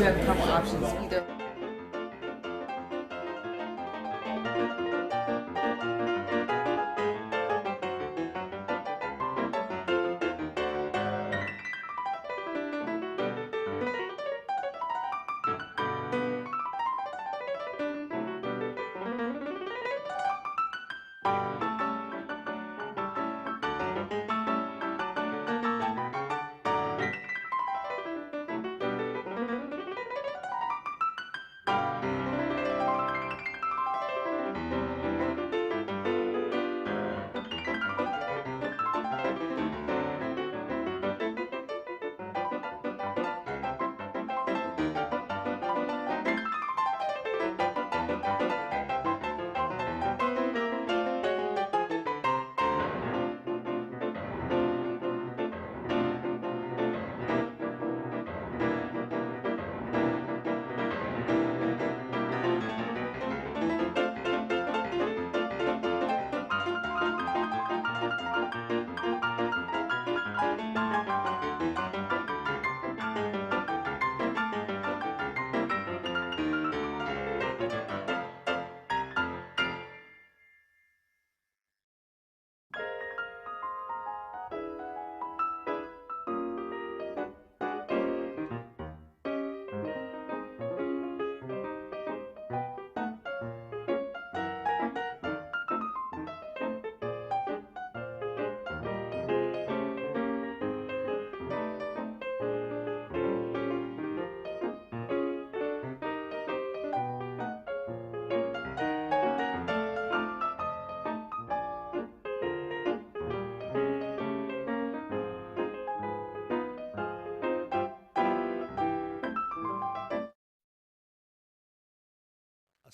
You have a couple options, either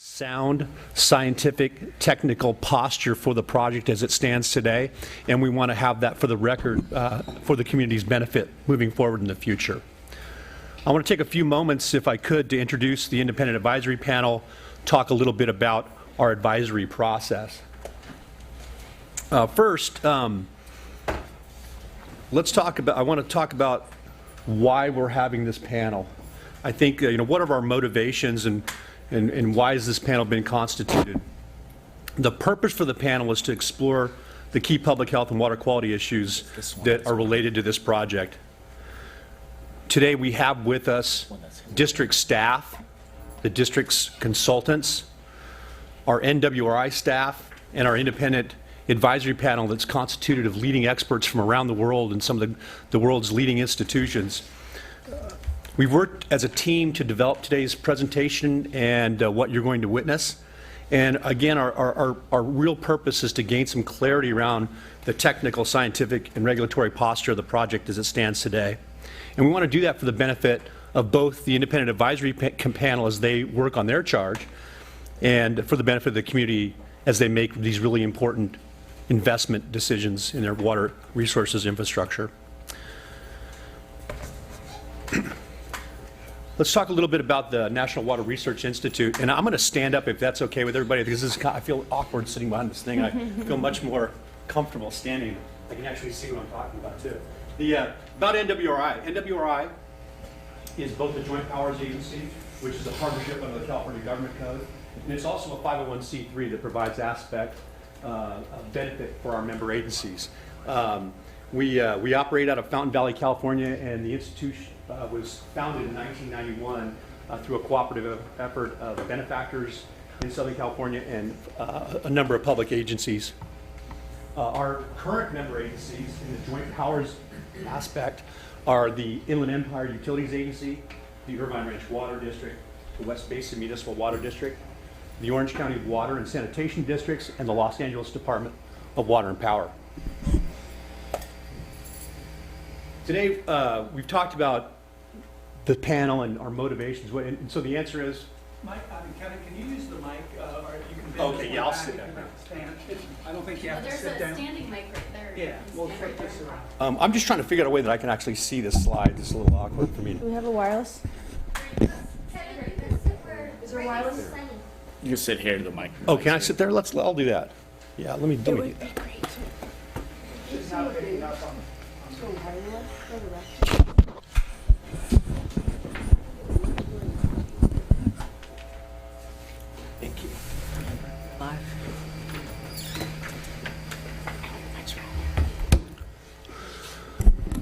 sound scientific technical posture for the project as it stands today, and we want to have that for the record for the community's benefit moving forward in the future. I want to take a few moments, if I could, to introduce the independent advisory panel, talk a little bit about our advisory process. First, let's talk about, I want to talk about why we're having this panel. I think, what are our motivations and why has this panel been constituted? The purpose for the panel is to explore the key public health and water quality issues that are related to this project. Today we have with us district staff, the district's consultants, our NWRI staff, and our independent advisory panel that's constituted of leading experts from around the world and some of the world's leading institutions. We've worked as a team to develop today's presentation and what you're going to witness. And again, our real purpose is to gain some clarity around the technical, scientific, and regulatory posture of the project as it stands today. And we want to do that for the benefit of both the independent advisory panel as they work on their charge, and for the benefit of the community as they make these really important investment decisions in their water resources infrastructure. Let's talk a little bit about the National Water Research Institute, and I'm going to stand up if that's okay with everybody, because this is, I feel awkward sitting behind this thing. I feel much more comfortable standing. I can actually see what I'm talking about too. About NWRI. NWRI is both a joint powers agency, which is a partnership under the California Government Code, and it's also a 501c3 that provides aspect of benefit for our member agencies. We operate out of Fountain Valley, California, and the institution was founded in 1991 through a cooperative effort of benefactors in Southern California and a number of public agencies. Our current member agencies in the joint powers aspect are the Inland Empire Utilities Agency, the Irvine Ranch Water District, the West Basin Municipal Water District, the Orange County Water and Sanitation Districts, and the Los Angeles Department of Water and Power. Today, we've talked about the panel and our motivations, and so the answer is? Mike, Kevin, can you use the mic, or you can okay, yeah, I'll sit down. Stand. I don't think you have to sit down. There's a standing mic right there. Yeah, we'll flip this around. I'm just trying to figure out a way that I can actually see this slide. It's a little awkward for me. Do we have a wireless? Is there wireless? You can sit here to the mic. Oh, can I sit there? I'll do that. Yeah, let me do that. Thank you.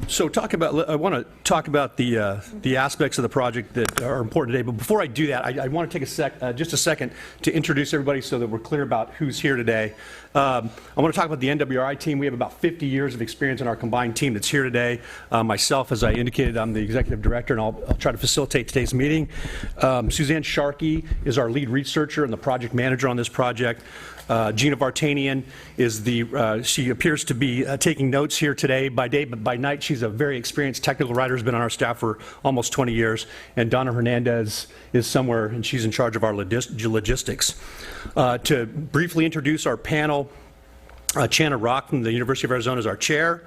So I want to talk about the aspects of the project that are important today. But before I do that, I want to take just a second to introduce everybody so that we're clear about who's here today. I want to talk about the NWRI team. We have about 50 years of experience in our combined team that's here today. Myself, as I indicated, I'm the executive director, and I'll try to facilitate today's meeting. Suzanne Sharkey is our lead researcher and the project manager on this project. Gina Vartanian is she appears to be taking notes here today by day, but by night she's a very experienced technical writer, has been on our staff for almost 20 years. And Donna Hernandez is somewhere, and she's in charge of our logistics. To briefly introduce our panel, Channa Rock from the University of Arizona is our chair.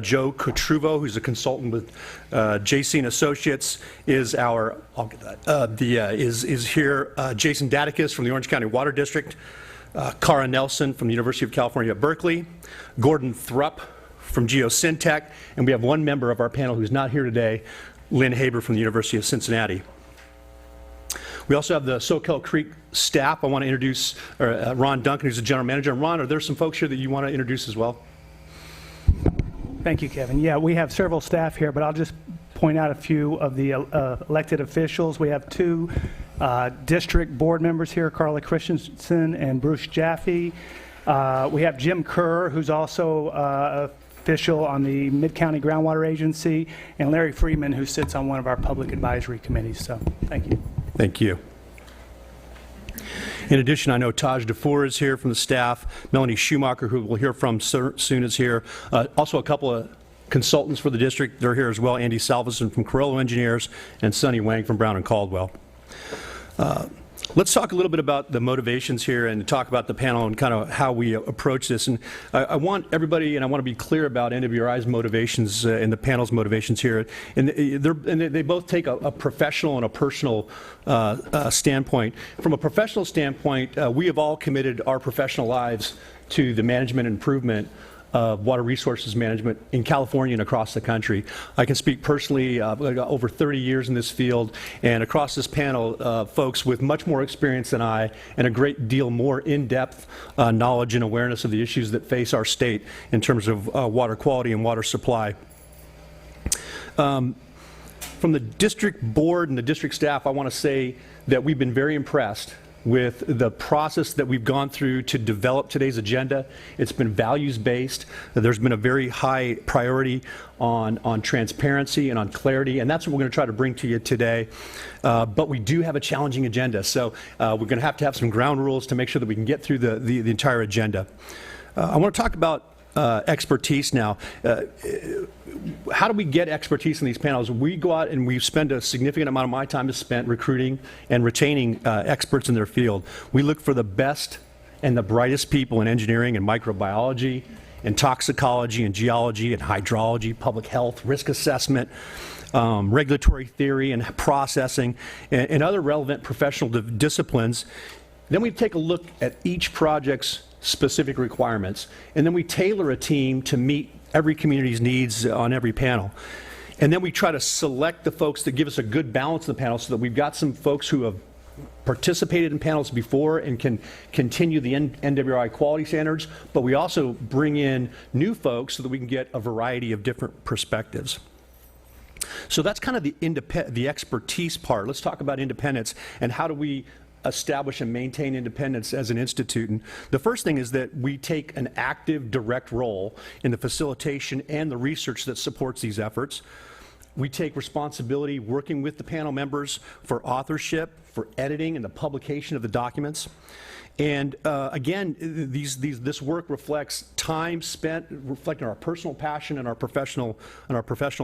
Joe Cotruvo, who's a consultant with JC & Associates, is our, I'll get that, is here. Jason Daticus from the Orange County Water District. Cara Nelson from the University of California at Berkeley, Gordon Thrupp from Geosyntech, and we have one member of our panel who's not here today, Lynn Haber from the University of Cincinnati. We also have the Soquel Creek staff. I want to introduce Ron Duncan, who's the general manager. And Ron, are there some folks here that you want to introduce as well? Thank you, Kevin. Yeah, we have several staff here, but I'll just point out a few of the elected officials. We have two district board members here, Carla Christensen and Bruce Jaffe. We have Jim Kerr, who's also official on the Mid-County Groundwater Agency, and Larry Freeman, who sits on one of our public advisory committees. So, thank you. Thank you. In addition, I know Taj Dufour is here from the staff. Melanie Schumacher, who we'll hear from soon, is here. Also, a couple of consultants for the district, they're here as well. Andy Salveson from Carollo Engineers and Sonny Wang from Brown and Caldwell. Let's talk a little bit about the motivations here and talk about the panel and kind of how we approach this. And I want everybody, and I want to be clear about NWRI's motivations and the panel's motivations here. And they both take a professional and a personal standpoint. From a professional standpoint, we have all committed our professional lives to the management and improvement of water resources management in California and across the country. I can speak personally, over 30 years in this field, and across this panel, folks with much more experience than I and a great deal more in-depth knowledge and awareness of the issues that face our state in terms of water quality and water supply. From the district board and the district staff, I want to say that we've been very impressed with the process that we've gone through to develop today's agenda. It's been values-based. There's been a very high priority on transparency and on clarity, and that's what we're going to try to bring to you today. But we do have a challenging agenda, so we're going to have some ground rules to make sure that we can get through the entire agenda. I want to talk about expertise now. How do we get expertise in these panels? We go out and we spend a significant amount of my time is spent recruiting and retaining experts in their field. We look for the best and the brightest people in engineering and microbiology and toxicology and geology and hydrology, public health, risk assessment, regulatory theory and processing, and other relevant professional disciplines. Then we take a look at each project's specific requirements, and then we tailor a team to meet every community's needs on every panel. And then we try to select the folks that give us a good balance in the panel so that we've got some folks who have participated in panels before and can continue the NWRI quality standards, but we also bring in new folks so that we can get a variety of different perspectives. So that's kind of the expertise part. Let's talk about independence and how do we establish and maintain independence as an institute. And the first thing is that we take an active, direct role in the facilitation and the research that supports these efforts. We take responsibility working with the panel members for authorship, for editing, and the publication of the documents. And again, this work reflects time spent reflecting our personal passion and our professional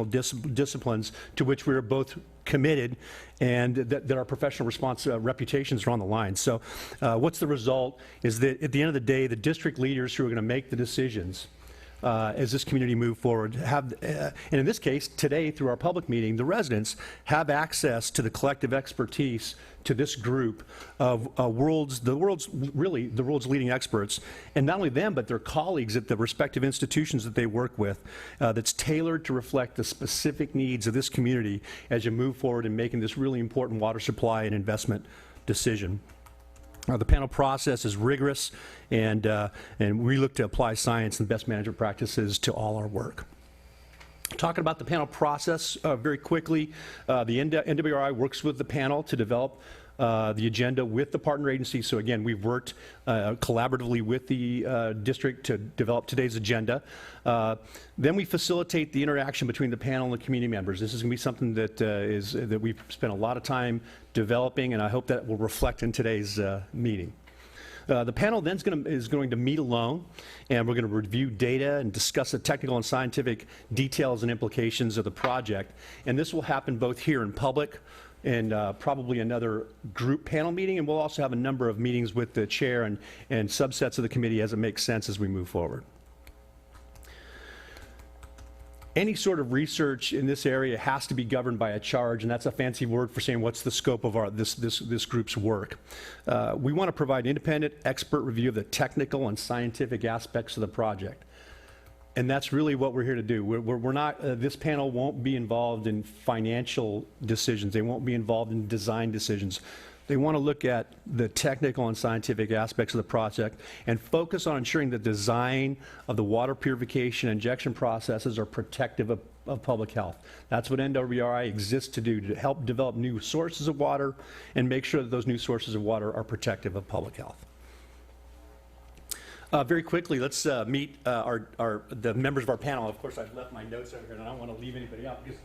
disciplines to which we are both committed, and that our professional reputations are on the line. So what's the result is that at the end of the day, the district leaders who are going to make the decisions as this community move forward. And in this case, today, through our public meeting, the residents have access to the collective expertise to this group of the world's leading experts, and not only them, but their colleagues at the respective institutions that they work with, that's tailored to reflect the specific needs of this community as you move forward in making this really important water supply and investment decision. The panel process is rigorous, and we look to apply science and best management practices to all our work. Talking about the panel process very quickly, the NWRI works with the panel to develop the agenda with the partner agencies. So again, we've worked collaboratively with the district to develop today's agenda. Then we facilitate the interaction between the panel and the community members. This is going to be something that that we've spent a lot of time developing, and I hope that will reflect in today's meeting. The panel then is going to meet alone, and we're going to review data and discuss the technical and scientific details and implications of the project. And this will happen both here in public and probably another group panel meeting, and we'll also have a number of meetings with the chair and subsets of the committee as it makes sense as we move forward. Any sort of research in this area has to be governed by a charge, and that's a fancy word for saying what's the scope of this group's work. We want to provide independent expert review of the technical and scientific aspects of the project. And that's really what we're here to do. We're not, this panel won't be involved in financial decisions. They won't be involved in design decisions. They want to look at the technical and scientific aspects of the project and focus on ensuring the design of the water purification and injection processes are protective of public health. That's what NWRI exists to do, to help develop new sources of water and make sure that those new sources of water are protective of public health. Very quickly, let's meet the members of our panel. Of course, I've left my notes over here, and I don't want to leave anybody out, because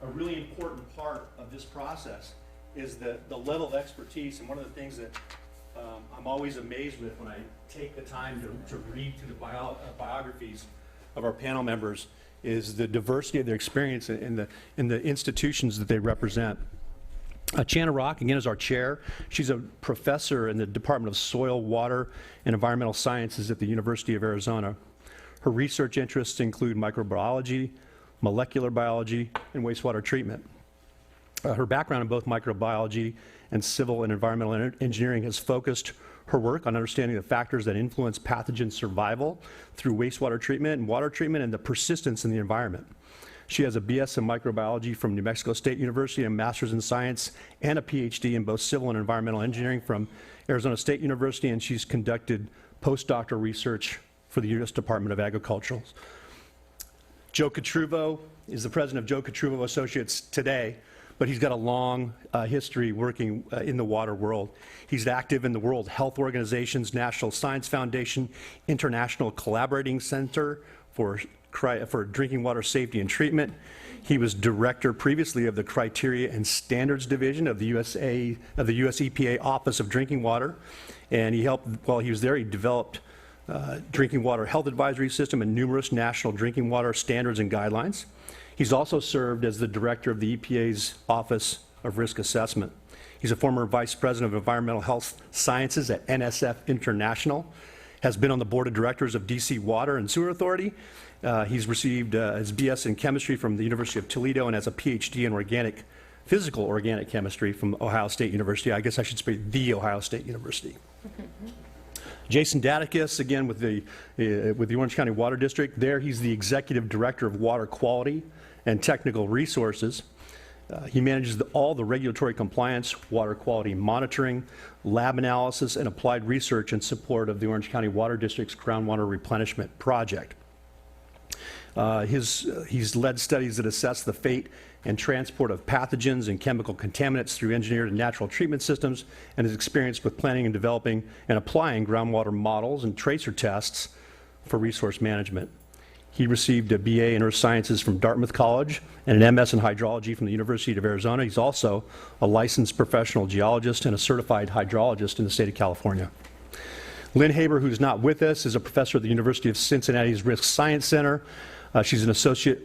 a really important part of this process is the level of expertise. And one of the things that I'm always amazed with when I take the time to read through the biographies of our panel members is the diversity of their experience in the institutions that they represent. Chana Rock, again, is our chair. She's a professor in the Department of Soil, Water, and Environmental Sciences at the University of Arizona. Her research interests include microbiology, molecular biology, and wastewater treatment. Her background in both microbiology and civil and environmental engineering has focused her work on understanding the factors that influence pathogen survival through wastewater treatment and water treatment and the persistence in the environment. She has a BS in microbiology from New Mexico State University, a master's in science, and a PhD in both civil and environmental engineering from Arizona State University, and she's conducted postdoctoral research for the U.S. Department of Agriculture. Joe Catruvo is the president of Joe Catruvo Associates today, but he's got a long history working in the water world. He's active in the World Health Organization's National Science Foundation International Collaborating Center for Drinking Water Safety and Treatment. He was director previously of the Criteria and Standards Division of the US EPA Office of Drinking Water, and he helped, while he was there, he developed drinking water health advisory system and numerous national drinking water standards and guidelines. He's also served as the director of the EPA's Office of Risk Assessment. He's a former vice president of environmental health sciences at NSF International, has been on the board of directors of DC Water and Sewer Authority. He's received his BS in chemistry from the University of Toledo and has a PhD in physical organic chemistry from Ohio State University. I guess I should say the Ohio State University. Jason Daticus, again with the Orange County Water District. There he's the executive director of water quality and technical resources. He manages all the regulatory compliance, water quality monitoring, lab analysis, and applied research in support of the Orange County Water District's groundwater replenishment project. He's led studies that assess the fate and transport of pathogens and chemical contaminants through engineered and natural treatment systems, and is experienced with planning and developing and applying groundwater models and tracer tests for resource management. He received a BA in Earth Sciences from Dartmouth College and an MS in Hydrology from the University of Arizona. He's also a licensed professional geologist and a certified hydrologist in the state of California. Lynn Haber, who's not with us, is a professor at the University of Cincinnati's Risk Science Center. She's an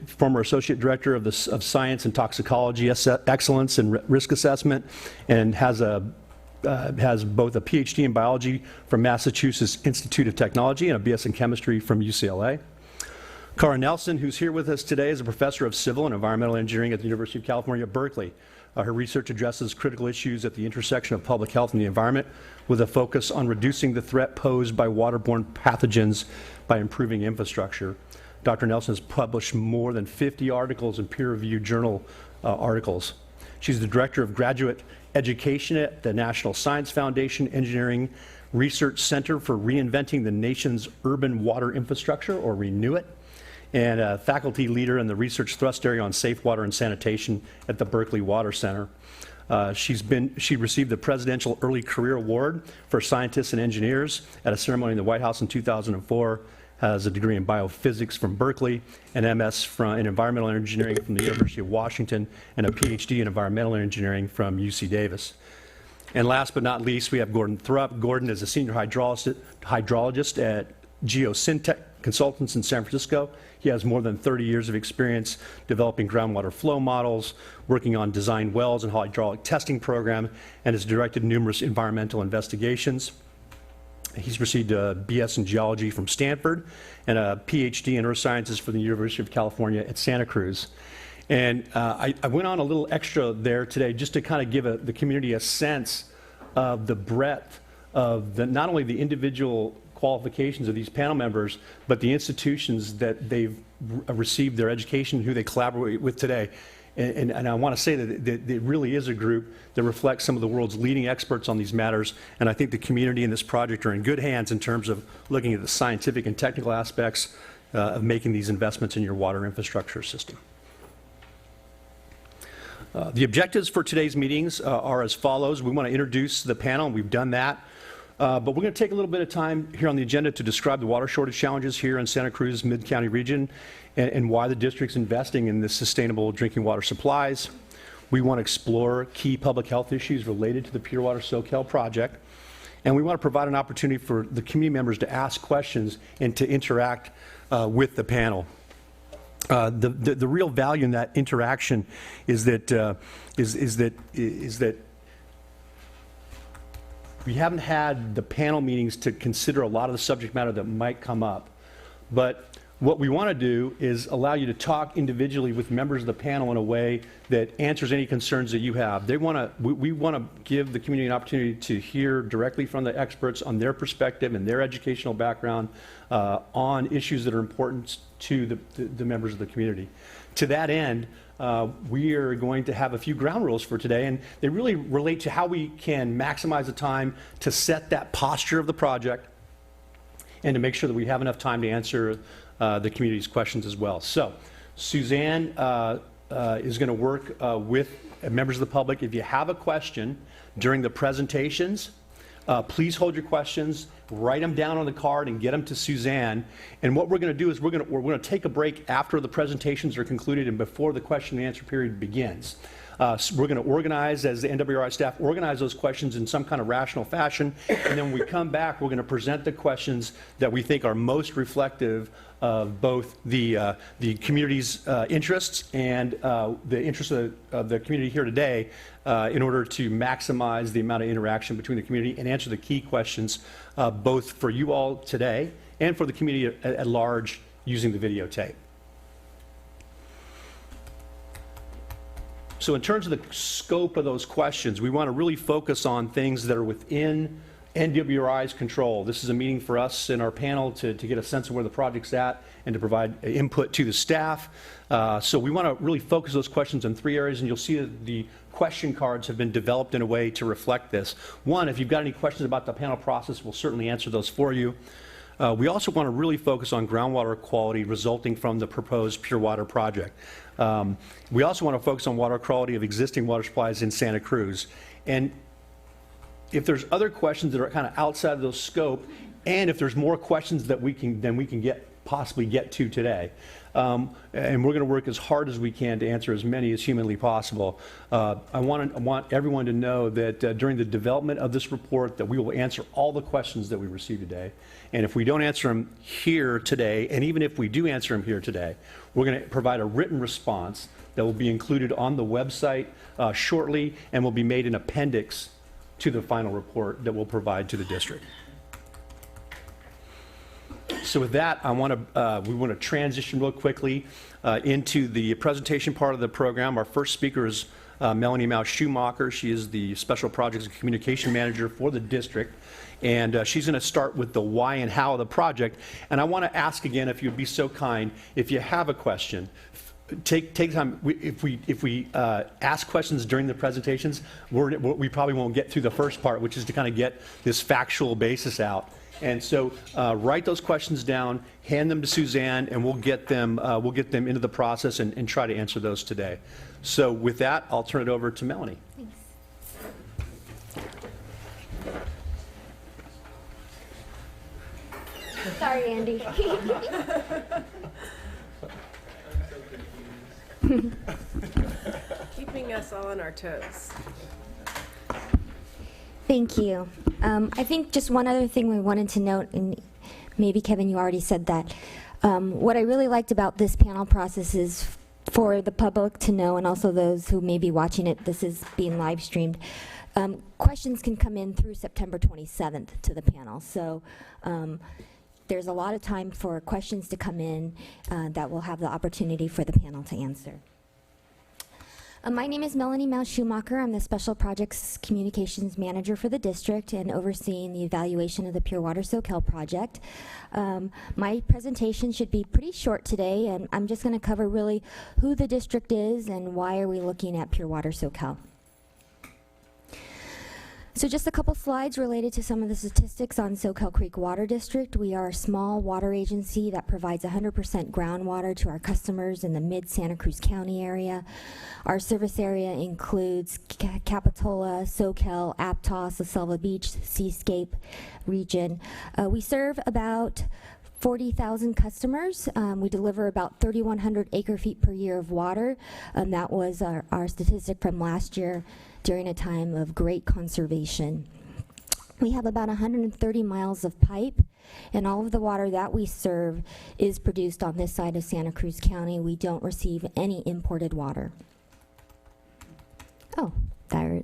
former associate director of Science and Toxicology Excellence and Risk Assessment, and has both a PhD in biology from Massachusetts Institute of Technology and a BS in chemistry from UCLA. Cara Nelson, who's here with us today, is a professor of civil and environmental engineering at the University of California at Berkeley. Her research addresses critical issues at the intersection of public health and the environment, with a focus on reducing the threat posed by waterborne pathogens by improving infrastructure. Dr. Nelson has published more than 50 articles in peer-reviewed journal articles. She's the director of graduate education at the National Science Foundation Engineering Research Center for Reinventing the Nation's Urban Water Infrastructure, or RENEW IT, and a faculty leader in the research thrust area on safe water and sanitation at the Berkeley Water Center. She received the Presidential Early Career Award for scientists and engineers at a ceremony in the White House in 2004, has a degree in biophysics from Berkeley, an MS in environmental engineering from the University of Washington, and a PhD in environmental engineering from UC Davis. And last but not least, we have Gordon Thrupp. Gordon is a senior hydrologist at Geosyntec Consultants in San Francisco. He has more than 30 years of experience developing groundwater flow models, working on design wells and hydraulic testing program, and has directed numerous environmental investigations. He's received a BS in geology from Stanford and a PhD in earth sciences from the University of California at Santa Cruz. And I went on a little extra there today just to kind of give the community a sense of the breadth of not only the individual qualifications of these panel members, but the institutions that they've received their education, who they collaborate with today. And I want to say that it really is a group that reflects some of the world's leading experts on these matters, and I think the community and this project are in good hands in terms of looking at the scientific and technical aspects of making these investments in your water infrastructure system. The objectives for today's meetings are as follows. We want to introduce the panel, and we've done that. But we're going to take a little bit of time here on the agenda to describe the water shortage challenges here in Santa Cruz Mid-County region and why the district's investing in this sustainable drinking water supplies. We want to explore key public health issues related to the Pure Water Soquel project. And we want to provide an opportunity for the community members to ask questions and to interact with the panel. The real value in that interaction is that we haven't had the panel meetings to consider a lot of the subject matter that might come up. But what we want to do is allow you to talk individually with members of the panel in a way that answers any concerns that you have. We want to give the community an opportunity to hear directly from the experts on their perspective and their educational background on issues that are important to the members of the community. To that end, we are going to have a few ground rules for today, and they really relate to how we can maximize the time to set that posture of the project and to make sure that we have enough time to answer the community's questions as well. So Suzanne is going to work with members of the public. If you have a question during the presentations, please hold your questions, write them down on the card, and get them to Suzanne. And what we're going to do is we're going to take a break after the presentations are concluded and before the question and answer period begins. So we're going to organize, as the NWRI staff, organize those questions in some kind of rational fashion, and then when we come back, we're going to present the questions that we think are most reflective of both the community's interests and the interests of the community here today in order to maximize the amount of interaction between the community and answer the key questions both for you all today and for the community at large using the videotape. So in terms of the scope of those questions, we want to really focus on things that are within NWRI's control. This is a meeting for us and our panel to get a sense of where the project's at and to provide input to the staff. So we want to really focus those questions in three areas, and you'll see that the question cards have been developed in a way to reflect this. One, if you've got any questions about the panel process, we'll certainly answer those for you. We also want to really focus on groundwater quality resulting from the proposed Pure Water project. We also want to focus on water quality of existing water supplies in Santa Cruz. And if there's other questions that are kind of outside of those scope, and if there's more questions that we can possibly get to today, and we're going to work as hard as we can to answer as many as humanly possible. I want everyone to know that during the development of this report that we will answer all the questions that we receive today. And if we don't answer them here today, and even if we do answer them here today, we're going to provide a written response that will be included on the website shortly and will be made an appendix to the final report that we'll provide to the district. So with that, we want to transition real quickly into the presentation part of the program. Our first speaker is Melanie Mao-Schumacher. She is the Special Projects and Communication Manager for the district. And she's going to start with the why and how of the project. And I want to ask again, if you'd be so kind, if you have a question, take time. If we ask questions during the presentations, we probably won't get through the first part, which is to kind of get this factual basis out. And so write those questions down, hand them to Suzanne, and we'll get them into the process and try to answer those today. So with that, I'll turn it over to Melanie. Thanks. Sorry, Andy. Keeping us all on our toes. Thank you. I think just one other thing we wanted to note, and maybe Kevin, you already said that. What I really liked about this panel process is for the public to know, and also those who may be watching it, this is being live streamed. Questions can come in through September 27th to the panel. So there's a lot of time for questions to come in that will have the opportunity for the panel to answer. My name is Melanie Mao-Schumacher. I'm the Special Projects Communications Manager for the district and overseeing the evaluation of the Pure Water Soquel project. My presentation should be pretty short today, and I'm just going to cover really who the district is and why are we looking at Pure Water Soquel. So just a couple slides related to some of the statistics on Soquel Creek Water District. We are a small water agency that provides 100% groundwater to our customers in the mid-Santa Cruz County area. Our service area includes Capitola, Soquel, Aptos, La Selva Beach, Seascape region. We serve about 40,000 customers. We deliver about 3,100 acre-feet per year of water. That was our statistic from last year during a time of great conservation. We have about 130 miles of pipe, and all of the water that we serve is produced on this side of Santa Cruz County. We don't receive any imported water. Oh,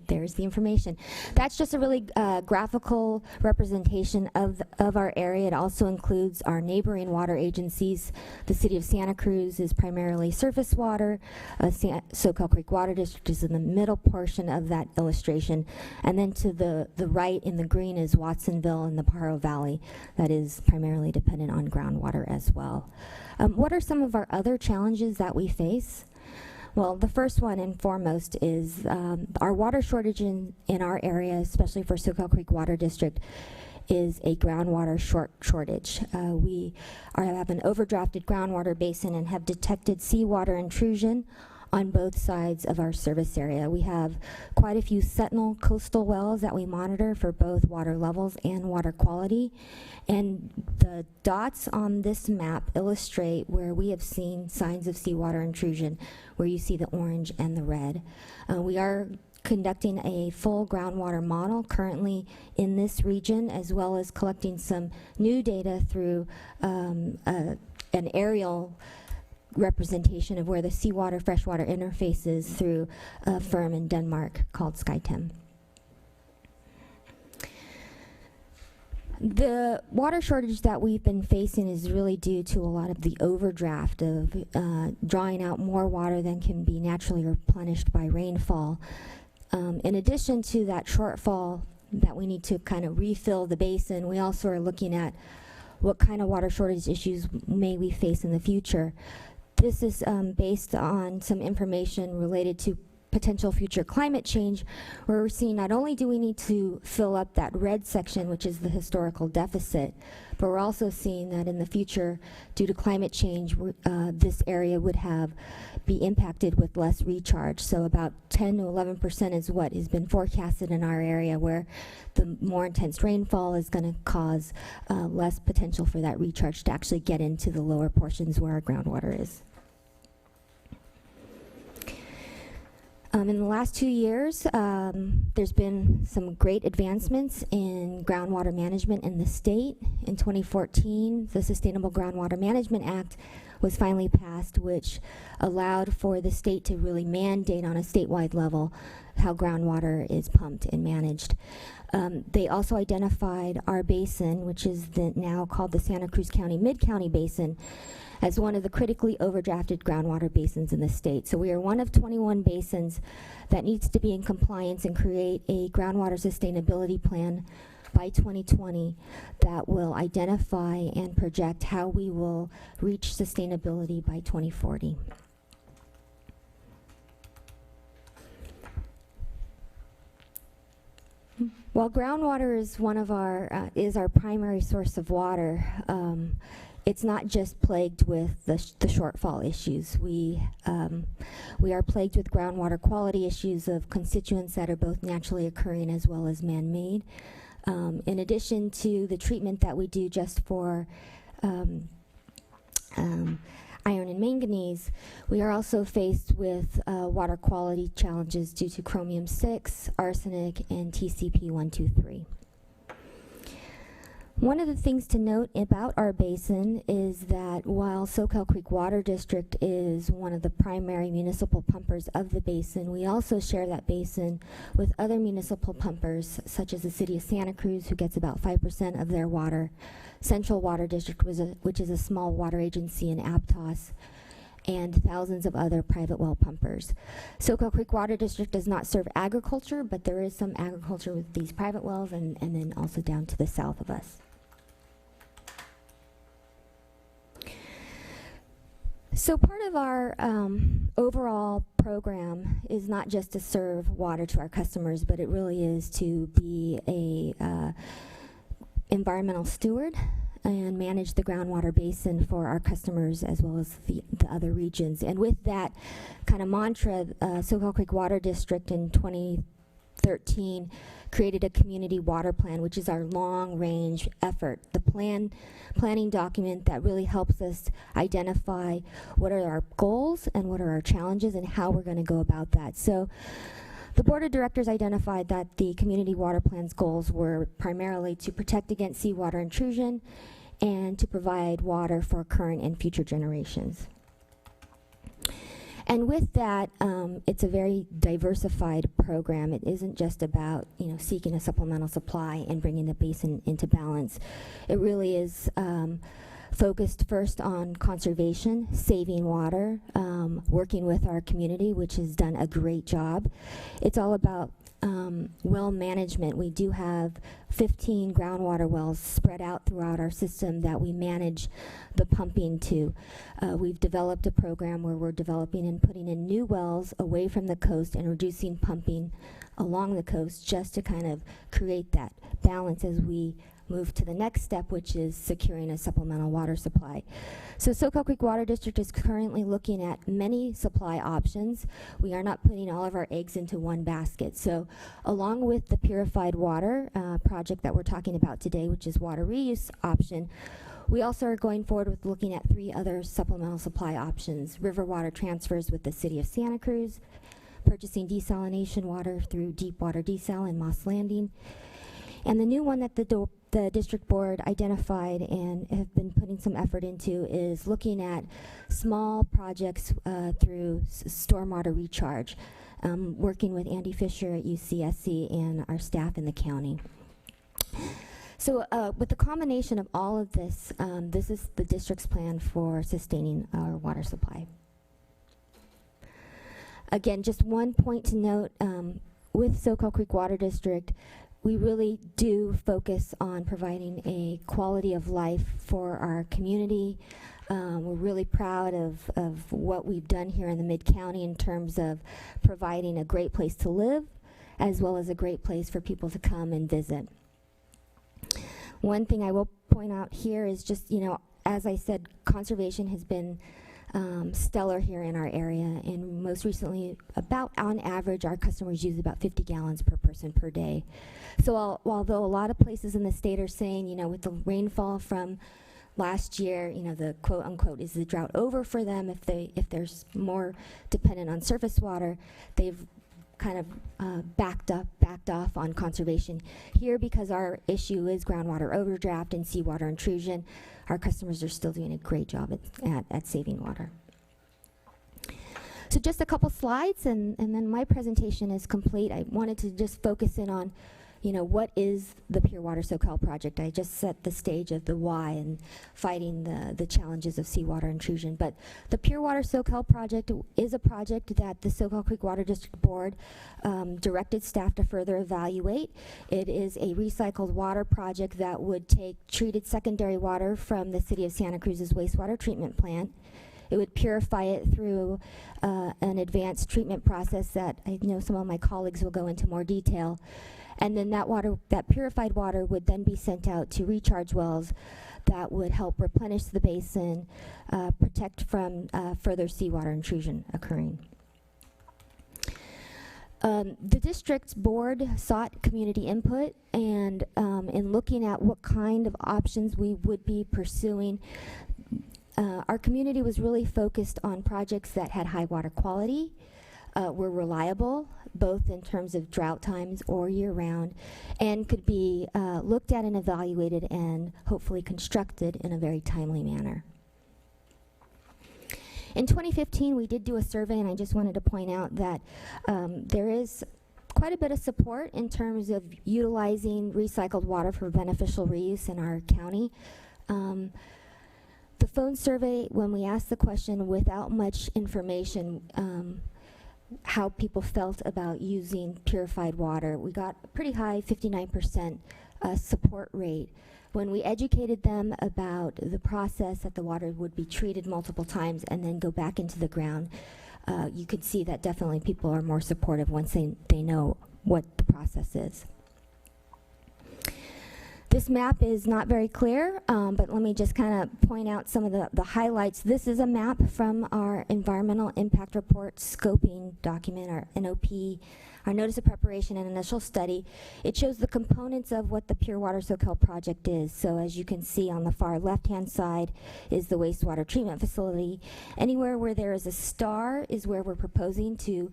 there's the information. That's just a really graphical representation of our area. It also includes our neighboring water agencies. The city of Santa Cruz is primarily surface water. Soquel Creek Water District is in the middle portion of that illustration. And then to the right in the green is Watsonville and the Paro Valley that is primarily dependent on groundwater as well. What are some of our other challenges that we face? Well, the first one and foremost is our water shortage in our area, especially for Soquel Creek Water District, is a groundwater shortage. We have an overdrafted groundwater basin and have detected seawater intrusion on both sides of our service area. We have quite a few sentinel coastal wells that we monitor for both water levels and water quality. And the dots on this map illustrate where we have seen signs of seawater intrusion, where you see the orange and the red. We are conducting a full groundwater model currently in this region, as well as collecting some new data through an aerial representation of where the seawater freshwater interfaces through a firm in Denmark called SqCWD. The water shortage that we've been facing is really due to a lot of the overdraft of drawing out more water than can be naturally replenished by rainfall. In addition to that shortfall that we need to kind of refill the basin, we also are looking at what kind of water shortage issues may we face in the future. This is based on some information related to potential future climate change, where we're seeing not only do we need to fill up that red section, which is the historical deficit, but we're also seeing that in the future, due to climate change, this area would be impacted with less recharge. So about 10 to 11% is what has been forecasted in our area, where the more intense rainfall is going to cause less potential for that recharge to actually get into the lower portions where our groundwater is. In the last 2 years, there's been some great advancements in groundwater management in the state. In 2014, the Sustainable Groundwater Management Act was finally passed, which allowed for the state to really mandate on a statewide level how groundwater is pumped and managed. They also identified our basin, which is now called the Santa Cruz County Mid-County Basin, as one of the critically overdrafted groundwater basins in the state. So we are one of 21 basins that needs to be in compliance and create a groundwater sustainability plan by 2020 that will identify and project how we will reach sustainability by 2040. While groundwater is one of our is our primary source of water, it's not just plagued with the shortfall issues. We are plagued with groundwater quality issues of constituents that are both naturally occurring as well as man-made. In addition to the treatment that we do just for iron and manganese, we are also faced with water quality challenges due to chromium-6, arsenic, and TCP123. One of the things to note about our basin is that while Soquel Creek Water District is one of the primary municipal pumpers of the basin, we also share that basin with other municipal pumpers, such as the City of Santa Cruz, who gets about 5% of their water, Central Water District, which is a small water agency in Aptos, and thousands of other private well pumpers. Soquel Creek Water District does not serve agriculture, but there is some agriculture with these private wells and then also down to the south of us. So part of our overall program is not just to serve water to our customers, but it really is to be a environmental steward and manage the groundwater basin for our customers as well as the other regions. And with that kind of mantra, Soquel Creek Water District in 2013 created a community water plan, which is our long-range effort, the planning document that really helps us identify what are our goals and what are our challenges and how we're going to go about that. So the board of directors identified that the community water plan's goals were primarily to protect against seawater intrusion and to provide water for current and future generations. And with that, it's a very diversified program. It isn't just about, seeking a supplemental supply and bringing the basin into balance. It really is focused first on conservation, saving water, working with our community, which has done a great job. It's all about well management. We do have 15 groundwater wells spread out throughout our system that we manage the pumping to. We've developed a program where we're developing and putting in new wells away from the coast and reducing pumping along the coast just to kind of create that balance as we move to the next step, which is securing a supplemental water supply. So Soquel Creek Water District is currently looking at many supply options. We are not putting all of our eggs into one basket. So along with the purified water project that we're talking about today, which is water reuse option, we also are going forward with looking at 3 other supplemental supply options: river water transfers with the City of Santa Cruz, purchasing desalination water through Deep Water Desal in Moss Landing, and the new one that the district board identified and have been putting some effort into is looking at small projects through stormwater recharge, working with Andy Fisher at UCSC and our staff in the county. So with the combination of all of this, this is the district's plan for sustaining our water supply. Again, just one point to note, with Soquel Creek Water District, we really do focus on providing a quality of life for our community. We're really proud of what we've done here in the Mid-County in terms of providing a great place to live as well as a great place for people to come and visit. One thing I will point out here is just, as I said, conservation has been stellar here in our area, and most recently, about on average, our customers use about 50 gallons per person per day. So although a lot of places in the state are saying, with the rainfall from last year, the quote unquote, is the drought over for them if they're more dependent on surface water, they've kind of backed off on conservation. Here, because our issue is groundwater overdraft and seawater intrusion, our customers are still doing a great job at saving water. So just a couple slides, and then my presentation is complete. I wanted to just focus in on, what is the Pure Water Soquel project? I just set the stage of the why and fighting the challenges of seawater intrusion. But the Pure Water Soquel project is a project that the Soquel Creek Water District Board directed staff to further evaluate. It is a recycled water project that would take treated secondary water from the City of Santa Cruz's wastewater treatment plant. It would purify it through an advanced treatment process that I know some of my colleagues will go into more detail. And then that purified water would then be sent out to recharge wells that would help replenish the basin, protect from further seawater intrusion occurring. The district's board sought community input, and in looking at what kind of options we would be pursuing, our community was really focused on projects that had high water quality, were reliable, both in terms of drought times or year-round, and could be looked at and evaluated and hopefully constructed in a very timely manner. In 2015, we did do a survey, and I just wanted to point out that there is quite a bit of support in terms of utilizing recycled water for beneficial reuse in our county. The phone survey, when we asked the question without much information, how people felt about using purified water, we got a pretty high 59% support rate. When we educated them about the process that the water would be treated multiple times and then go back into the ground, you could see that definitely people are more supportive once they know what the process is. This map is not very clear, but let me just kind of point out some of the highlights. This is a map from our Environmental Impact Report Scoping document, our NOP, our Notice of Preparation and Initial Study. It shows the components of what the Pure Water Soquel project is. So as you can see on the far left-hand side is the wastewater treatment facility. Anywhere where there is a star is where we're proposing to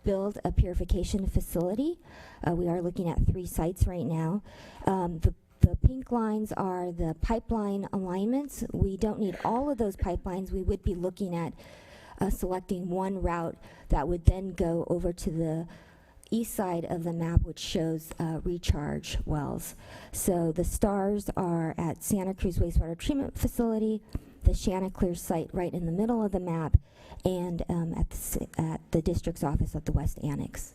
build a purification facility. We are looking at 3 sites right now. The pink lines are the pipeline alignments. We don't need all of those pipelines. We would be looking at selecting one route that would then go over to the east side of the map, which shows recharge wells. So the stars are at Santa Cruz Wastewater Treatment Facility, the Chanticleer site right in the middle of the map, and at the district's office at the West Annex.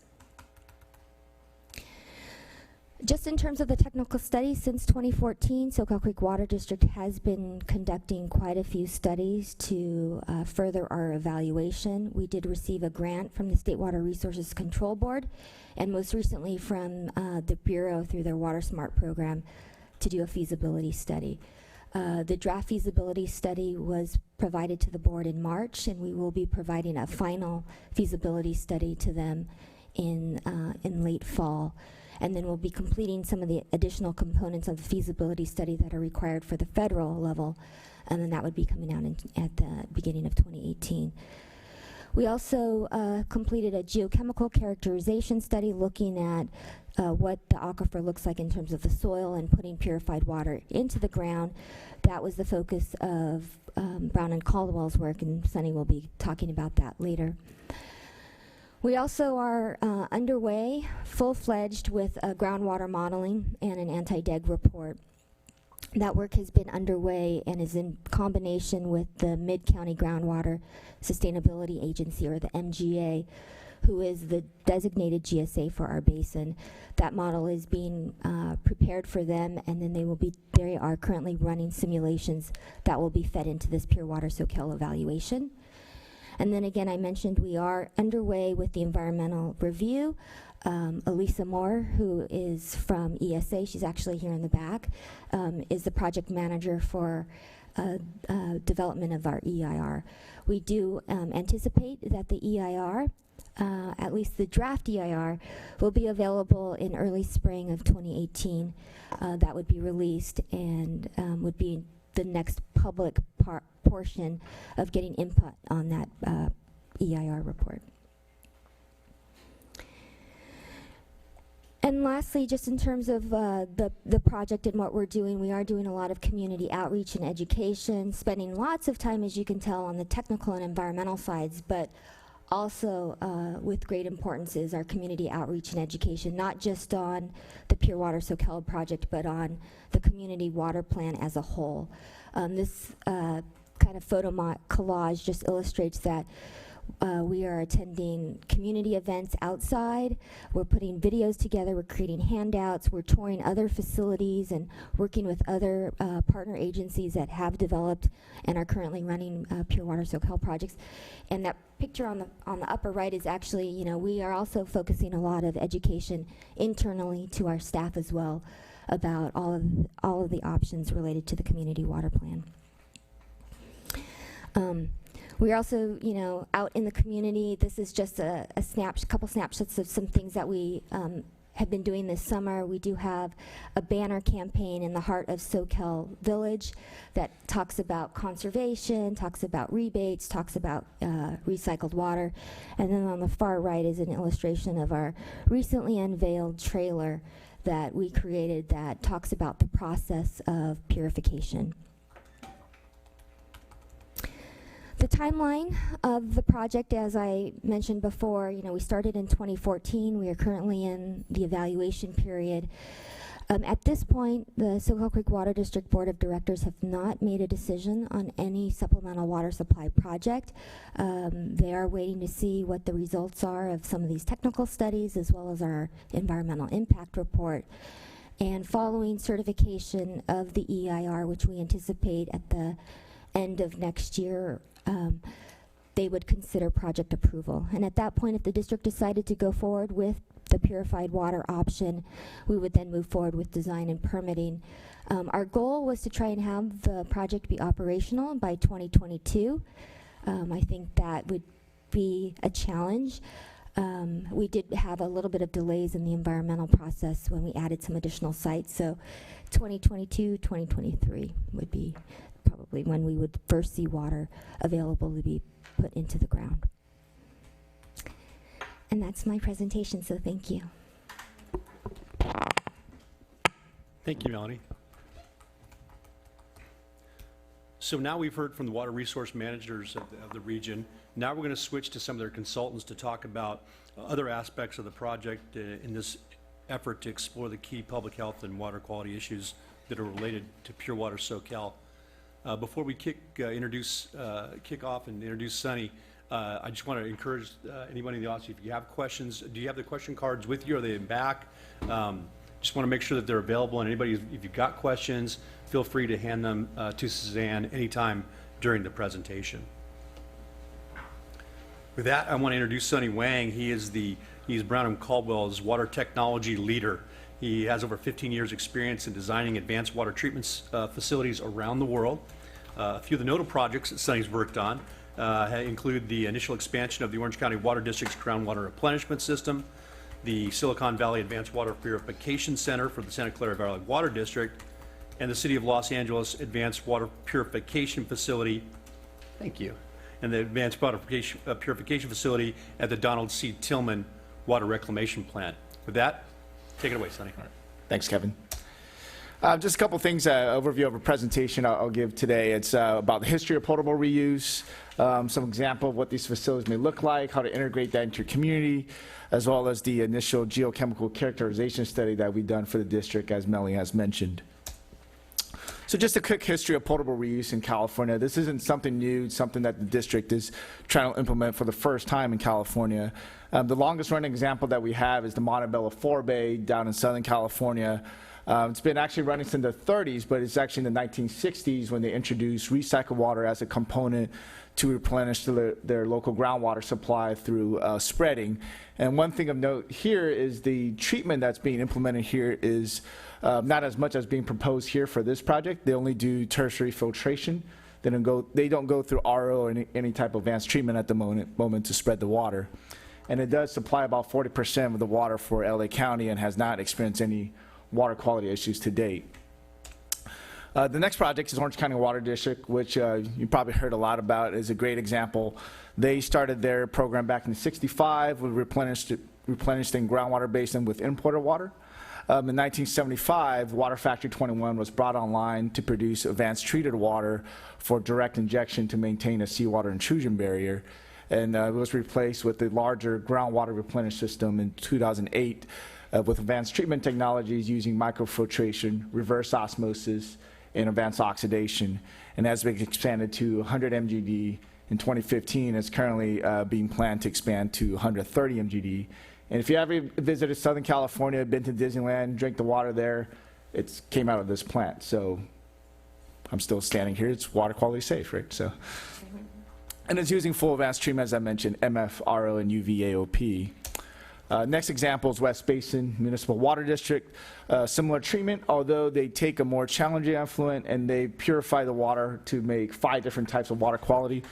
Just in terms of the technical studies, since 2014, Soquel Creek Water District has been conducting quite a few studies to further our evaluation. We did receive a grant from the State Water Resources Control Board, and most recently from the Bureau through their Water Smart program to do a feasibility study. The draft feasibility study was provided to the board in March, and we will be providing a final feasibility study to them in late fall. And then we'll be completing some of the additional components of the feasibility study that are required for the federal level, and then that would be coming out at the beginning of 2018. We also completed a geochemical characterization study looking at what the aquifer looks like in terms of the soil and putting purified water into the ground. That was the focus of Brown and Caldwell's work, and Sunny will be talking about that later. We also are underway, full-fledged with groundwater modeling and an anti-deg report. That work has been underway and is in combination with the Mid-County Groundwater Sustainability Agency, or the MGA, who is the designated GSA for our basin. That model is being prepared for them, and then they are currently running simulations that will be fed into this Pure Water Soquel evaluation. And then again, I mentioned we are underway with the environmental review. Elisa Moore, who is from ESA, she's actually here in the back, is the project manager for development of our EIR. We do anticipate that the EIR, at least the draft EIR, will be available in early spring of 2018. That would be released and would be the next public portion of getting input on that EIR report. And lastly, just in terms of the project and what we're doing, we are doing a lot of community outreach and education, spending lots of time, as you can tell, on the technical and environmental sides, but also with great importance is our community outreach and education, not just on the Pure Water Soquel project, but on the community water plan as a whole. This kind of photo collage just illustrates that we are attending community events outside. We're putting videos together. We're creating handouts. We're touring other facilities and working with other partner agencies that have developed and are currently running Pure Water Soquel projects. And that picture on the upper right is actually, you know, we are also focusing a lot of education internally to our staff as well about all of the options related to the community water plan. We're also, you know, out in the community. This is just a couple snapshots of some things that we have been doing this summer. We do have a banner campaign in the heart of Soquel Village that talks about conservation, talks about rebates, talks about recycled water. And then on the far right is an illustration of our recently unveiled trailer that we created that talks about the process of purification. The timeline of the project, as I mentioned before, you know, we started in 2014. We are currently in the evaluation period. At this point, the Soquel Creek Water District Board of Directors have not made a decision on any supplemental water supply project. They are waiting to see what the results are of some of these technical studies, as well as our environmental impact report. And following certification of the EIR, which we anticipate at the end of next year, they would consider project approval. And at that point, if the district decided to go forward with the purified water option, we would then move forward with design and permitting. Our goal was to try and have the project be operational by 2022. I think that would be a challenge. We did have a little bit of delays in the environmental process when we added some additional sites, so 2022, 2023 would be probably when we would first see water available to be put into the ground. And that's my presentation, so thank you. Thank you, Melanie. So now we've heard from the water resource managers of the region. Now we're going to switch to some of their consultants to talk about other aspects of the project in this effort to explore the key public health and water quality issues that are related to Pure Water Soquel. Before we kick off and introduce Sunny, I just want to encourage anybody in the audience, if you have questions, do you have the question cards with you? Are they in back? Just want to make sure that they're available, and anybody, if you've got questions, feel free to hand them to Suzanne anytime during the presentation. With that, I want to introduce Sunny Wang. He's Brown & Caldwell's water technology leader. He has over 15 years experience in designing advanced water treatment facilities around the world. A few of the notable projects that Sunny's worked on include the initial expansion of the Orange County Water District's groundwater replenishment system, the Silicon Valley Advanced Water Purification Center for the Santa Clara Valley Water District, and the City of Los Angeles Advanced Water Purification Facility. Thank you. And the Advanced Water Purification Facility at the Donald C. Tillman Water Reclamation Plant. With that, take it away, Sunny. All right. Thanks, Kevin. Just a couple things, overview of a presentation I'll give today. It's about the history of potable reuse, some example of what these facilities may look like, how to integrate that into your community, as well as the initial geochemical characterization study that we've done for the district, as Melanie has mentioned. So just a quick history of potable reuse in California. This isn't something new, it's something that the district is trying to implement for the first time in California. The longest running example that we have is the Montebello Forebay down in Southern California. It's been actually running since the 30s, but it's actually in the 1960s when they introduced recycled water as a component to replenish their local groundwater supply through spreading. And one thing of note here is the treatment that's being implemented here is not as much as being proposed here for this project. They only do tertiary filtration. They don't go through RO or any type of advanced treatment at the moment to spread the water. And it does supply about 40% of the water for LA County and has not experienced any water quality issues to date. The next project is Orange County Water District, which you probably heard a lot about. Is a great example. They started their program back in '65. We replenished replenished in groundwater basin with imported water. In 1975, Water Factory 21 was brought online to produce advanced treated water for direct injection to maintain a seawater intrusion barrier. And it was replaced with the larger groundwater replenish system in 2008 with advanced treatment technologies using microfiltration, reverse osmosis, and advanced oxidation. And has been expanded to 100 MGD in 2015. It's currently being planned to expand to 130 MGD. And if you ever visited Southern California, been to Disneyland, drank the water there, it came out of this plant. So I'm still standing here. It's water quality safe, right? So, and it's using full advanced treatment, as I mentioned, MF, RO, and UV AOP. Next example is West Basin Municipal Water District. Similar treatment, although they take a more challenging effluent and they purify the water to make 5 different types of water quality,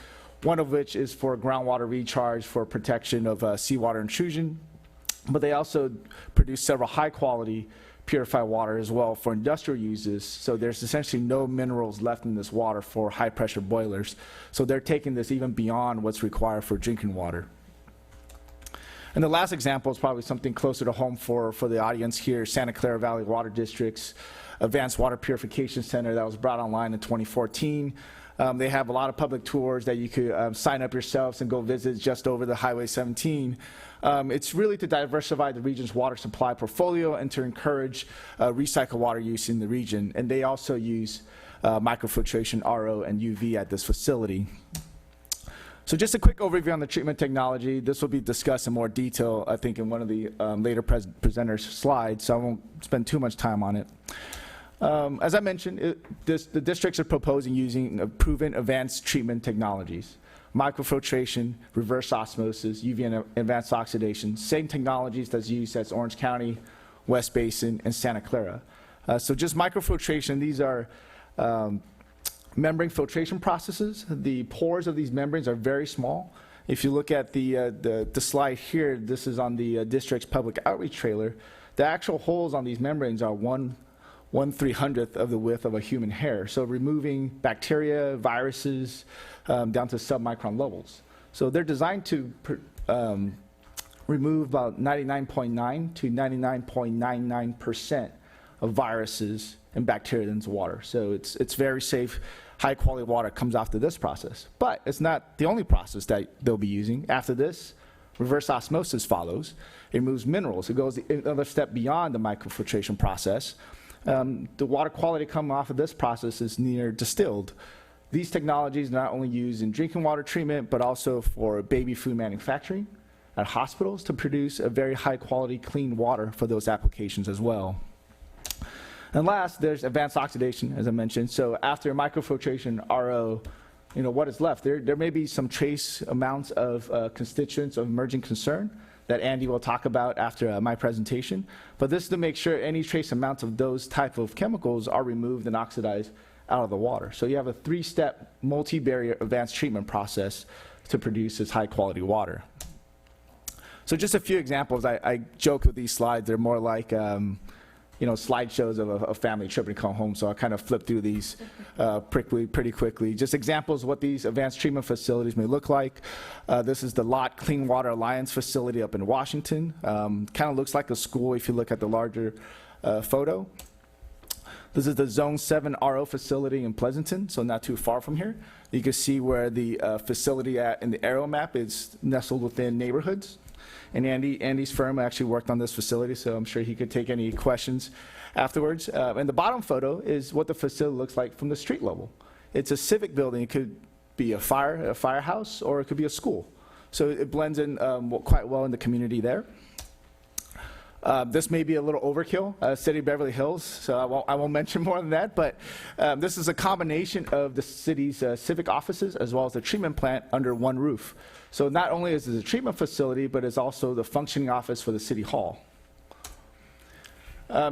one of which is for groundwater recharge for protection of seawater intrusion. But they also produce several high-quality purified water as well for industrial uses. So there's essentially no minerals left in this water for high-pressure boilers. So they're taking this even beyond what's required for drinking water. And the last example is probably something closer to home for the audience here, Santa Clara Valley Water District's Advanced Water Purification Center that was brought online in 2014. They have a lot of public tours that you could sign up yourselves and go visit just over the Highway 17. It's really to diversify the region's water supply portfolio and to encourage recycled water use in the region. And they also use microfiltration, RO, and UV at this facility. So just a quick overview on the treatment technology. This will be discussed in more detail, I think, in one of the later presenters' slides, so I won't spend too much time on it. As I mentioned, the districts are proposing using proven advanced treatment technologies. Microfiltration, reverse osmosis, UV and advanced oxidation, same technologies that's used at Orange County, West Basin, and Santa Clara. So just microfiltration, these are membrane filtration processes. The pores of these membranes are very small. If you look at the slide here, this is on the district's public outreach trailer. The actual holes on these membranes are 1/300th of the width of a human hair. So removing bacteria, viruses, down to submicron levels. So they're designed to remove about 99.9 to 99.99% of viruses and bacteria into water. So it's very safe, high quality water comes after this process. But it's not the only process that they'll be using. After this, reverse osmosis follows. It removes minerals. It goes another step beyond the microfiltration process. The water quality coming off of this process is near distilled. These technologies are not only used in drinking water treatment, but also for baby food manufacturing at hospitals to produce a very high quality clean water for those applications as well. And last, there's advanced oxidation, as I mentioned. So after microfiltration, RO, what is left? There may be some trace amounts of constituents of emerging concern that Andy will talk about after my presentation. But this is to make sure any trace amounts of those type of chemicals are removed and oxidized out of the water. So you have a 3-step multi-barrier advanced treatment process to produce this high quality water. So just a few examples. I joke with these slides. They're more like slideshows of a family trip and come home. So I kind of flip through these pretty quickly. Just examples of what these advanced treatment facilities may look like. This is the Lot Clean Water Alliance facility up in Washington. Kind of looks like a school if you look at the larger photo. This is the Zone 7 RO facility in Pleasanton, so not too far from here. You can see where the facility in the aerial map is nestled within neighborhoods. And Andy's firm actually worked on this facility, so I'm sure he could take any questions afterwards. And the bottom photo is what the facility looks like from the street level. It's a civic building. It could be a firehouse, or it could be a school. So it blends in quite well in the community there. This may be a little overkill, City of Beverly Hills, so I won't mention more than that, but this is a combination of the city's civic offices as well as the treatment plant under one roof. So not only is it a treatment facility, but it's also the functioning office for the city hall.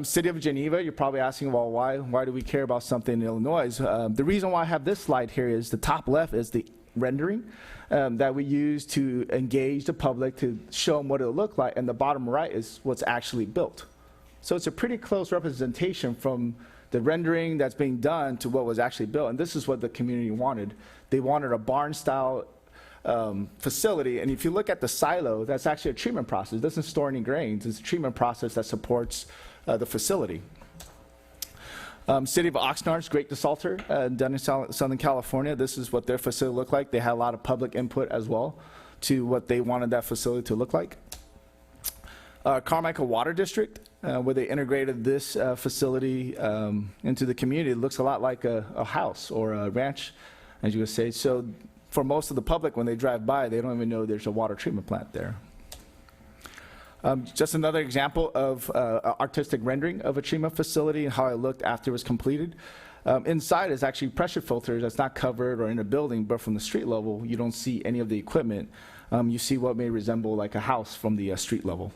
City of Geneva, you're probably asking, well, why do we care about something in Illinois? The reason why I have this slide here is the top left is the rendering that we use to engage the public to show them what it'll look like, and the bottom right is what's actually built. So it's a pretty close representation from the rendering that's being done to what was actually built, and this is what the community wanted. They wanted a barn-style facility. And if you look at the silo, that's actually a treatment process. It doesn't store any grains. It's a treatment process that supports the facility. City of Oxnard's Great Desalter, done in Southern California. This is what their facility looked like. They had a lot of public input as well to what they wanted that facility to look like. Carmichael Water District, where they integrated this facility into the community. It looks a lot like a house or a ranch, as you would say. So for most of the public, when they drive by, they don't even know there's a water treatment plant there. Just another example of artistic rendering of a treatment facility and how it looked after it was completed. Inside is actually pressure filters that's not covered or in a building, but from the street level, you don't see any of the equipment. You see what may resemble like a house from the street level.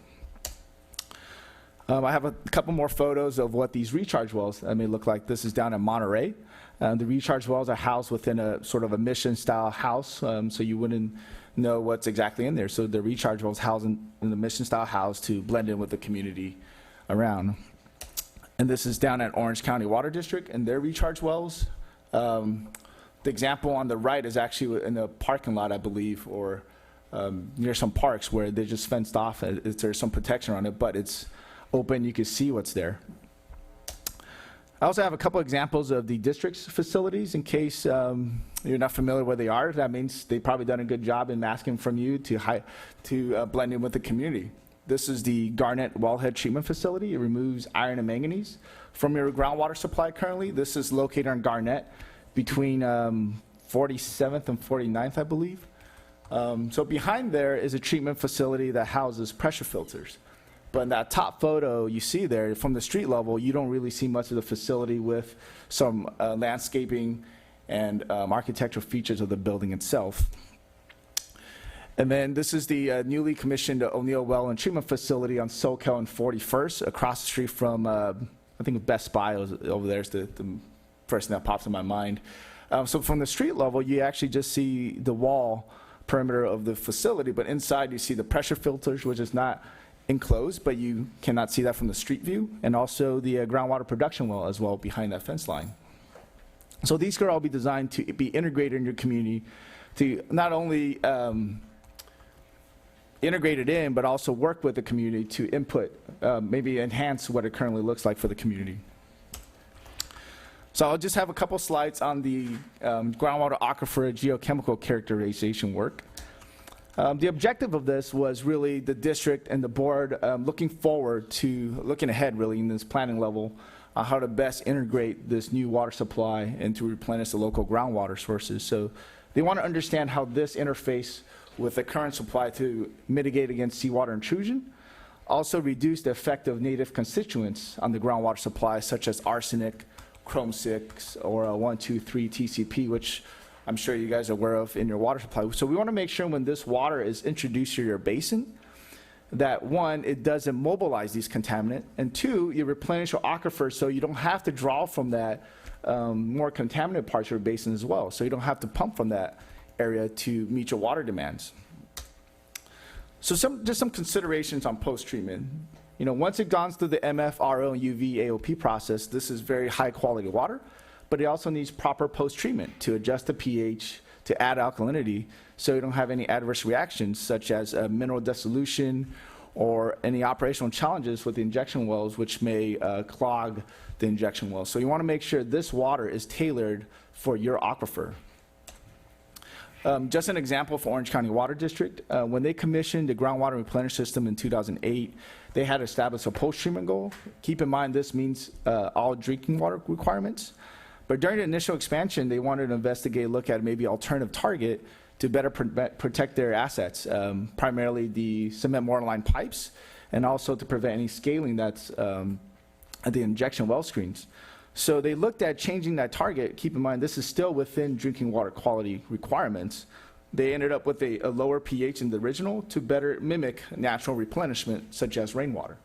I have a couple more photos of what these recharge wells may look like. This is down in Monterey. The recharge wells are housed within a sort of a mission-style house, so you wouldn't know what's exactly in there. So the recharge wells housed in the mission-style house to blend in with the community around. And this is down at Orange County Water District and their recharge wells. The example on the right is actually in a parking lot, I believe, or near some parks where they're just fenced off. There's some protection on it, but it's open. You can see what's there. I also have a couple examples of the district's facilities in case you're not familiar where they are. That means they've probably done a good job in masking from you to blend in with the community. This is the Garnett Wellhead Treatment Facility. It removes iron and manganese from your groundwater supply currently. This is located on Garnett between 47th and 49th, I believe. So behind there is a treatment facility that houses pressure filters. But in that top photo you see there, from the street level, you don't really see much of the facility with some landscaping and architectural features of the building itself. And then this is the newly commissioned O'Neill Well and Treatment Facility on Soquel and 41st, across the street from, I think Best Buy over there is the first thing that pops in my mind. So from the street level, you actually just see the wall perimeter of the facility, but inside you see the pressure filters, which is not enclosed, but you cannot see that from the street view, and also the groundwater production well as well behind that fence line. So these could all be designed to be integrated in your community to not only integrate it in, but also work with the community to input, maybe enhance what it currently looks like for the community. So I'll just have a couple slides on the groundwater aquifer geochemical characterization work. The objective of this was really the district and the board looking ahead really in this planning level on how to best integrate this new water supply and to replenish the local groundwater sources. So they want to understand how this interface with the current supply to mitigate against seawater intrusion, also reduce the effect of native constituents on the groundwater supply such as arsenic, chrome 6, or 1,2,3 TCP, which I'm sure you guys are aware of in your water supply. So we want to make sure when this water is introduced to your basin, that one, it doesn't mobilize these contaminants, and two, you replenish your aquifer so you don't have to draw from that more contaminated parts of your basin as well. So you don't have to pump from that area to meet your water demands. So just some considerations on post-treatment. You know, once it goes through the MF, RO, and UV AOP process, this is very high quality water, but it also needs proper post-treatment to adjust the pH, to add alkalinity, so you don't have any adverse reactions such as mineral dissolution or any operational challenges with the injection wells which may clog the injection wells. So you want to make sure this water is tailored for your aquifer. Just an example for Orange County Water District, when they commissioned the groundwater replenish system in 2008, they had established a post-treatment goal. Keep in mind this means all drinking water requirements. But during the initial expansion, they wanted to investigate, look at maybe alternative target to better protect their assets, primarily the cement mortar line pipes, and also to prevent any scaling that's at the injection well screens. So they looked at changing that target. Keep in mind, this is still within drinking water quality requirements. They ended up with a lower pH than the original to better mimic natural replenishment, such as rainwater.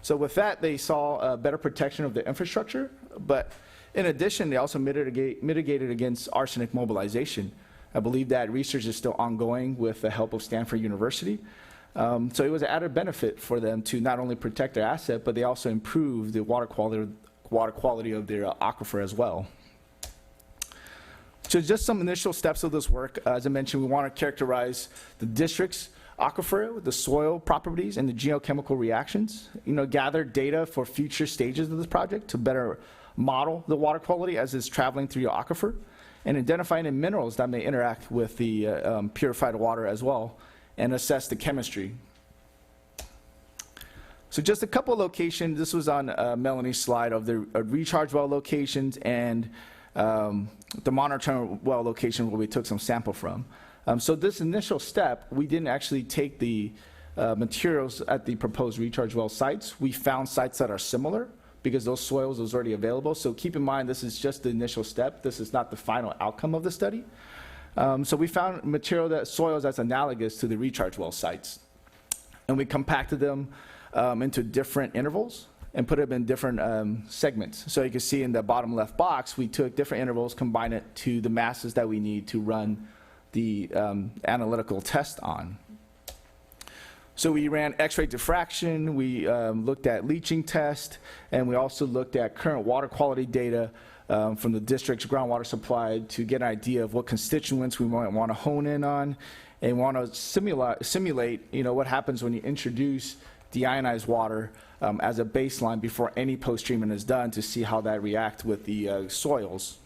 So with that, they saw better protection of the infrastructure, but in addition, they also mitigated against arsenic mobilization. I believe that research is still ongoing with the help of Stanford University. So it was an added benefit for them to not only protect their asset, but they also improve the water quality of their aquifer as well. So just some initial steps of this work. As I mentioned, we want to characterize the district's aquifer, the soil properties, and the geochemical reactions. Gather data for future stages of this project to better model the water quality as it's traveling through your aquifer, and identify any minerals that may interact with the purified water as well, and assess the chemistry. So just a couple of locations. This was on Melanie's slide of the recharge well locations and the monitoring well location where we took some sample from. So this initial step, we didn't actually take the materials at the proposed recharge well sites. We found sites that are similar because those soils was already available. So keep in mind, this is just the initial step. This is not the final outcome of the study. So we found soils that's analogous to the recharge well sites. And we compacted them into different intervals and put them in different segments. So you can see in the bottom left box, we took different intervals, combined it to the masses that we need to run the analytical test on. So we ran X-ray diffraction, we looked at leaching test, and we also looked at current water quality data from the district's groundwater supply to get an idea of what constituents we might want to hone in on, and want to simulate what happens when you introduce deionized water as a baseline before any post-treatment is done to see how that reacts with the soils.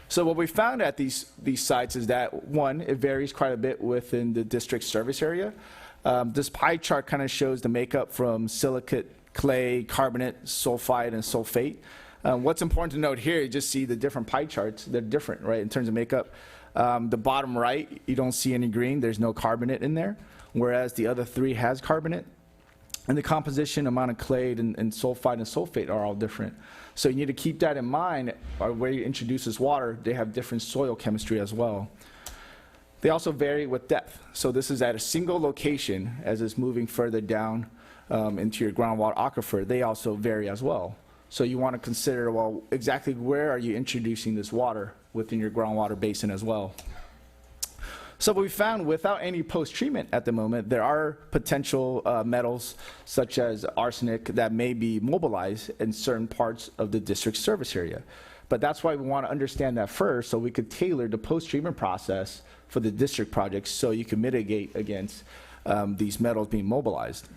So what we found at these sites is that, one, it varies quite a bit within the district service area. This pie chart kind of shows the makeup from silicate, clay, carbonate, sulfide, and sulfate. What's important to note here, you just see the different pie charts. They're different, right, in terms of makeup. The bottom right, you don't see any green. There's no carbonate in there, whereas the other three has carbonate. And the composition, amount of clay, and sulfide and sulfate are all different. So you need to keep that in mind where you introduce this water. They have different soil chemistry as well. They also vary with depth. So this is at a single location as it's moving further down into your groundwater aquifer. They also vary as well. So you want to consider, well, exactly where are you introducing this water within your groundwater basin as well. So what we found, without any post-treatment at the moment, there are potential metals such as arsenic that may be mobilized in certain parts of the district service area. But that's why we want to understand that first, so we could tailor the post-treatment process for the district projects so you can mitigate against these metals being mobilized.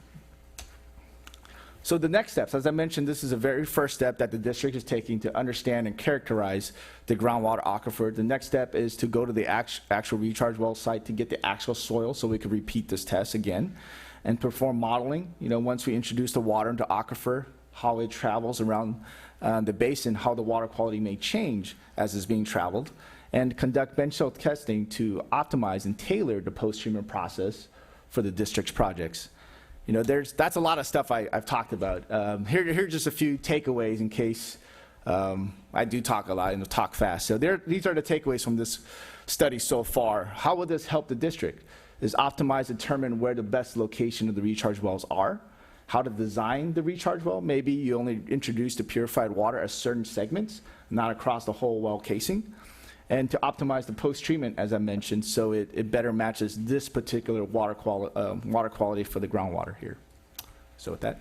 So the next steps, as I mentioned, this is the very first step that the district is taking to understand and characterize the groundwater aquifer. The next step is to go to the actual recharge well site to get the actual soil so we can repeat this test again and perform modeling. Once we introduce the water into aquifer, how it travels around the basin, how the water quality may change as it's being traveled, and conduct bench soil testing to optimize and tailor the post-treatment process for the district's projects. That's a lot of stuff I've talked about. Here are just a few takeaways in case I do talk a lot and talk fast. So these are the takeaways from this study so far. How will this help the district? Is optimize, determine where the best location of the recharge wells are. How to design the recharge well. Maybe you only introduce the purified water at certain segments, not across the whole well casing. And to optimize the post-treatment, as I mentioned, so it better matches this particular water quality for the groundwater here. So with that,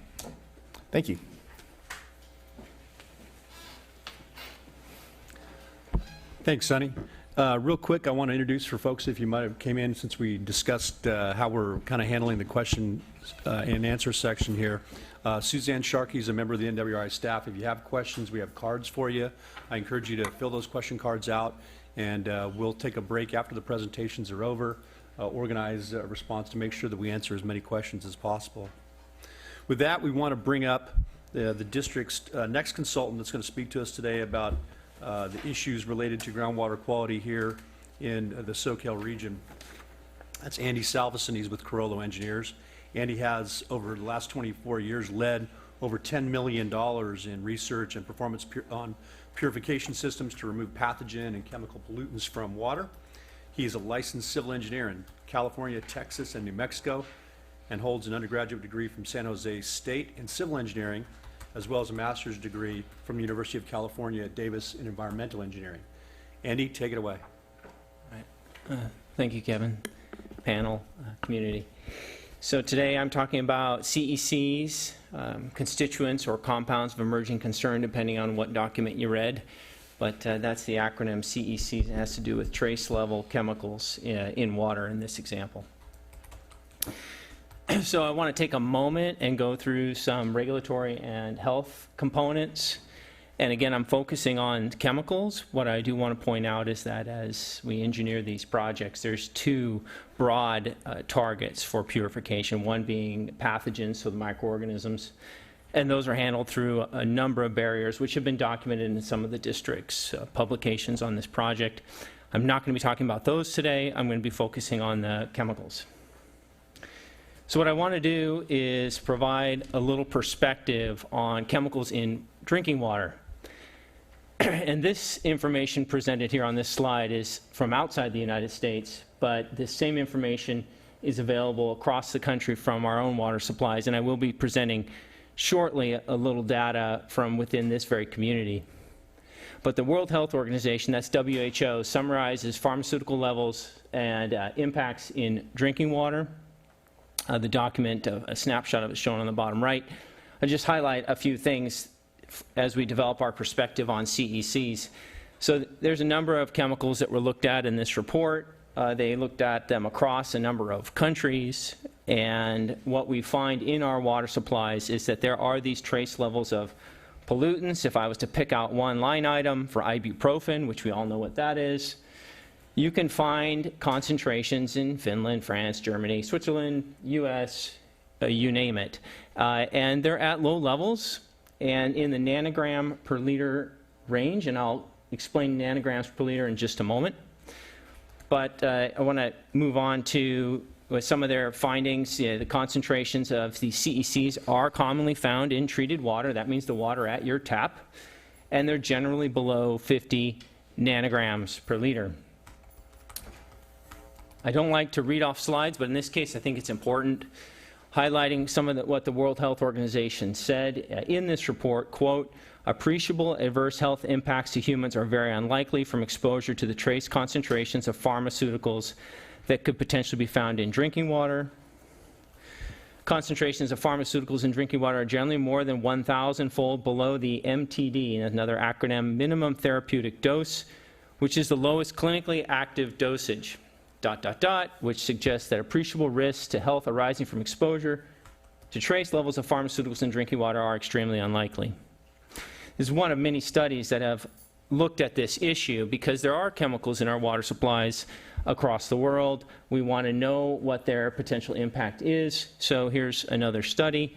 thank you. Thanks, Sonny. Real quick, I want to introduce for folks, if you might have came in since we discussed how we're kind of handling the question and answer section here. Suzanne Sharkey is a member of the NWRI staff. If you have questions, we have cards for you. I encourage you to fill those question cards out, and we'll take a break after the presentations are over, organize a response to make sure that we answer as many questions as possible. With that, we want to bring up the district's next consultant that's going to speak to us today about the issues related to groundwater quality here in the Soquel region. That's Andy Salveson. He's with Carollo Engineers. Andy has, over the last 24 years, led over $10 million in research and performance on purification systems to remove pathogen and chemical pollutants from water. He is a licensed civil engineer in California, Texas, and New Mexico, and holds an undergraduate degree from San Jose State in civil engineering, as well as a master's degree from the University of California at Davis in environmental engineering. Andy, take it away. All right. Thank you, Kevin. Panel, community. So today I'm talking about CECs, constituents or compounds of emerging concern, depending on what document you read. but that's the acronym CEC. It has to do with trace level chemicals in water in this example. So I want to take a moment and go through some regulatory and health components. And again, I'm focusing on chemicals. What I do want to point out is that as we engineer these projects, there's two broad targets for purification, one being pathogens, so the microorganisms, and those are handled through a number of barriers which have been documented in some of the district's publications on this project. I'm not going to be talking about those today. I'm going to be focusing on the chemicals. So what I want to do is provide a little perspective on chemicals in drinking water. And this information presented here on this slide is from outside the United States, but this same information is available across the country from our own water supplies, and I will be presenting shortly a little data from within this very community. But the World Health Organization, that's WHO, summarizes pharmaceutical levels and impacts in drinking water. The document, a snapshot of it shown on the bottom right. I'll just highlight a few things as we develop our perspective on CECs. So there's a number of chemicals that were looked at in this report. They looked at them across a number of countries, and what we find in our water supplies is that there are these trace levels of pollutants. If I was to pick out one line item for ibuprofen, which we all know what that is, you can find concentrations in Finland, France, Germany, Switzerland, US, you name it. And they're at low levels and in the nanogram per liter range, and I'll explain nanograms per liter in just a moment. But I want to move on to some of their findings. The concentrations of the CECs are commonly found in treated water. That means the water at your tap. And they're generally below 50 nanograms per liter. I don't like to read off slides, but in this case I think it's important, highlighting some of what the World Health Organization said in this report, quote, appreciable adverse health impacts to humans are very unlikely from exposure to the trace concentrations of pharmaceuticals that could potentially be found in drinking water. Concentrations of pharmaceuticals in drinking water are generally more than 1,000-fold below the MTD, another acronym, minimum therapeutic dose, which is the lowest clinically active dosage. ... which suggests that appreciable risks to health arising from exposure to trace levels of pharmaceuticals in drinking water are extremely unlikely. This is one of many studies that have looked at this issue because there are chemicals in our water supplies across the world. We want to know what their potential impact is. So here's another study.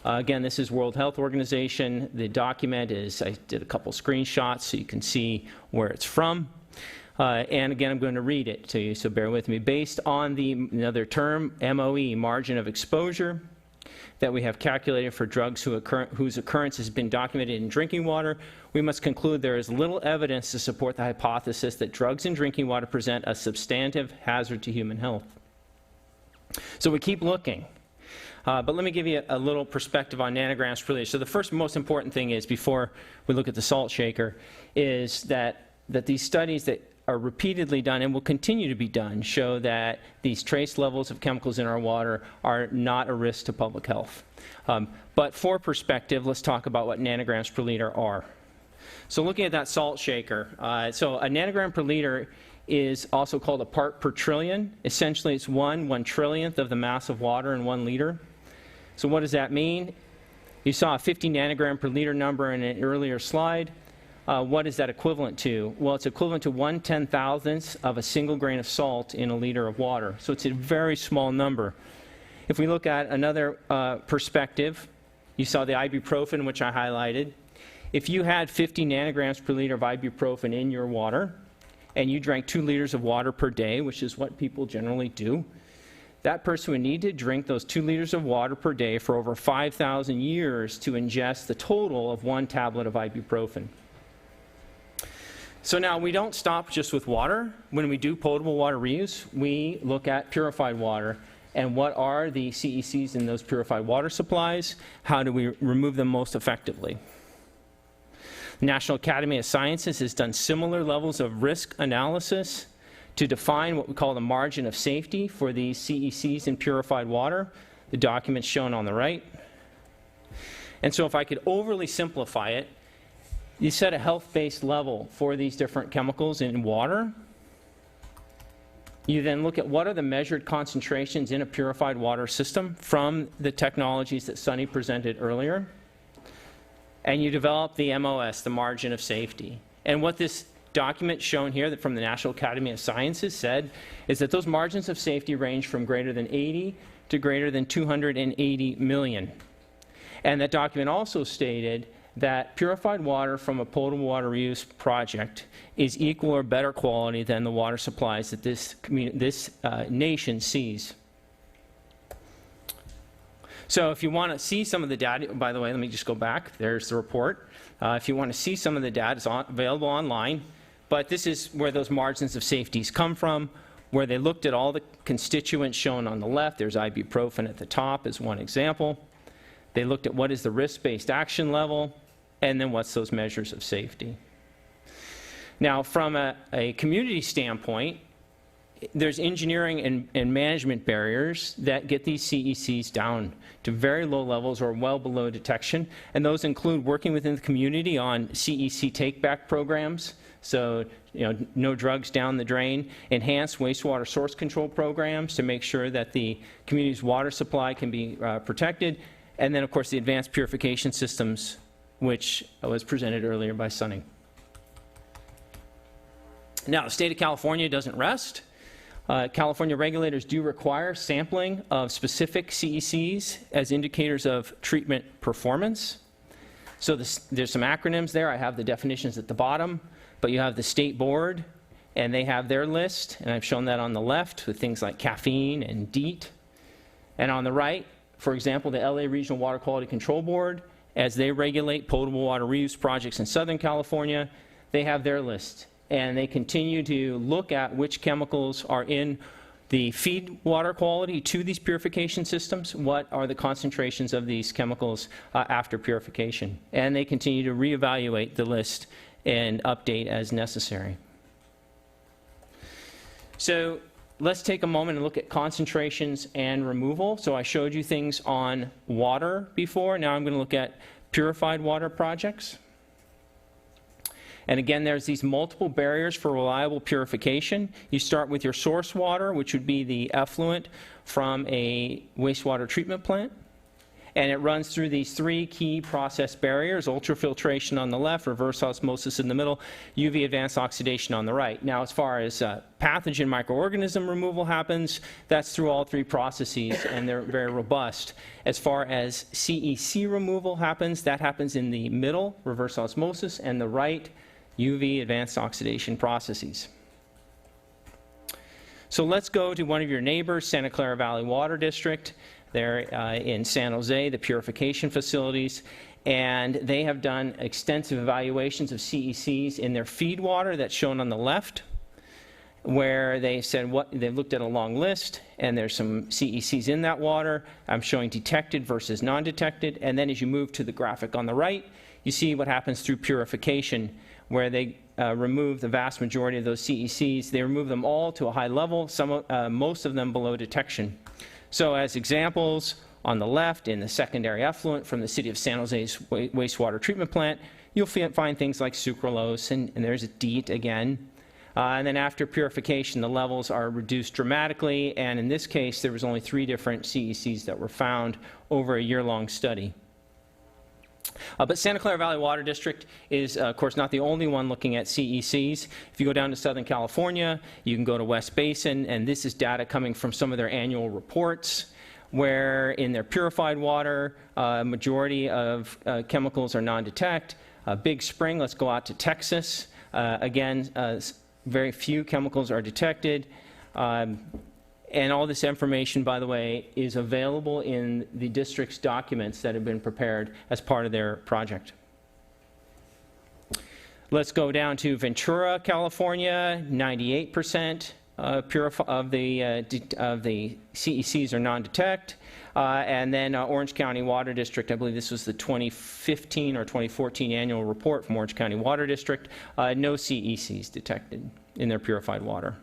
Again, this is World Health Organization. The document is, I did a couple screenshots so you can see where it's from. And again, I'm going to read it to you, so bear with me. Based on another term, MOE, margin of exposure, that we have calculated for drugs whose occurrence has been documented in drinking water, we must conclude there is little evidence to support the hypothesis that drugs in drinking water present a substantive hazard to human health. So we keep looking. But let me give you a little perspective on nanograms per liter. So the first most important thing is, before we look at the salt shaker, is that these studies that are repeatedly done and will continue to be done show that these trace levels of chemicals in our water are not a risk to public health. But for perspective, let's talk about what nanograms per liter are. So looking at that salt shaker, so a nanogram per liter is also called a part per trillion. Essentially, it's 1/1,000,000,000th of the mass of water in 1 liter. So what does that mean? You saw a 50 nanogram per liter number in an earlier slide. What is that equivalent to? Well, it's equivalent to 1/10,000th of a single grain of salt in a liter of water. So it's a very small number. If we look at another perspective, you saw the ibuprofen, which I highlighted. If you had 50 nanograms per liter of ibuprofen in your water, and you drank 2 liters of water per day, which is what people generally do, that person would need to drink those 2 liters of water per day for over 5,000 years to ingest the total of 1 tablet of ibuprofen. So now we don't stop just with water. When we do potable water reuse, we look at purified water and what are the CECs in those purified water supplies? How do we remove them most effectively? The National Academy of Sciences has done similar levels of risk analysis to define what we call the margin of safety for these CECs in purified water. The document's shown on the right. And so if I could overly simplify it, you set a health-based level for these different chemicals in water. You then look at what are the measured concentrations in a purified water system from the technologies that Sunny presented earlier. And you develop the MOS, the margin of safety. And what this document shown here that from the National Academy of Sciences said is that those margins of safety range from greater than 80 to greater than 280 million. And that document also stated that purified water from a potable water reuse project is equal or better quality than the water supplies that this nation sees. So if you want to see some of the data, by the way, let me just go back. There's the report. If you want to see some of the data, it's available online. But this is where those margins of safety come from, where they looked at all the constituents shown on the left. There's ibuprofen at the top as one example. They looked at what is the risk-based action level, and then what's those measures of safety. Now, from a community standpoint, there's engineering and management barriers that get these CECs down to very low levels or well below detection, and those include working within the community on CEC take-back programs, so no drugs down the drain, enhanced wastewater source control programs to make sure that the community's water supply can be protected, and then, of course, the advanced purification systems, which was presented earlier by Sunny. Now, the state of California doesn't rest. California regulators do require sampling of specific CECs as indicators of treatment performance. So there's some acronyms there. I have the definitions at the bottom, but you have the state board, and they have their list, and I've shown that on the left with things like caffeine and DEET. And on the right, for example, the LA Regional Water Quality Control Board, as they regulate potable water reuse projects in Southern California, they have their list. And they continue to look at which chemicals are in the feed water quality to these purification systems, what are the concentrations of these chemicals after purification. And they continue to reevaluate the list and update as necessary. So let's take a moment and look at concentrations and removal. So I showed you things on water before. Now I'm going to look at purified water projects. And again, there's these multiple barriers for reliable purification. You start with your source water, which would be the effluent from a wastewater treatment plant. And it runs through these three key process barriers: ultrafiltration on the left, reverse osmosis in the middle, UV advanced oxidation on the right. Now, as far as pathogen microorganism removal happens, that's through all three processes, and they're very robust. As far as CEC removal happens, that happens in the middle, reverse osmosis, and the right, UV advanced oxidation processes. So let's go to one of your neighbors, Santa Clara Valley Water District. They're in San Jose, the purification facilities, and they have done extensive evaluations of CECs in their feed water that's shown on the left, where they said they've looked at a long list, and there's some CECs in that water. I'm showing detected versus non-detected, and then as you move to the graphic on the right, you see what happens through purification, where they remove the vast majority of those CECs. They remove them all to a high level, most of them below detection. So as examples, on the left, in the secondary effluent from the city of San Jose's wastewater treatment plant, you'll find things like sucralose, and there's a DEET again. And then after purification, the levels are reduced dramatically, and in this case, there was only 3 different CECs that were found over a year-long study. But Santa Clara Valley Water District is, of course, not the only one looking at CECs. If you go down to Southern California, you can go to West Basin, and this is data coming from some of their annual reports, where in their purified water, majority of chemicals are non-detect. Big Spring, let's go out to Texas. Again, very few chemicals are detected. And all this information, by the way, is available in the district's documents that have been prepared as part of their project. Let's go down to Ventura, California. 98% of the CECs are non-detect. And then Orange County Water District, I believe this was the 2015 or 2014 annual report from Orange County Water District. No CECs detected in their purified water.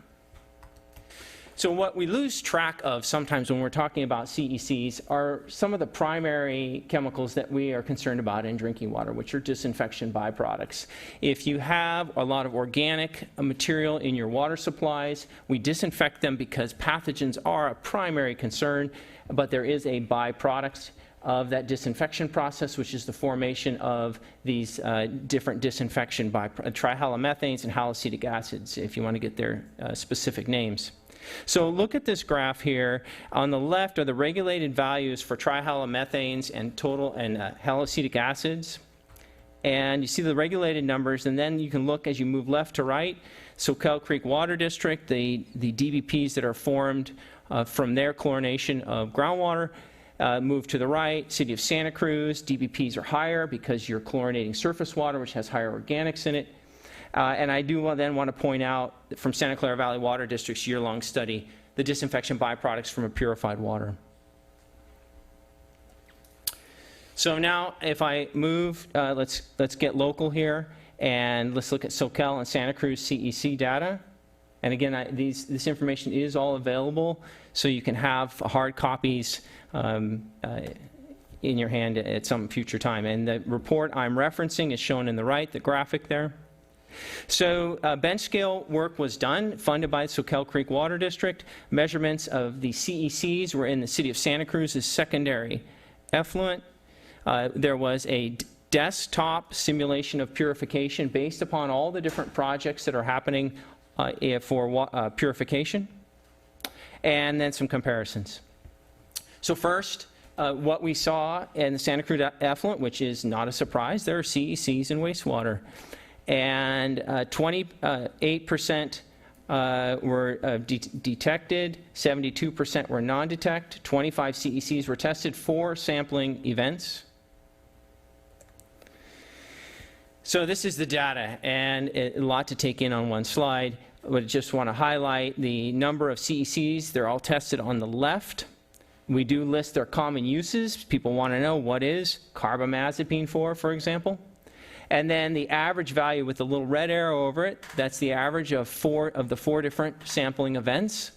So what we lose track of sometimes when we're talking about CECs are some of the primary chemicals that we are concerned about in drinking water, which are disinfection byproducts. If you have a lot of organic material in your water supplies, we disinfect them because pathogens are a primary concern, but there is a byproduct of that disinfection process, which is the formation of these different disinfection trihalomethanes and haloacetic acids, if you want to get their specific names. So look at this graph here. On the left are the regulated values for trihalomethanes and haloacetic acids. And you see the regulated numbers, and then you can look as you move left to right. Soquel Creek Water District, the DBPs that are formed from their chlorination of groundwater, move to the right. City of Santa Cruz, DBPs are higher because you're chlorinating surface water, which has higher organics in it. And I do then want to point out from Santa Clara Valley Water District's year-long study, the disinfection byproducts from a purified water. So now if I move, let's get local here, and let's look at Soquel and Santa Cruz CEC data. And again, this information is all available, so you can have hard copies in your hand at some future time. And the report I'm referencing is shown in the right, the graphic there. So bench scale work was done, funded by the Soquel Creek Water District. Measurements of the CECs were in the City of Santa Cruz's secondary effluent. There was a desktop simulation of purification based upon all the different projects that are happening for purification, and then some comparisons. So first, what we saw in the Santa Cruz effluent, which is not a surprise, there are CECs in wastewater. And 28% were detected, 72% were non-detect, 25 CECs were tested for sampling events. So this is the data, and a lot to take in on one slide. I just want to highlight the number of CECs. They're all tested on the left. We do list their common uses. People want to know what is carbamazepine for example. And then the average value with the little red arrow over it, that's the average of the four different sampling events.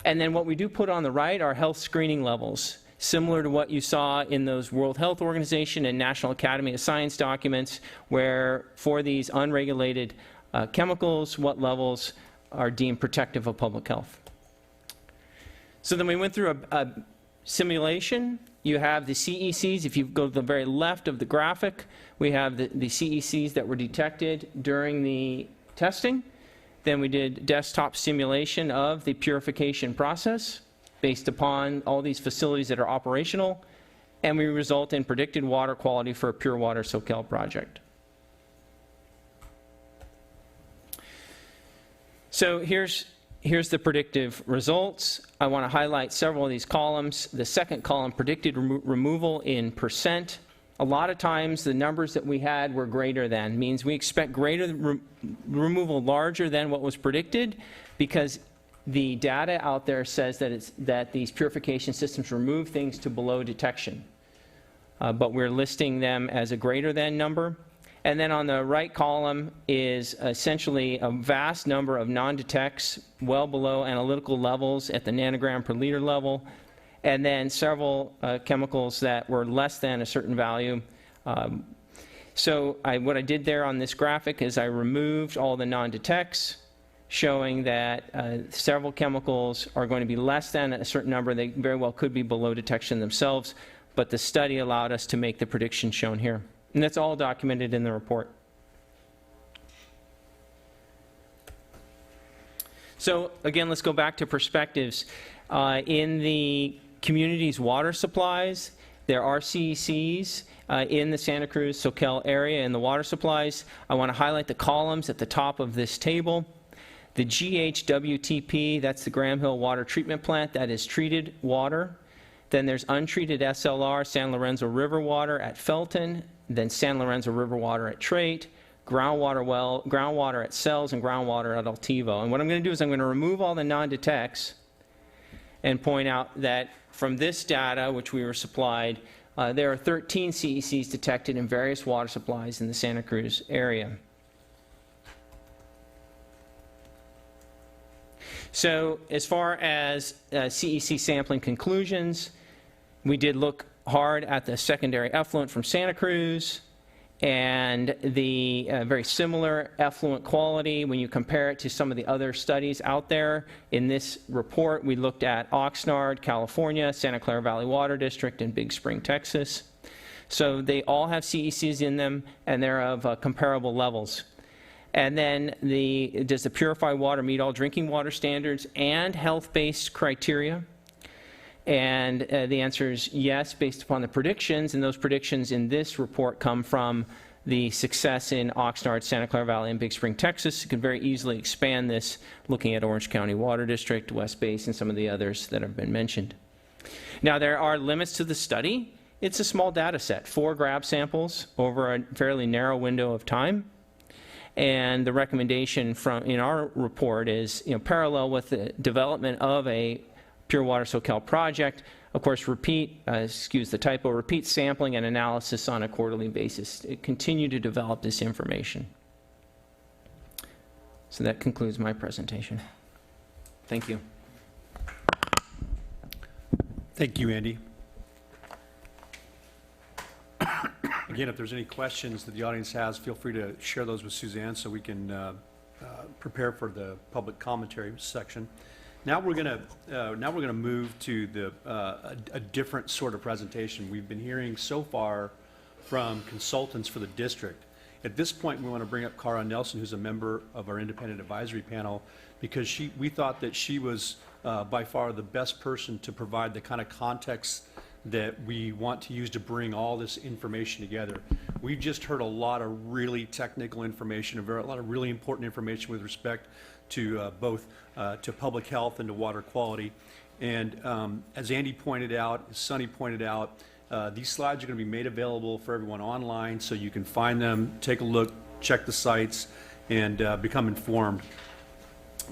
And then what we do put on the right are health screening levels, similar to what you saw in those World Health Organization and National Academy of Science documents, where for these unregulated chemicals, what levels are deemed protective of public health. So then we went through a simulation. You have the CECs. If you go to the very left of the graphic, we have the CECs that were detected during the testing. Then we did desktop simulation of the purification process based upon all these facilities that are operational, and we result in predicted water quality for a pure water Soquel project. So here's the predictive results. I want to highlight several of these columns. The second column, predicted removal in percent. A lot of times the numbers that we had were greater than, means we expect greater removal larger than what was predicted, because the data out there says that these purification systems remove things to below detection. But we're listing them as a greater than number. And then on the right column is essentially a vast number of non-detects well below analytical levels at the nanogram per liter level, and then several chemicals that were less than a certain value. So what I did there on this graphic is I removed all the non-detects, showing that several chemicals are going to be less than a certain number. They very well could be below detection themselves, but the study allowed us to make the prediction shown here. And that's all documented in the report. So again, let's go back to perspectives. In the community's water supplies, there are CECs in the Santa Cruz Soquel area in the water supplies. I want to highlight the columns at the top of this table. The GHWTP, that's the Graham Hill Water Treatment Plant, that is treated water. Then there's untreated SLR, San Lorenzo River water at Felton, then San Lorenzo River water at Trait, groundwater at Cells, and groundwater at Altivo. And what I'm going to do is I'm going to remove all the non-detects and point out that from this data, which we were supplied, there are 13 CECs detected in various water supplies in the Santa Cruz area. So as far as CEC sampling conclusions, we did look hard at the secondary effluent from Santa Cruz and the very similar effluent quality when you compare it to some of the other studies out there. In this report, we looked at Oxnard, California, Santa Clara Valley Water District, and Big Spring, Texas. So they all have CECs in them, and they're of comparable levels. And then does the purified water meet all drinking water standards and health-based criteria? And the answer is yes, based upon the predictions, and those predictions in this report come from the success in Oxnard, Santa Clara Valley, and Big Spring, Texas. You can very easily expand this looking at Orange County Water District, West Base, and some of the others that have been mentioned. Now, there are limits to the study. It's a small data set, 4 grab samples over a fairly narrow window of time. And the recommendation in our report is, parallel with the development of a Pure Water Soquel project, of course, repeat sampling and analysis on a quarterly basis. Continue to develop this information. So that concludes my presentation. Thank you. Thank you, Andy. Again, if there's any questions that the audience has, feel free to share those with Suzanne so we can prepare for the public commentary section. Now we're going to move to a different sort of presentation. We've been hearing so far from consultants for the district. At this point, we want to bring up Cara Nelson, who's a member of our independent advisory panel, because we thought that she was by far the best person to provide the kind of context that we want to use to bring all this information together. We've just heard a lot of really technical information, a lot of really important information with respect to both to public health and to water quality. And as Andy pointed out, as Sonny pointed out, these slides are going to be made available for everyone online, so you can find them, take a look, check the sites, and become informed.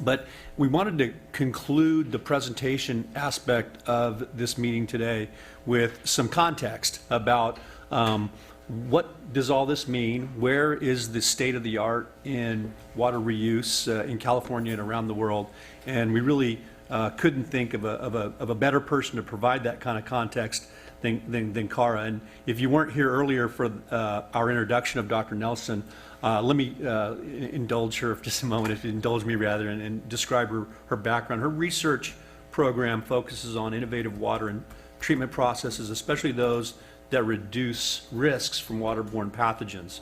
But we wanted to conclude the presentation aspect of this meeting today with some context about what does all this mean? Where is the state of the art in water reuse in California and around the world? And we really couldn't think of a better person to provide that kind of context than Cara. And if you weren't here earlier for our introduction of Dr. Nelson, let me indulge her for just a moment, if you indulge me rather, and describe her background. Her research program focuses on innovative water and treatment processes, especially those that reduce risks from waterborne pathogens.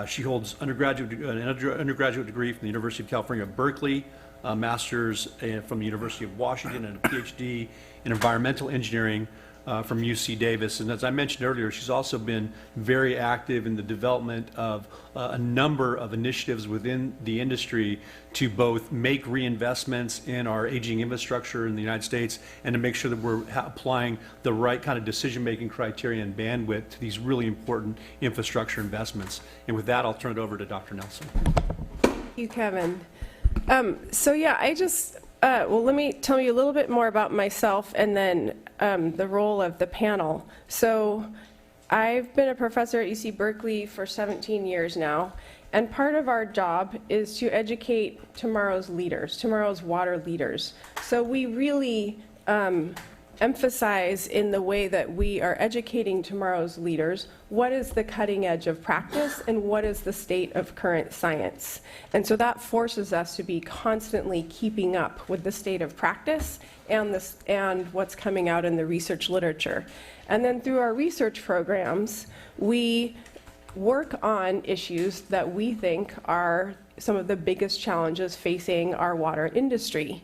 She holds an undergraduate degree from the University of California at Berkeley, a master's from the University of Washington, and a PhD in environmental engineering from UC Davis. And as I mentioned earlier, she's also been very active in the development of a number of initiatives within the industry to both make reinvestments in our aging infrastructure in the United States and to make sure that we're applying the right kind of decision-making criteria and bandwidth to these really important infrastructure investments. And with that, I'll turn it over to Dr. Nelson. Thank you, Kevin. Let me tell you a little bit more about myself and then the role of the panel. So I've been a professor at UC Berkeley for 17 years now, and part of our job is to educate tomorrow's leaders, tomorrow's water leaders. So we really emphasize in the way that we are educating tomorrow's leaders what is the cutting edge of practice and what is the state of current science. And so that forces us to be constantly keeping up with the state of practice and what's coming out in the research literature. And then through our research programs, we work on issues that we think are some of the biggest challenges facing our water industry.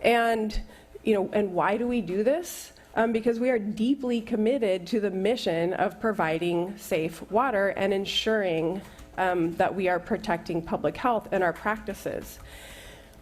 And why do we do this? Because we are deeply committed to the mission of providing safe water and ensuring that we are protecting public health and our practices.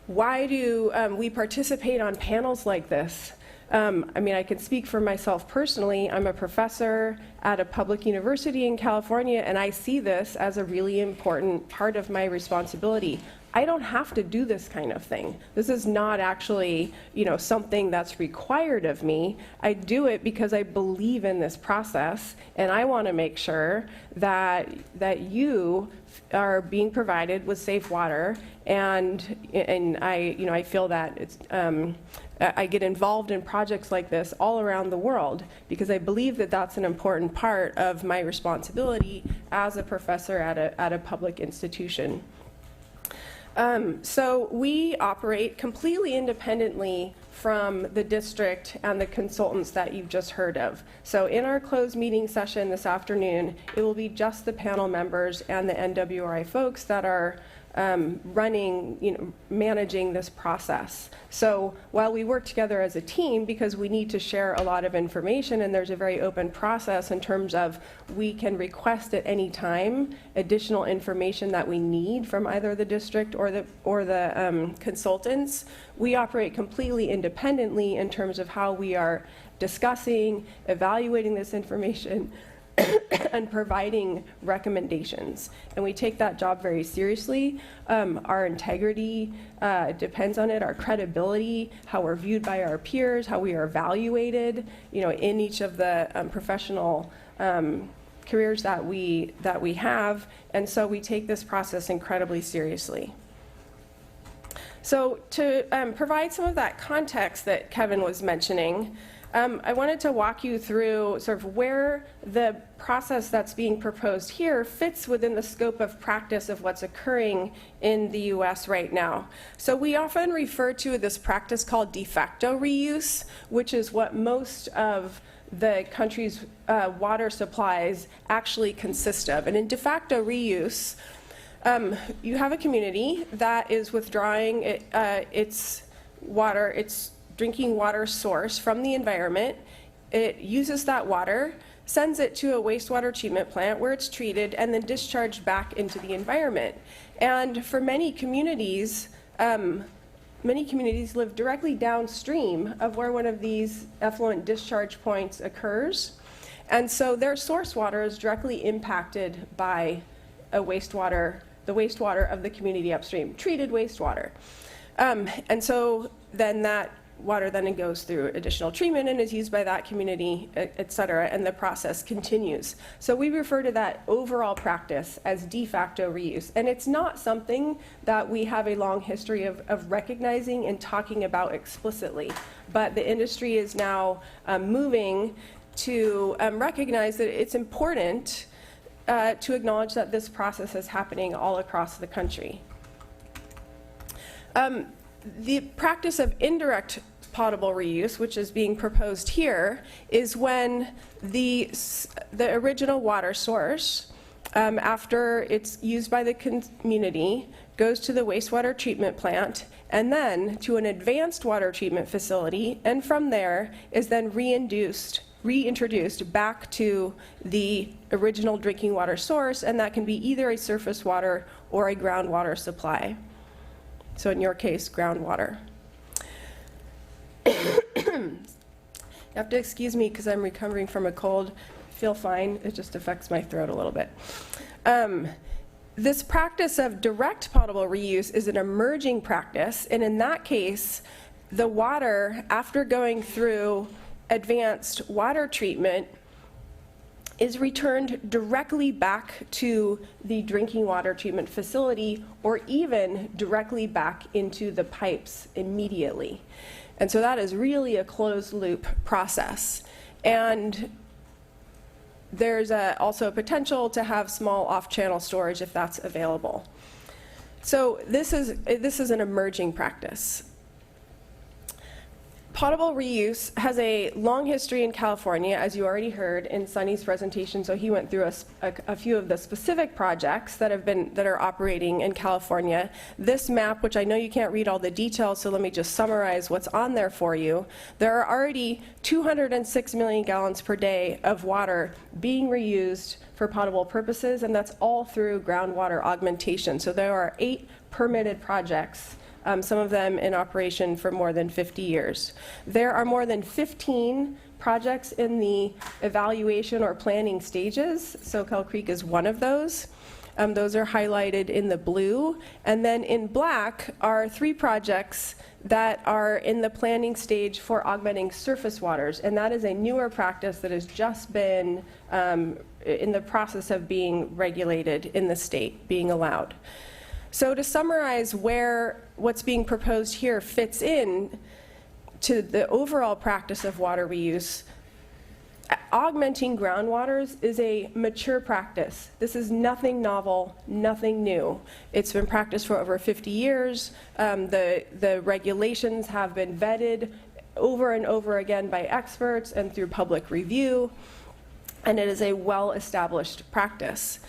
Why do we participate on panels like this? I can speak for myself personally. I'm a professor at a public university in California, and I see this as a really important part of my responsibility. I don't have to do this kind of thing. This is not actually, something that's required of me. I do it because I believe in this process, and I want to make sure that you are being provided with safe water, and I feel that it's. I get involved in projects like this all around the world because I believe that that's an important part of my responsibility as a professor at a public institution. So we operate completely independently from the district and the consultants that you've just heard of. So in our closed meeting session this afternoon, it will be just the panel members and the NWRI folks that are running, managing this process. So while we work together as a team, because we need to share a lot of information, and there's a very open process in terms of we can request at any time additional information that we need from either the district or the consultants, we operate completely independently in terms of how we are discussing, evaluating this information, and providing recommendations. And we take that job very seriously. Our integrity depends on it, our credibility, how we're viewed by our peers, how we are evaluated, in each of the professional careers that we have. And so we take this process incredibly seriously. So to provide some of that context that Kevin was mentioning, I wanted to walk you through sort of where the process that's being proposed here fits within the scope of practice of what's occurring in the US right now. So we often refer to this practice called de facto reuse, which is what most of the country's water supplies actually consist of. And in de facto reuse, you have a community that is withdrawing its water, its drinking water source from the environment. It uses that water, sends it to a wastewater treatment plant where it's treated and then discharged back into the environment. And for many communities live directly downstream of where one of these effluent discharge points occurs. And so their source water is directly impacted by the wastewater of the community upstream, treated wastewater. And so then that water then goes through additional treatment and is used by that community, et cetera, and the process continues. So we refer to that overall practice as de facto reuse. And it's not something that we have a long history of recognizing and talking about explicitly. But the industry is now moving to recognize that it's important to acknowledge that this process is happening all across the country. The practice of indirect potable reuse, which is being proposed here, is when the original water source, after it's used by the community, goes to the wastewater treatment plant and then to an advanced water treatment facility, and from there is then reintroduced back to the original drinking water source, and that can be either a surface water or a groundwater supply. So in your case, groundwater. You have to excuse me because I'm recovering from a cold. I feel fine, it just affects my throat a little bit. This practice of direct potable reuse is an emerging practice, and in that case, the water, after going through advanced water treatment, is returned directly back to the drinking water treatment facility, or even directly back into the pipes immediately. And so that is really a closed loop process. And there's also a potential to have small off-channel storage if that's available. So this is an emerging practice. Potable reuse has a long history in California, as you already heard in Sunny's presentation. So he went through a few of the specific projects that are operating in California. This map, which I know you can't read all the details, so let me just summarize what's on there for you. There are already 206 million gallons per day of water being reused for potable purposes, and that's all through groundwater augmentation. So there are 8 permitted projects, some of them in operation for more than 50 years. There are more than 15 projects in the evaluation or planning stages. Soquel Creek is one of those. Those are highlighted in the blue. And then in black are 3 projects that are in the planning stage for augmenting surface waters. And that is a newer practice that has just been in the process of being regulated in the state, being allowed. So to summarize where what's being proposed here fits in to the overall practice of water reuse, augmenting groundwaters is a mature practice. This is nothing novel, nothing new. It's been practiced for over 50 years. The regulations have been vetted over and over again by experts and through public review, and it is a well-established practice.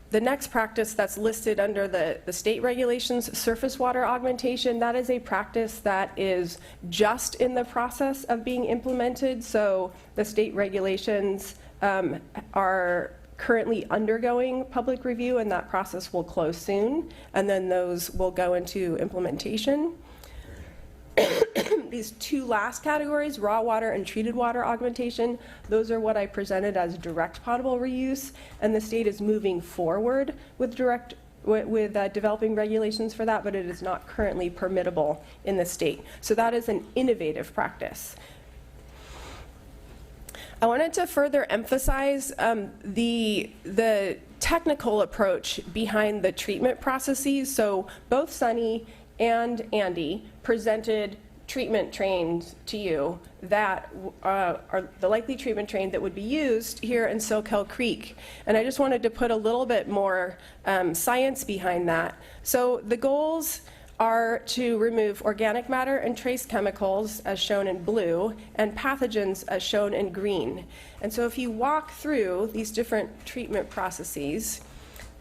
The next practice that's listed under the state regulations, surface water augmentation, that is a practice that is just in the process of being implemented. So the state regulations are currently undergoing public review, and that process will close soon, and then those will go into implementation. These 2 last categories, raw water and treated water augmentation, those are what I presented as direct potable reuse, and the state is moving forward with developing regulations for that, but it is not currently permittable in the state. So that is an innovative practice. I wanted to further emphasize the technical approach behind the treatment processes. So both Sunny and Andy presented treatment trains to you that are the likely treatment train that would be used here in Soquel Creek. And I just wanted to put a little bit more science behind that. So the goals are to remove organic matter and trace chemicals, as shown in blue, and pathogens, as shown in green. And so if you walk through these different treatment processes,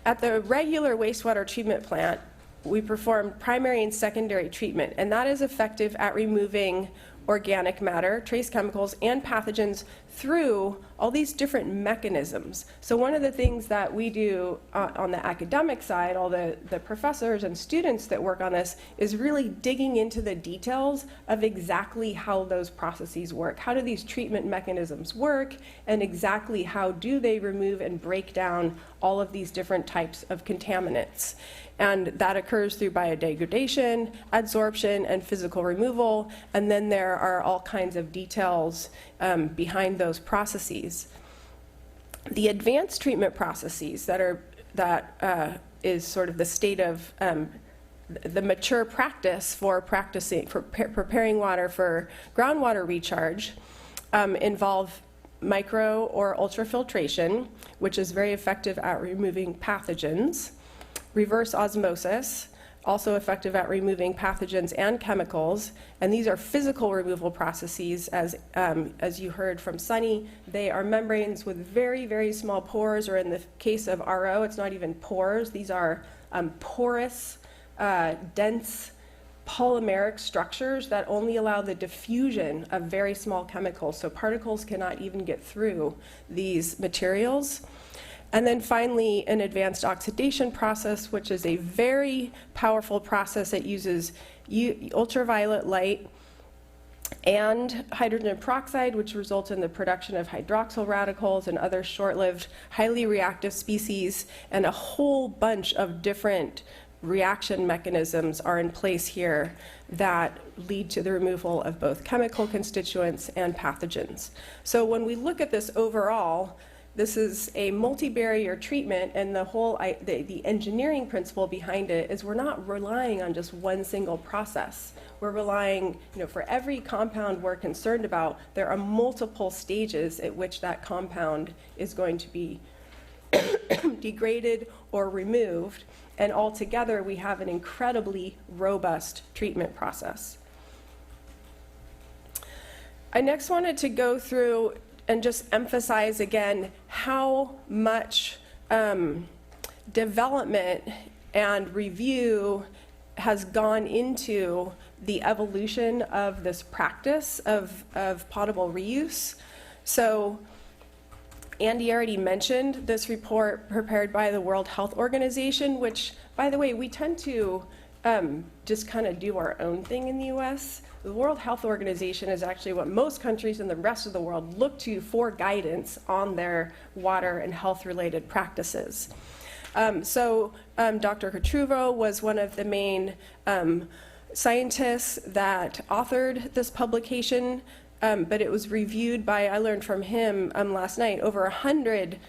at the regular wastewater treatment plant, we perform primary and secondary treatment, and that is effective at removing organic matter, trace chemicals, and pathogens through all these different mechanisms. So one of the things that we do on the academic side, all the professors and students that work on this, is really digging into the details of exactly how those processes work. How do these treatment mechanisms work, and exactly how do they remove and break down all of these different types of contaminants? And that occurs through biodegradation, adsorption, and physical removal. And then there are all kinds of details behind those processes. The advanced treatment processes that is sort of the state of the mature practice for preparing water for groundwater recharge involve micro or ultrafiltration, which is very effective at removing pathogens. Reverse osmosis, also effective at removing pathogens and chemicals, and these are physical removal processes. As you heard from Sunny, they are membranes with very, very small pores, or in the case of RO, it's not even pores. These are porous, dense, polymeric structures that only allow the diffusion of very small chemicals, so particles cannot even get through these materials. And then finally, an advanced oxidation process, which is a very powerful process that uses ultraviolet light and hydrogen peroxide, which results in the production of hydroxyl radicals and other short-lived, highly reactive species, and a whole bunch of different reaction mechanisms are in place here that lead to the removal of both chemical constituents and pathogens. So when we look at this overall, this is a multi-barrier treatment, and the whole the engineering principle behind it is we're not relying on just one single process. We're relying, for every compound we're concerned about, there are multiple stages at which that compound is going to be degraded or removed, and altogether we have an incredibly robust treatment process. I next wanted to go through and just emphasize again how much development and review has gone into the evolution of this practice of potable reuse. So Andy already mentioned this report prepared by the World Health Organization, which, by the way, we tend to just kind of do our own thing in the US. The World Health Organization is actually what most countries in the rest of the world look to for guidance on their water and health-related practices. Dr. Cotruvo was one of the main scientists that authored this publication, but it was reviewed by, I learned from him last night, over 100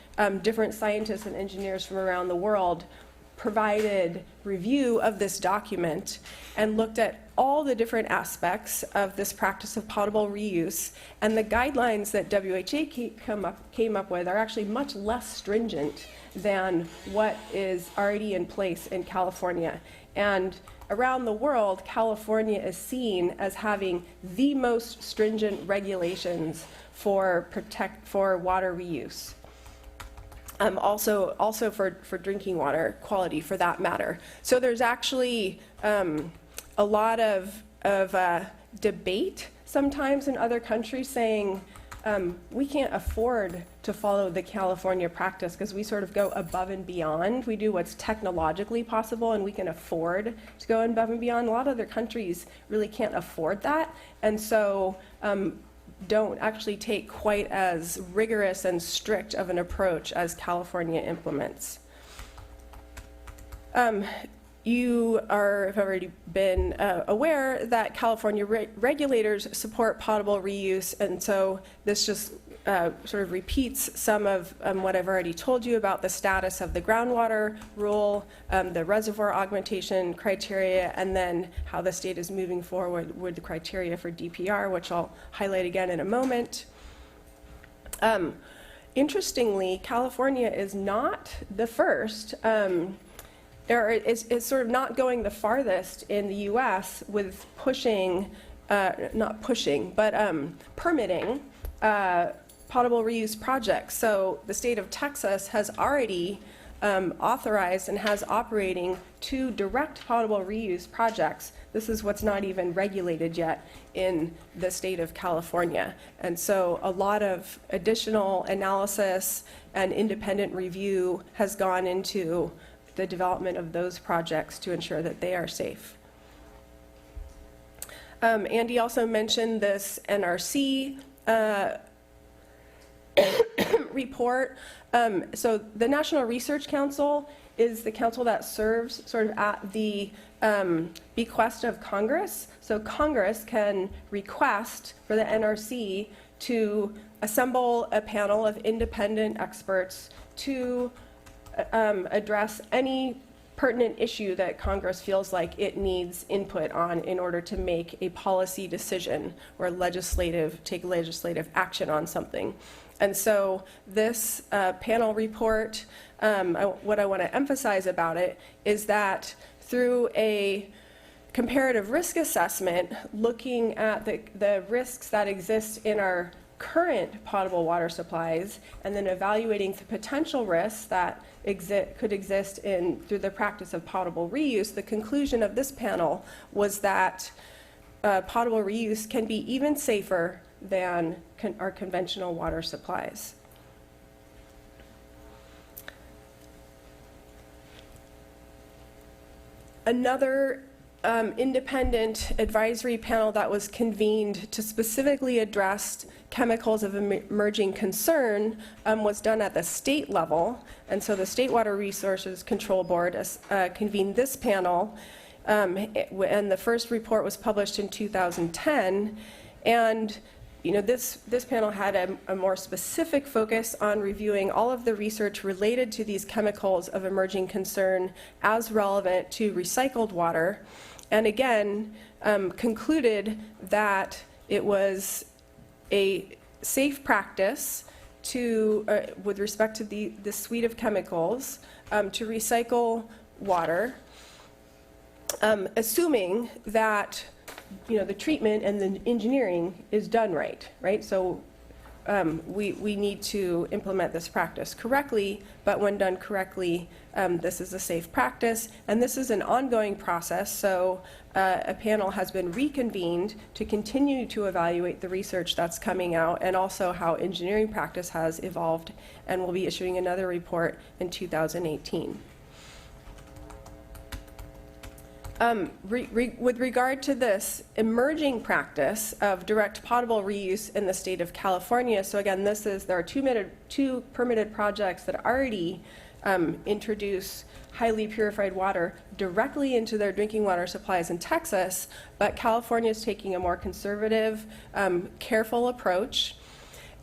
different scientists and engineers from around the world provided review of this document and looked at all the different aspects of this practice of potable reuse. And the guidelines that WHA came up with are actually much less stringent than what is already in place in California. And around the world, California is seen as having the most stringent regulations for water reuse. Also for drinking water quality, for that matter. So there's actually a lot of debate sometimes in other countries saying we can't afford to follow the California practice because we sort of go above and beyond. We do what's technologically possible and we can afford to go above and beyond. A lot of other countries really can't afford that, and so don't actually take quite as rigorous and strict of an approach as California implements. You have already been aware that California regulators support potable reuse, and so this just sort of repeats some of what I've already told you about the status of the groundwater rule, the reservoir augmentation criteria, and then how the state is moving forward with the criteria for DPR, which I'll highlight again in a moment. Interestingly, California is not the first, is sort of not going the farthest in the US with pushing, not pushing, but permitting potable reuse projects. So the state of Texas has already authorized and has operating 2 direct potable reuse projects. This is what's not even regulated yet in the state of California. And so a lot of additional analysis and independent review has gone into the development of those projects to ensure that they are safe. Andy also mentioned this NRC report. So the National Research Council is the council that serves sort of at the bequest of Congress. So Congress can request for the NRC to assemble a panel of independent experts to address any pertinent issue that Congress feels like it needs input on in order to make a policy decision or take legislative action on something. And so this panel report, what I want to emphasize about it is that through a comparative risk assessment, looking at the risks that exist in our current potable water supplies, and then evaluating the potential risks that could exist through the practice of potable reuse, the conclusion of this panel was that potable reuse can be even safer than our conventional water supplies. Another independent advisory panel that was convened to specifically address chemicals of emerging concern was done at the state level. And so the State Water Resources Control Board convened this panel, and the first report was published in 2010. And this panel had a more specific focus on reviewing all of the research related to these chemicals of emerging concern as relevant to recycled water, and again concluded that it was a safe practice with respect to the suite of chemicals to recycle water, assuming that the treatment and the engineering is done right? So we need to implement this practice correctly, but when done correctly, this is a safe practice, and this is an ongoing process, so a panel has been reconvened to continue to evaluate the research that's coming out and also how engineering practice has evolved, and we'll be issuing another report in 2018. With regard to this emerging practice of direct potable reuse in the state of California, so again, there are two permitted projects that already introduce highly purified water directly into their drinking water supplies in Texas, but California is taking a more conservative, careful approach.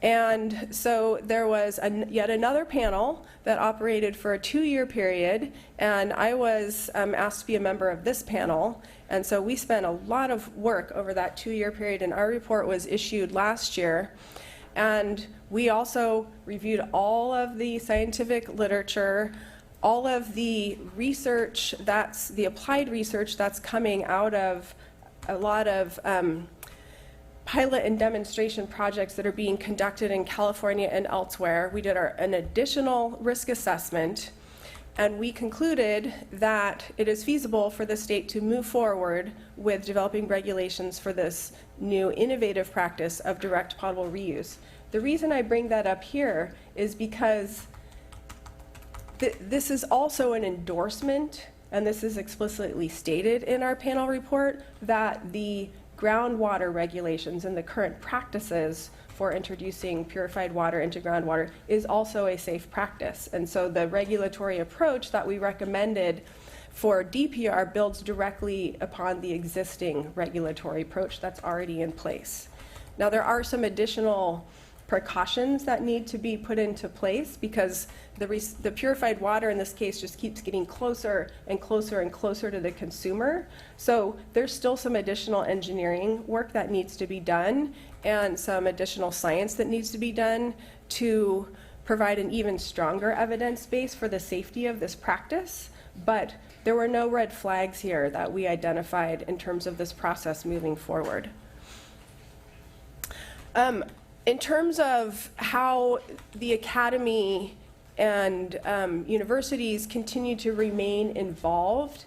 And so there was yet another panel that operated for a 2-year period, and I was asked to be a member of this panel. And so we spent a lot of work over that 2-year period, and our report was issued last year. And we also reviewed all of the scientific literature, all of the research, that's the applied research that's coming out of a lot of pilot and demonstration projects that are being conducted in California and elsewhere. We did an additional risk assessment, and we concluded that it is feasible for the state to move forward with developing regulations for this new innovative practice of direct potable reuse. The reason I bring that up here is because this is also an endorsement, and this is explicitly stated in our panel report, that the groundwater regulations and the current practices for introducing purified water into groundwater is also a safe practice. And so the regulatory approach that we recommended for DPR builds directly upon the existing regulatory approach that's already in place. Now, there are some additional precautions that need to be put into place because the purified water in this case just keeps getting closer and closer and closer to the consumer. So there's still some additional engineering work that needs to be done and some additional science that needs to be done to provide an even stronger evidence base for the safety of this practice. But there were no red flags here that we identified in terms of this process moving forward. In terms of how the academy and universities continue to remain involved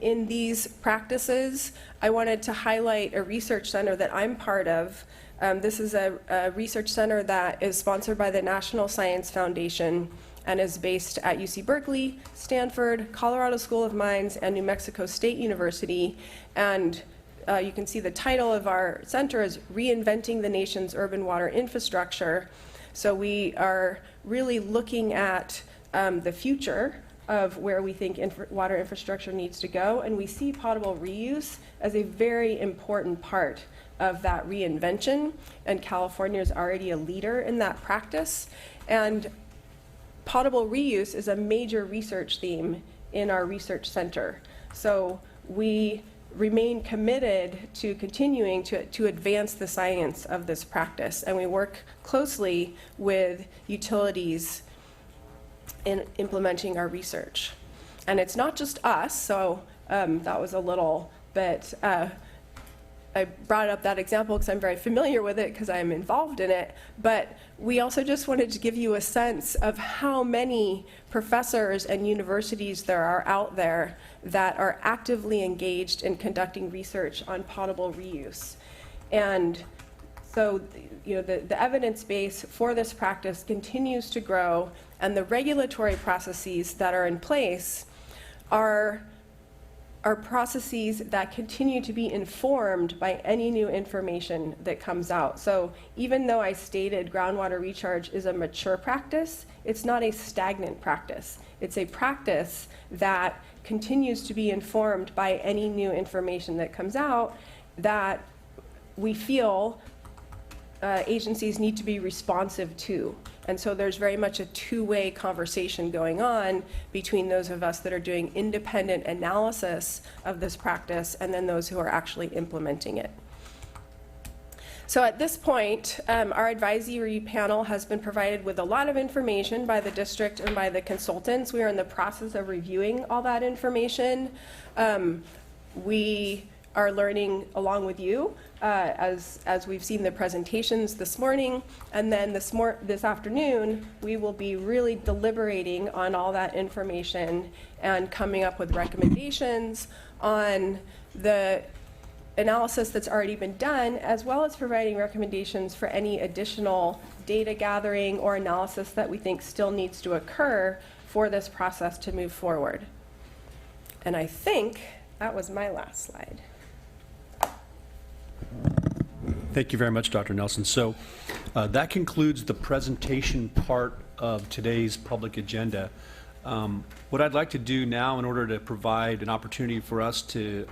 in these practices, I wanted to highlight a research center that I'm part of. This is a research center that is sponsored by the National Science Foundation and is based at UC Berkeley, Stanford, Colorado School of Mines, and New Mexico State University. And you can see the title of our center is Reinventing the Nation's Urban Water Infrastructure. So we are really looking at the future of where we think water infrastructure needs to go, and we see potable reuse as a very important part of that reinvention, and California is already a leader in that practice. And potable reuse is a major research theme in our research center. So we remain committed to continuing to advance the science of this practice, and we work closely with utilities in implementing our research. And it's not just us, so that was a little bit, I brought up that example because I'm very familiar with it because I'm involved in it, but we also just wanted to give you a sense of how many professors and universities there are out there that are actively engaged in conducting research on potable reuse. And so, you know, the evidence base for this practice continues to grow, and the regulatory processes that are in place are processes that continue to be informed by any new information that comes out. So even though I stated groundwater recharge is a mature practice, it's not a stagnant practice. It's a practice that continues to be informed by any new information that comes out that we feel agencies need to be responsive to. And so there's very much a two-way conversation going on between those of us that are doing independent analysis of this practice and then those who are actually implementing it. So at this point, our advisory panel has been provided with a lot of information by the district and by the consultants. We are in the process of reviewing all that information. We are learning along with you as we've seen the presentations this morning, and then this afternoon we will be really deliberating on all that information and coming up with recommendations on the analysis that's already been done, as well as providing recommendations for any additional data gathering or analysis that we think still needs to occur for this process to move forward. And I think that was my last slide. Thank you very much, Dr. Nelson. So that concludes the presentation part of today's public agenda. What I'd like to do now in order to provide an opportunity for us to,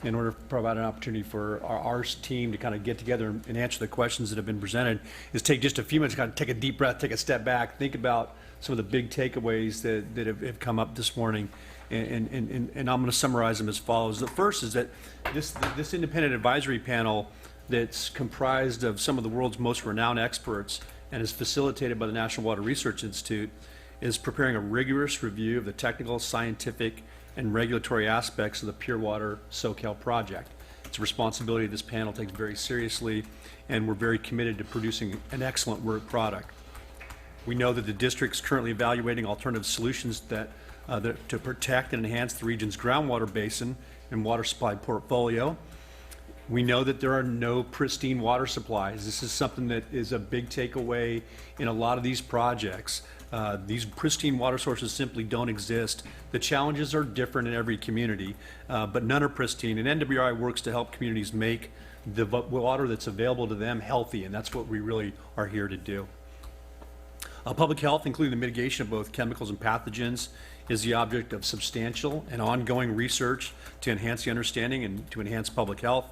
in order to provide an opportunity for our team to kind of get together and answer the questions that have been presented, is take just a few minutes, kind of take a deep breath, take a step back, think about some of the big takeaways that have come up this morning, and I'm going to summarize them as follows. The first is that this independent advisory panel that's comprised of some of the world's most renowned experts and is facilitated by the National Water Research Institute is preparing a rigorous review of the technical, scientific, and regulatory aspects of the Pure Water Soquel project. It's a responsibility this panel takes very seriously, and we're very committed to producing an excellent work product. We know that the district's currently evaluating alternative solutions to protect and enhance the region's groundwater basin and water supply portfolio. We know that there are no pristine water supplies. This is something that is a big takeaway in a lot of these projects. These pristine water sources simply don't exist. The challenges are different in every community, but none are pristine. And NWRI works to help communities make the water that's available to them healthy, and that's what we really are here to do. Public health, including the mitigation of both chemicals and pathogens, is the object of substantial and ongoing research to enhance the understanding and to enhance public health.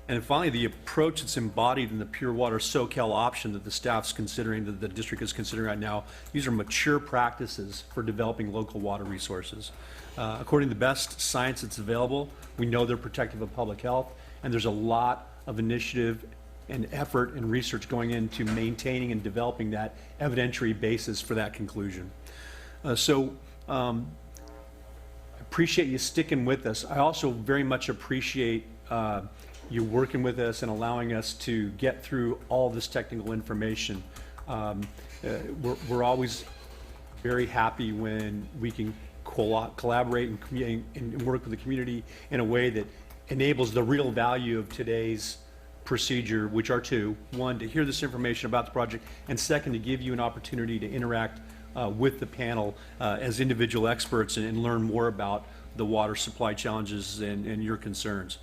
And finally, the approach that's embodied in the Pure Water Soquel option that the staff's considering, that the district is considering right now, these are mature practices for developing local water resources. According to the best science that's available, we know they're protective of public health, and there's a lot of initiative and effort and research going into maintaining and developing that evidentiary basis for that conclusion. I appreciate you sticking with us. I also very much appreciate you working with us and allowing us to get through all this technical information. We're always very happy when we can collaborate and work with the community in a way that enables the real value of today's procedure, which are two: one, to hear this information about the project, and second, to give you an opportunity to interact with the panel as individual experts and learn more about the water supply challenges and your concerns.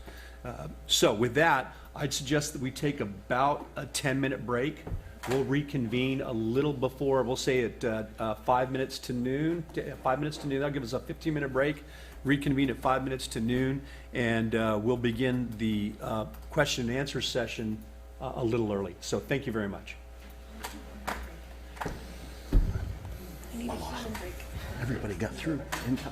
So with that, I'd suggest that we take about a 10-minute break. We'll reconvene a little before, we'll say at 5 minutes to noon. 5 minutes to noon, that'll give us a 15-minute break. Reconvene at 5 minutes to noon, and we'll begin the question and answer session a little early. So thank you very much. Everybody got through in time.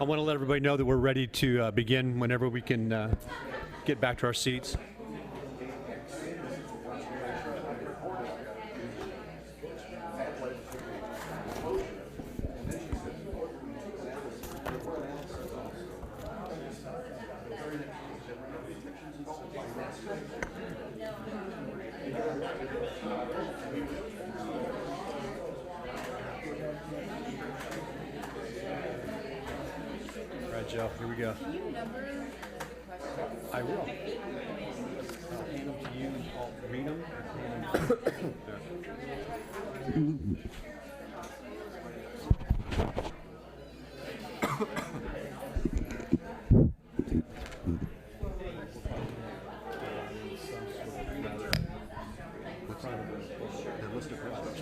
I want to let everybody know that we're ready to begin whenever we can get back to our seats. All right, Joe, here we go. I will. I'll hand them to you. I'll read them.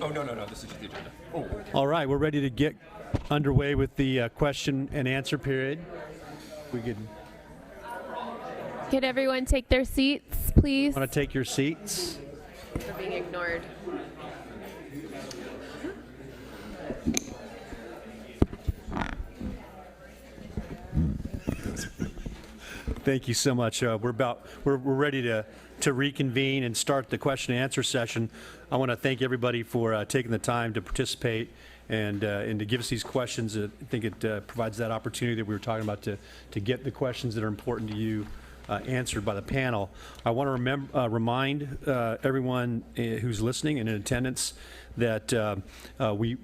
Oh, no, this is the agenda. Oh. All right, we're ready to get underway with the question and answer period. We could Could everyone take their seats, please? want to take your seats. They're being ignored. Thank you so much. We're ready to reconvene and start the question and answer session. I want to thank everybody for taking the time to participate and to give us these questions. I think it provides that opportunity that we were talking about to get the questions that are important to you answered by the panel. I want to remind everyone who's listening and in attendance that we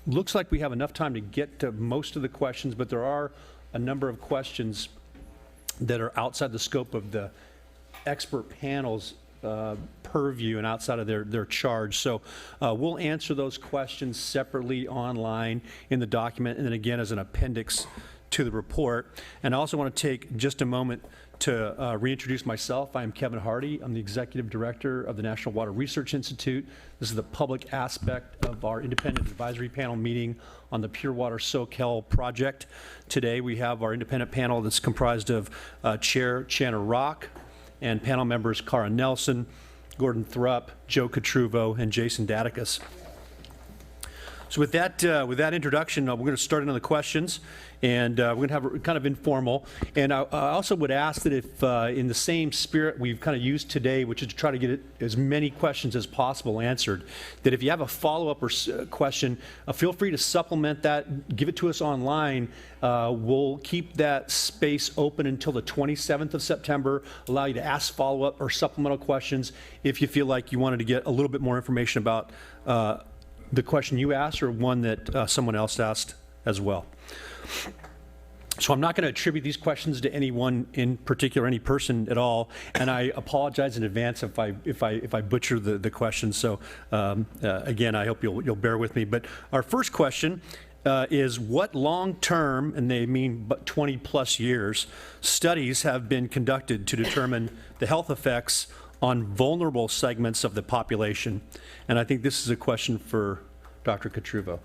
looks like we have enough time to get to most of the questions, but there are a number of questions that are outside the scope of the expert panel's purview and outside of their charge. So we'll answer those questions separately online in the document and then again as an appendix to the report. And I also want to take just a moment to reintroduce myself. I am Kevin Hardy. I'm the Executive Director of the National Water Research Institute. This is the public aspect of our independent advisory panel meeting on the Pure Water Soquel project. Today we have our independent panel that's comprised of Chair Channa Rock and panel members Cara Nelson, Gordon Thrupp, Joe Catruvo, and Jason Daticus. So with that introduction, we're going to start into the questions, and we're going to have it kind of informal. And I also would ask that if, in the same spirit we've kind of used today, which is to try to get as many questions as possible answered, that if you have a follow-up or question, feel free to supplement that, give it to us online. We'll keep that space open until the 27th of September, allow you to ask follow-up or supplemental questions if you feel like you wanted to get a little bit more information about the question you asked or one that someone else asked as well. So I'm not going to attribute these questions to anyone in particular, any person at all, and I apologize in advance if I butcher the question. So again, I hope you'll bear with me. But our first question is what long-term, and they mean 20 plus years, studies have been conducted to determine the health effects on vulnerable segments of the population? And I think this is a question for Dr. Catruvo.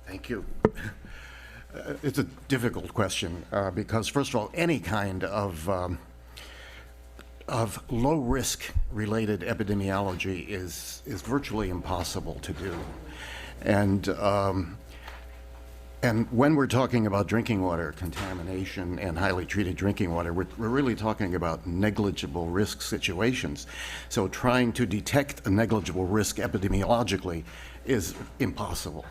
Thank you. It's a difficult question because, first of all, any kind of low-risk related epidemiology is virtually impossible to do. And when we're talking about drinking water contamination and highly treated drinking water, we're really talking about negligible risk situations. So trying to detect a negligible risk epidemiologically is impossible.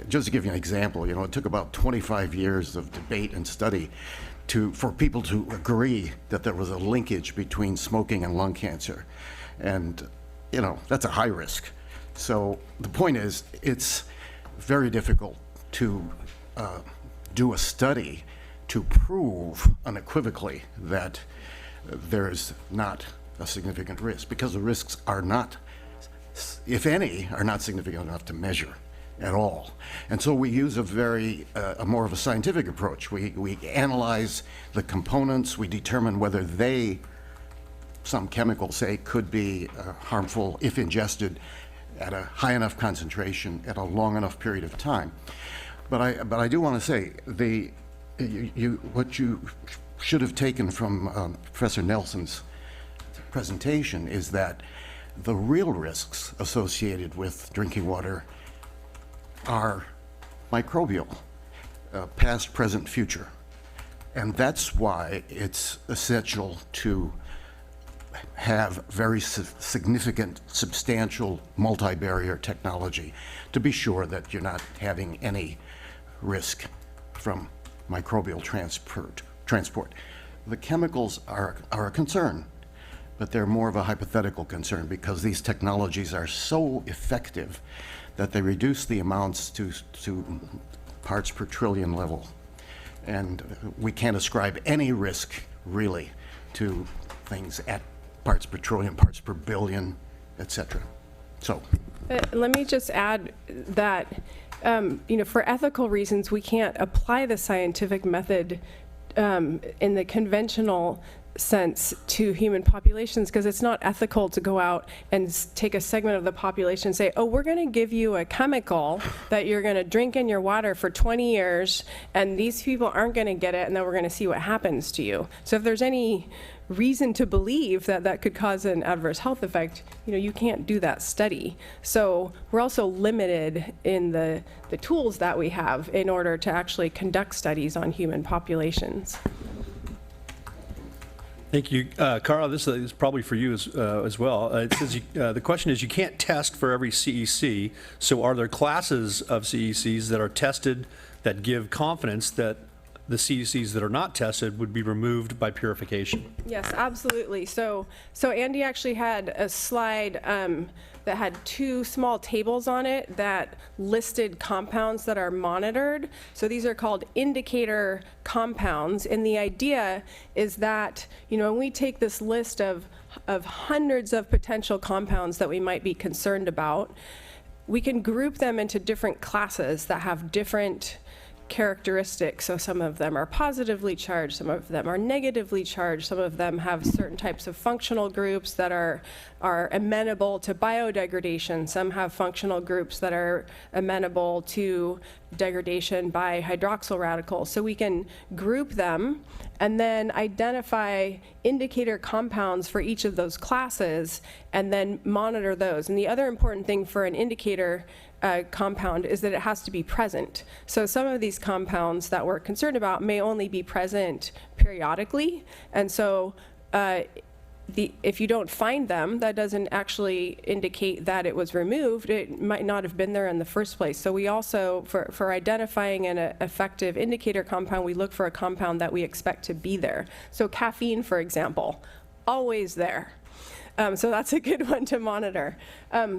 Just to give you an example, it took about 25 years of debate and study for people to agree that there was a linkage between smoking and lung cancer. And, that's a high risk. So the point is, it's very difficult to do a study to prove unequivocally that there's not a significant risk, because the risks are not, if any, are not significant enough to measure at all. And so we use a more of a scientific approach. We analyze the components, we determine whether some chemicals say could be harmful if ingested at a high enough concentration at a long enough period of time. But I do want to say what you should have taken from Professor Nelson's presentation is that the real risks associated with drinking water are microbial, past, present, future. And that's why it's essential to have very significant, substantial multi-barrier technology to be sure that you're not having any risk from microbial transport. The chemicals are a concern, but they're more of a hypothetical concern because these technologies are so effective that they reduce the amounts to parts per trillion level. And we can't ascribe any risk, really, to things at parts per trillion, parts per billion, et cetera. So. Let me just add that, for ethical reasons, we can't apply the scientific method in the conventional sense to human populations because it's not ethical to go out and take a segment of the population and say, oh, we're going to give you a chemical that you're going to drink in your water for 20 years and these people aren't going to get it and then we're going to see what happens to you. So if there's any reason to believe that that could cause an adverse health effect, you can't do that study. So we're also limited in the tools that we have in order to actually conduct studies on human populations. Thank you. Carl, this is probably for you as well. It says the question is, you can't test for every CEC, so are there classes of CECs that are tested that give confidence that the CECs that are not tested would be removed by purification? Yes, absolutely. So Andy actually had a slide that had two small tables on it that listed compounds that are monitored. So these are called indicator compounds. And the idea is that, when we take this list of hundreds of potential compounds that we might be concerned about, we can group them into different classes that have different characteristics. So some of them are positively charged, some of them are negatively charged, some of them have certain types of functional groups that are amenable to biodegradation, some have functional groups that are amenable to degradation by hydroxyl radicals. So we can group them and then identify indicator compounds for each of those classes and then monitor those. And the other important thing for an indicator compound is that it has to be present. So some of these compounds that we're concerned about may only be present periodically. And so if you don't find them, that doesn't actually indicate that it was removed. It might not have been there in the first place. So we also, for identifying an effective indicator compound, we look for a compound that we expect to be there. So caffeine, for example, always there. So that's a good one to monitor.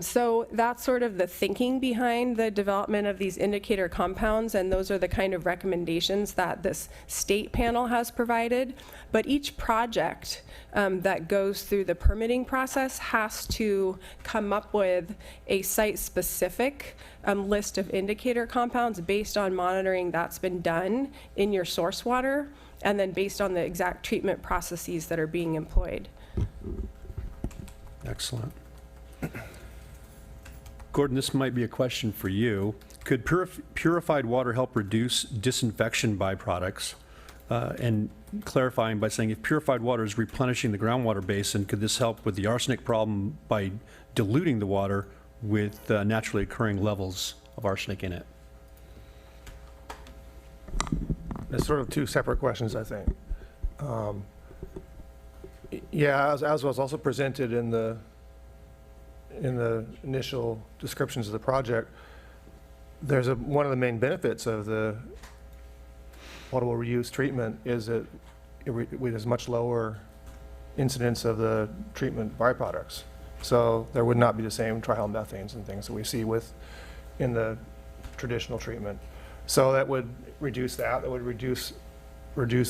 So that's sort of the thinking behind the development of these indicator compounds, and those are the kind of recommendations that this state panel has provided. But each project that goes through the permitting process has to come up with a site-specific list of indicator compounds based on monitoring that's been done in your source water, and then based on the exact treatment processes that are being employed. Excellent. Gordon, this might be a question for you. Could purified water help reduce disinfection byproducts? And clarifying by saying, if purified water is replenishing the groundwater basin, could this help with the arsenic problem by diluting the water with naturally occurring levels of arsenic in it? It's sort of two separate questions, I think. Yeah, as was also presented in the initial descriptions of the project, there's one of the main benefits of the potable reuse treatment is that there's much lower incidence of the treatment byproducts. So there would not be the same trihalmethanes and things that we see in the traditional treatment. So that would reduce that. That would reduce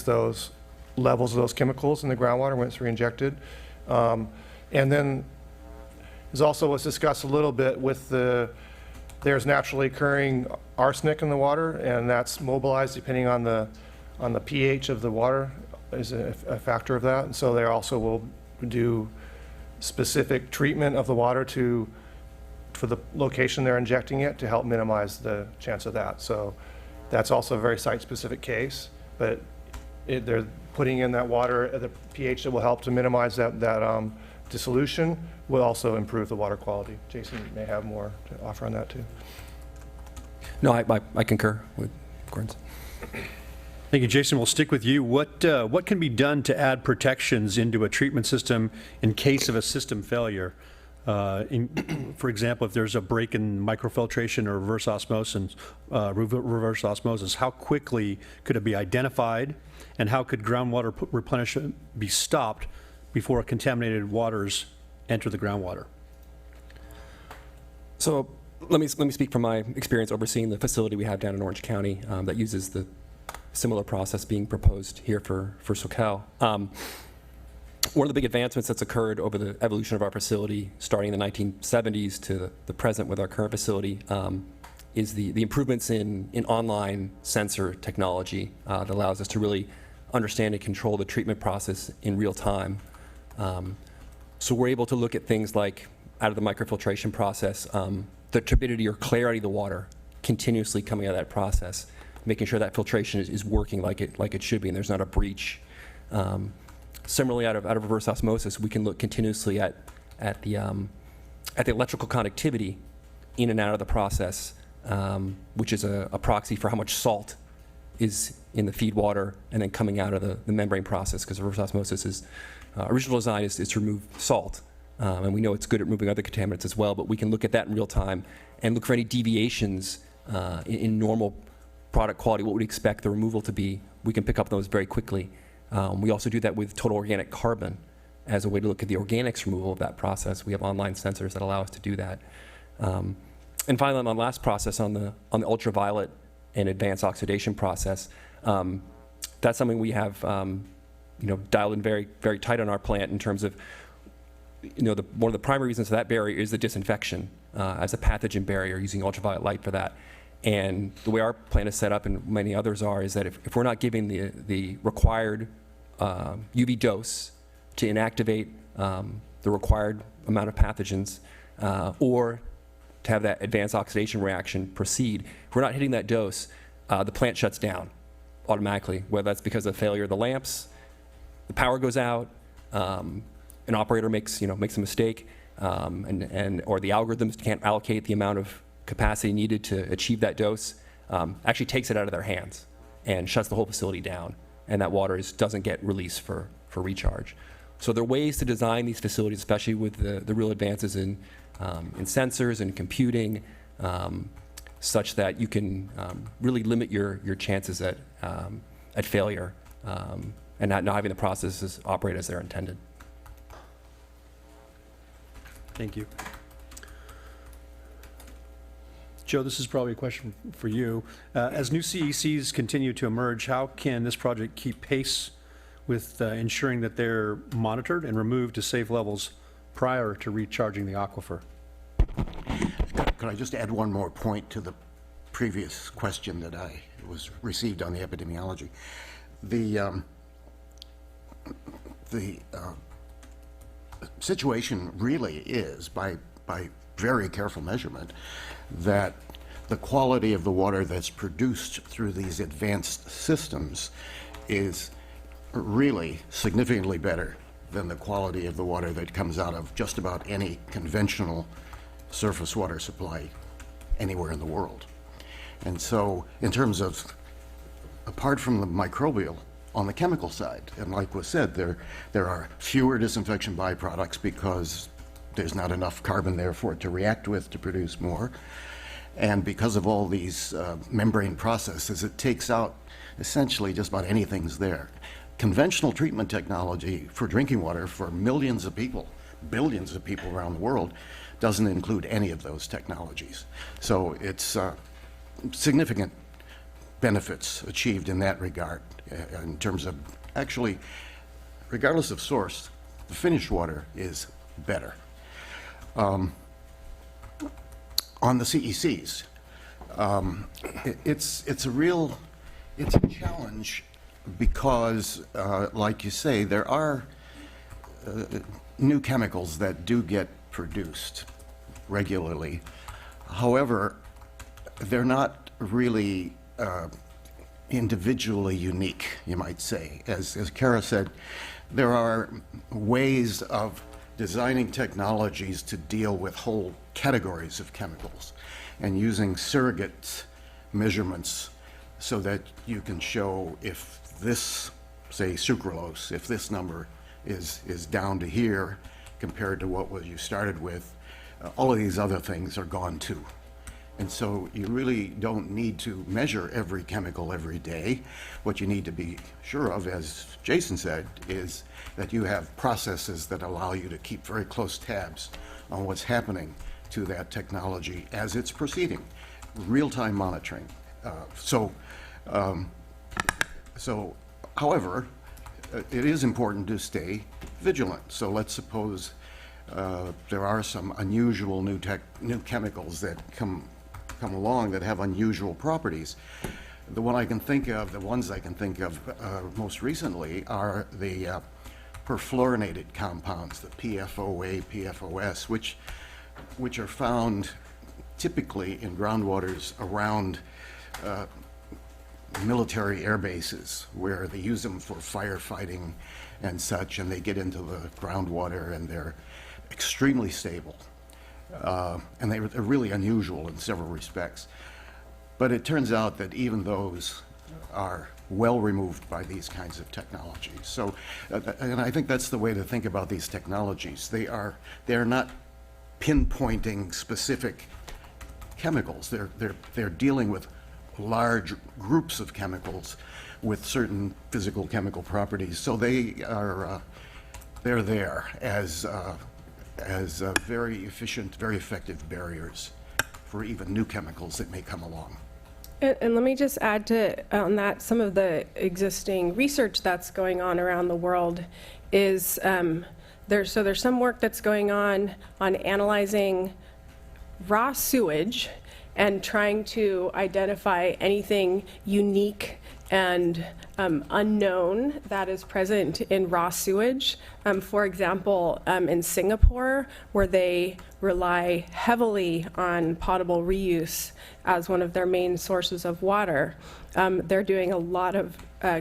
those levels of those chemicals in the groundwater when it's re-injected. And then as also was discussed a little bit with there's naturally occurring arsenic in the water, and that's mobilized depending on the pH of the water is a factor of that. And so they also will do specific treatment of the water for the location they're injecting it to help minimize the chance of that. So that's also a very site-specific case, but they're putting in that water at the pH that will help to minimize that dissolution will also improve the water quality. Jason may have more to offer on that too. No, I concur with Gordon's. Thank you, Jason. We'll stick with you. What can be done to add protections into a treatment system in case of a system failure? For example, if there's a break in microfiltration or reverse osmosis, how quickly could it be identified, and how could groundwater replenishment be stopped before contaminated waters enter the groundwater? So let me speak from my experience overseeing the facility we have down in Orange County that uses the similar process being proposed here for Soquel. One of the big advancements that's occurred over the evolution of our facility, starting in the 1970s to the present with our current facility, is the improvements in online sensor technology that allows us to really understand and control the treatment process in real time. So we're able to look at things like, out of the microfiltration process, the turbidity or clarity of the water continuously coming out of that process, making sure that filtration is working like it should be, and there's not a breach. Similarly, out of reverse osmosis, we can look continuously at the electrical conductivity in and out of the process, which is a proxy for how much salt is in the feed water and then coming out of the membrane process, because reverse osmosis is original design is to remove salt. And we know it's good at removing other contaminants as well, but we can look at that in real time and look for any deviations in normal product quality, what we'd expect the removal to be. We can pick up those very quickly. We also do that with total organic carbon as a way to look at the organics removal of that process. We have online sensors that allow us to do that. And finally, on the last process, on the ultraviolet and advanced oxidation process, that's something we have dialed in very, very tight on our plant in terms of, one of the primary reasons for that barrier is the disinfection as a pathogen barrier, using ultraviolet light for that. And the way our plant is set up, and many others are, is that if we're not giving the required UV dose to inactivate the required amount of pathogens, or to have that advanced oxidation reaction proceed, if we're not hitting that dose, the plant shuts down automatically, whether that's because of failure of the lamps, the power goes out, an operator makes a mistake, or the algorithms can't allocate the amount of capacity needed to achieve that dose, actually takes it out of their hands and shuts the whole facility down, and that water doesn't get released for recharge. So there are ways to design these facilities, especially with the real advances in sensors and computing, such that you can really limit your chances at failure, and not having the processes operate as they're intended. Thank you. Joe, this is probably a question for you. As new CECs continue to emerge, how can this project keep pace with ensuring that they're monitored and removed to safe levels prior to recharging the aquifer? Could I just add one more point to the previous question that I was received on the epidemiology? The situation really is, by very careful measurement, that the quality of the water that's produced through these advanced systems is really significantly better than the quality of the water that comes out of just about any conventional surface water supply anywhere in the world. And so, in terms of, apart from the microbial, on the chemical side, and like was said, there are fewer disinfection byproducts because there's not enough carbon there for it to react with to produce more. And because of all these membrane processes, it takes out essentially just about anything's there. Conventional treatment technology for drinking water for millions of people, billions of people around the world, doesn't include any of those technologies. So it's significant benefits achieved in that regard, in terms of, actually, regardless of source, the finished water is better. On the CECs, it's a challenge because, like you say, there are new chemicals that do get produced regularly. However, they're not really individually unique, you might say. As Kara said, there are ways of designing technologies to deal with whole categories of chemicals and using surrogates measurements so that you can show if this, say sucralose, if this number is down to here compared to what you started with, all of these other things are gone too. And so you really don't need to measure every chemical every day. What you need to be sure of, as Jason said, is that you have processes that allow you to keep very close tabs on what's happening to that technology as it's proceeding. Real-time monitoring. However, it is important to stay vigilant. So let's suppose there are some unusual new chemicals that come along that have unusual properties. The ones I can think of most recently are the perfluorinated compounds, the PFOA, PFOS, which are found typically in groundwaters around military air bases, where they use them for firefighting and such, and they get into the groundwater and they're extremely stable. And they're really unusual in several respects. But it turns out that even those are well removed by these kinds of technologies. So, and I think that's the way to think about these technologies. They're not pinpointing specific chemicals. They're dealing with large groups of chemicals with certain physical chemical properties. So they're there as very efficient, very effective barriers for even new chemicals that may come along. And let me just add to on that, some of the existing research that's going on around the world is there's some work that's going on analyzing raw sewage and trying to identify anything unique and unknown that is present in raw sewage. For example, in Singapore, where they rely heavily on potable reuse as one of their main sources of water, they're doing a lot of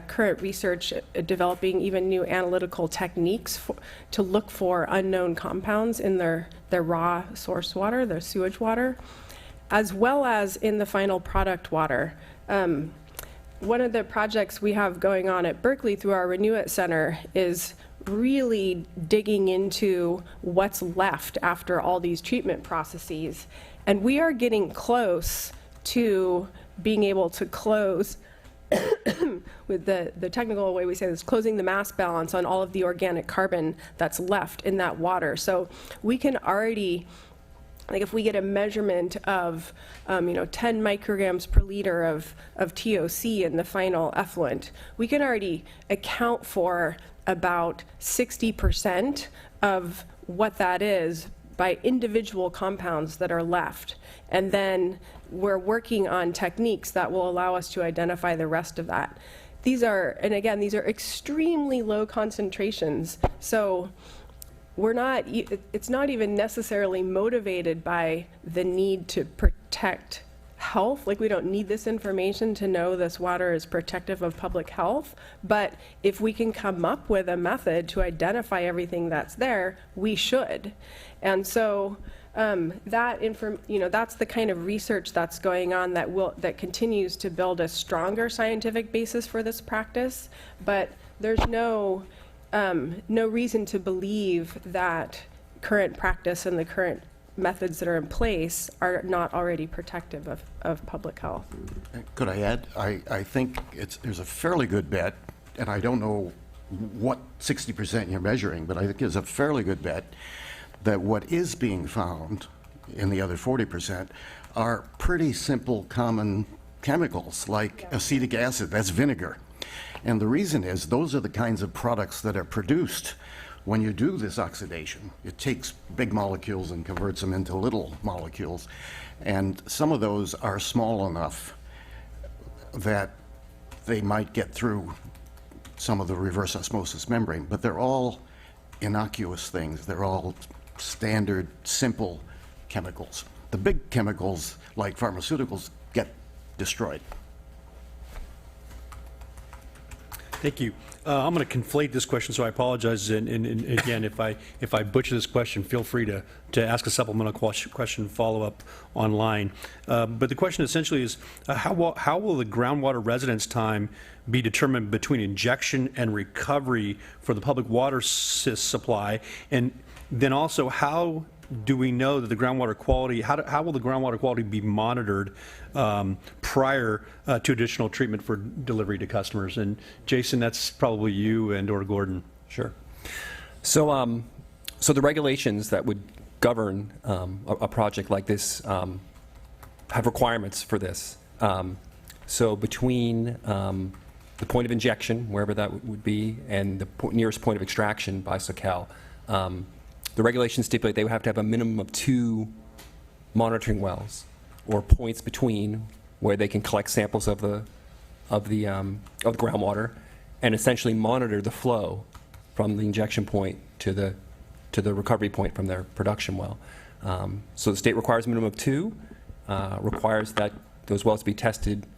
current research, developing even new analytical techniques to look for unknown compounds in their raw source water, their sewage water, as well as in the final product water. One of the projects we have going on at Berkeley through our Renew It Center is really digging into what's left after all these treatment processes. And we are getting close to being able to close, with the technical way we say this, closing the mass balance on all of the organic carbon that's left in that water. So we can already, like if we get a measurement of 10 micrograms per liter of TOC in the final effluent, we can already account for about 60% of what that is by individual compounds that are left. And then we're working on techniques that will allow us to identify the rest of that. These are extremely low concentrations. So it's not even necessarily motivated by the need to protect health. Like, we don't need this information to know this water is protective of public health. But if we can come up with a method to identify everything that's there, we should. And so that's the kind of research that's going on that continues to build a stronger scientific basis for this practice. But there's no reason to believe that current practice and the current methods that are in place are not already protective of public health. Could I add? I think there's a fairly good bet, and I don't know what 60% you're measuring, but I think there's a fairly good bet that what is being found in the other 40% are pretty simple common chemicals like acetic acid, that's vinegar. And the reason is those are the kinds of products that are produced when you do this oxidation. It takes big molecules and converts them into little molecules. And some of those are small enough that they might get through some of the reverse osmosis membrane, but they're all innocuous things. They're all standard, simple chemicals. The big chemicals, like pharmaceuticals, get destroyed. Thank you. I'm going to conflate this question, so I apologize. And again, if I butcher this question, feel free to ask a supplemental question follow-up online. But the question essentially is, how will the groundwater residence time be determined between injection and recovery for the public water supply? And then also, how do we know that the groundwater quality, how will the groundwater quality be monitored prior to additional treatment for delivery to customers? And Jason, that's probably you or Gordon. Sure. So, so the regulations that would govern a project like this have requirements for this. So between the point of injection, wherever that would be, and the nearest point of extraction by Soquel, the regulations stipulate they would have to have a minimum of 2 monitoring wells, or points between where they can collect samples of the groundwater and essentially monitor the flow from the injection point to the recovery point from their production well. So the state requires a minimum of 2, requires that those wells be tested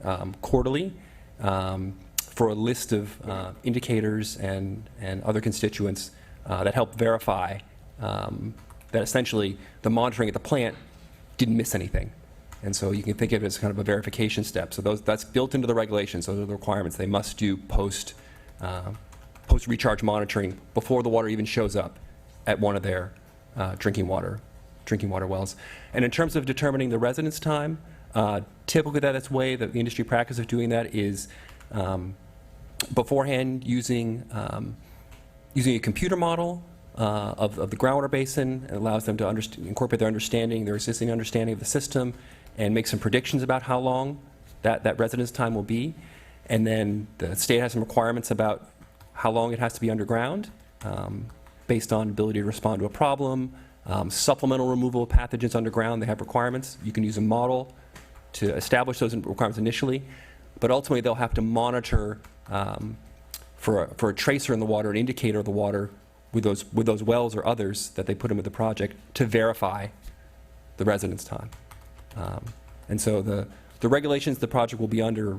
quarterly for a list of indicators and other constituents that help verify that essentially the monitoring at the plant didn't miss anything. And so you can think of it as kind of a verification step. So that's built into the regulations. Those are the requirements. They must do post-recharge monitoring before the water even shows up at one of their drinking water wells. And in terms of determining the residence time, typically that's the way that the industry practice of doing that is beforehand using a computer model of the groundwater basin. It allows them to incorporate their existing understanding of the system, and make some predictions about how long that residence time will be. And then the state has some requirements about how long it has to be underground, based on ability to respond to a problem, supplemental removal of pathogens underground. They have requirements. You can use a model to establish those requirements initially, but ultimately they'll have to monitor for a tracer in the water, an indicator of the water, with those wells or others that they put into the project to verify the residence time. And so the regulations the project will be under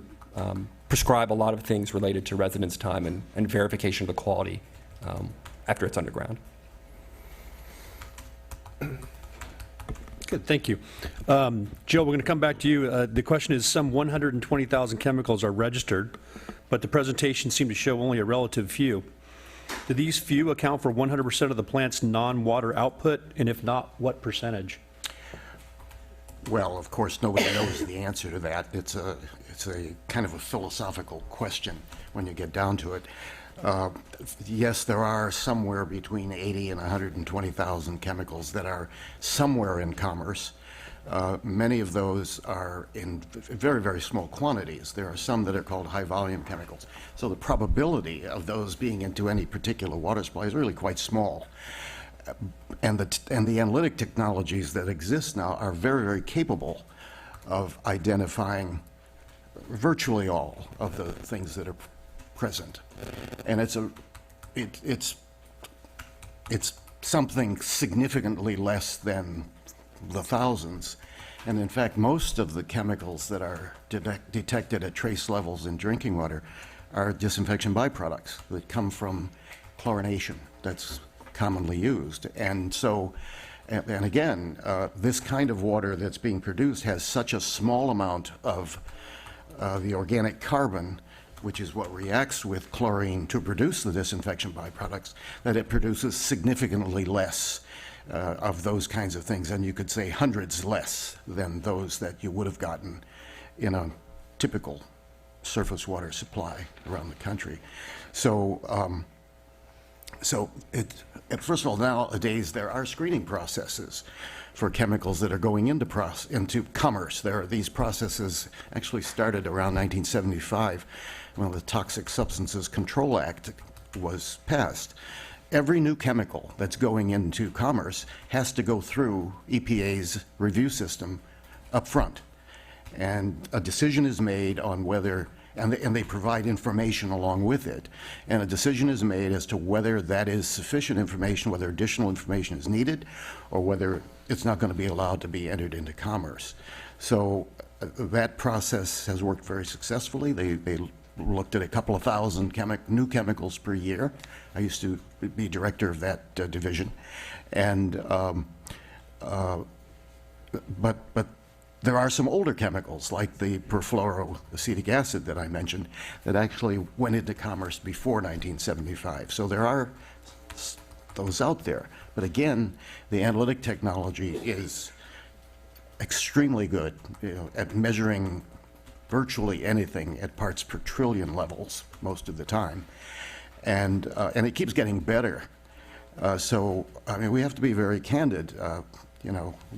prescribe a lot of things related to residence time and verification of the quality after it's underground. Good, thank you. Joe, we're going to come back to you. The question is, some 120,000 chemicals are registered, but the presentation seemed to show only a relative few. Do these few account for 100% of the plant's non-water output? And if not, what percentage? Well, of course, nobody knows the answer to that. It's a kind of a philosophical question when you get down to it. Yes, there are somewhere between 80 and 120,000 chemicals that are somewhere in commerce. Many of those are in very, very small quantities. There are some that are called high-volume chemicals. So the probability of those being into any particular water supply is really quite small. And the analytic technologies that exist now are very, very capable of identifying virtually all of the things that are present. And it's something significantly less than the thousands. And in fact, most of the chemicals that are detected at trace levels in drinking water are disinfection byproducts that come from chlorination that's commonly used. And so, and again, this kind of water that's being produced has such a small amount of the organic carbon, which is what reacts with chlorine to produce the disinfection byproducts, that it produces significantly less of those kinds of things, and you could say hundreds less than those that you would have gotten in a typical surface water supply around the country. So, first of all, nowadays there are screening processes for chemicals that are going into commerce. These processes actually started around 1975 when the Toxic Substances Control Act was passed. Every new chemical that's going into commerce has to go through EPA's review system up front. And a decision is made on whether, and they provide information along with it, and a decision is made as to whether that is sufficient information, whether additional information is needed, or whether it's not going to be allowed to be entered into commerce. So that process has worked very successfully. They looked at a couple of thousand new chemicals per year. I used to be director of that division. And, but there are some older chemicals, like the perfluoroacetic acid that I mentioned, that actually went into commerce before 1975. So there are those out there. But again, the analytic technology is extremely good, at measuring virtually anything at parts per trillion levels most of the time. And it keeps getting better. So, I mean, we have to be very candid.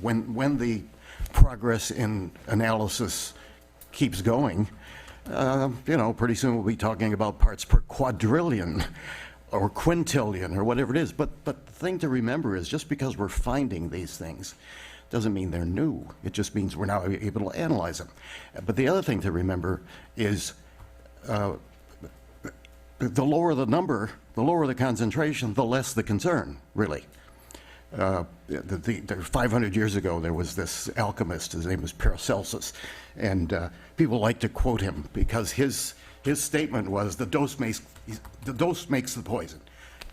When the progress in analysis keeps going, pretty soon we'll be talking about parts per quadrillion or quintillion or whatever it is. But the thing to remember is just because we're finding these things doesn't mean they're new. It just means we're now able to analyze them. But the other thing to remember is the lower the number, the lower the concentration, the less the concern, really. 500 years ago, there was this alchemist, his name was Paracelsus, and people like to quote him because his statement was, the dose makes the poison.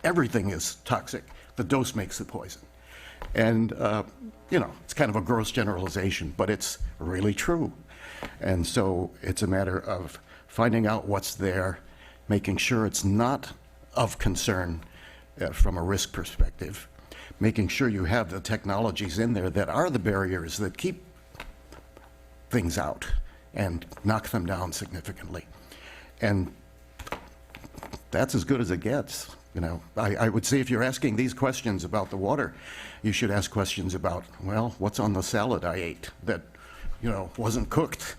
Everything is toxic. The dose makes the poison. And, it's kind of a gross generalization, but it's really true. And so it's a matter of finding out what's there, making sure it's not of concern from a risk perspective, making sure you have the technologies in there that are the barriers that keep things out and knock them down significantly. And that's as good as it gets. I would say if you're asking these questions about the water, you should ask questions about, well, what's on the salad I ate that, wasn't cooked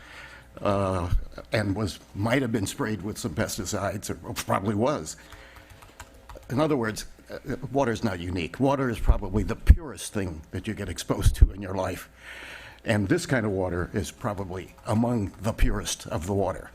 and might have been sprayed with some pesticides, or probably was. In other words, water is not unique. Water is probably the purest thing that you get exposed to in your life. And this kind of water is probably among the purest of the water.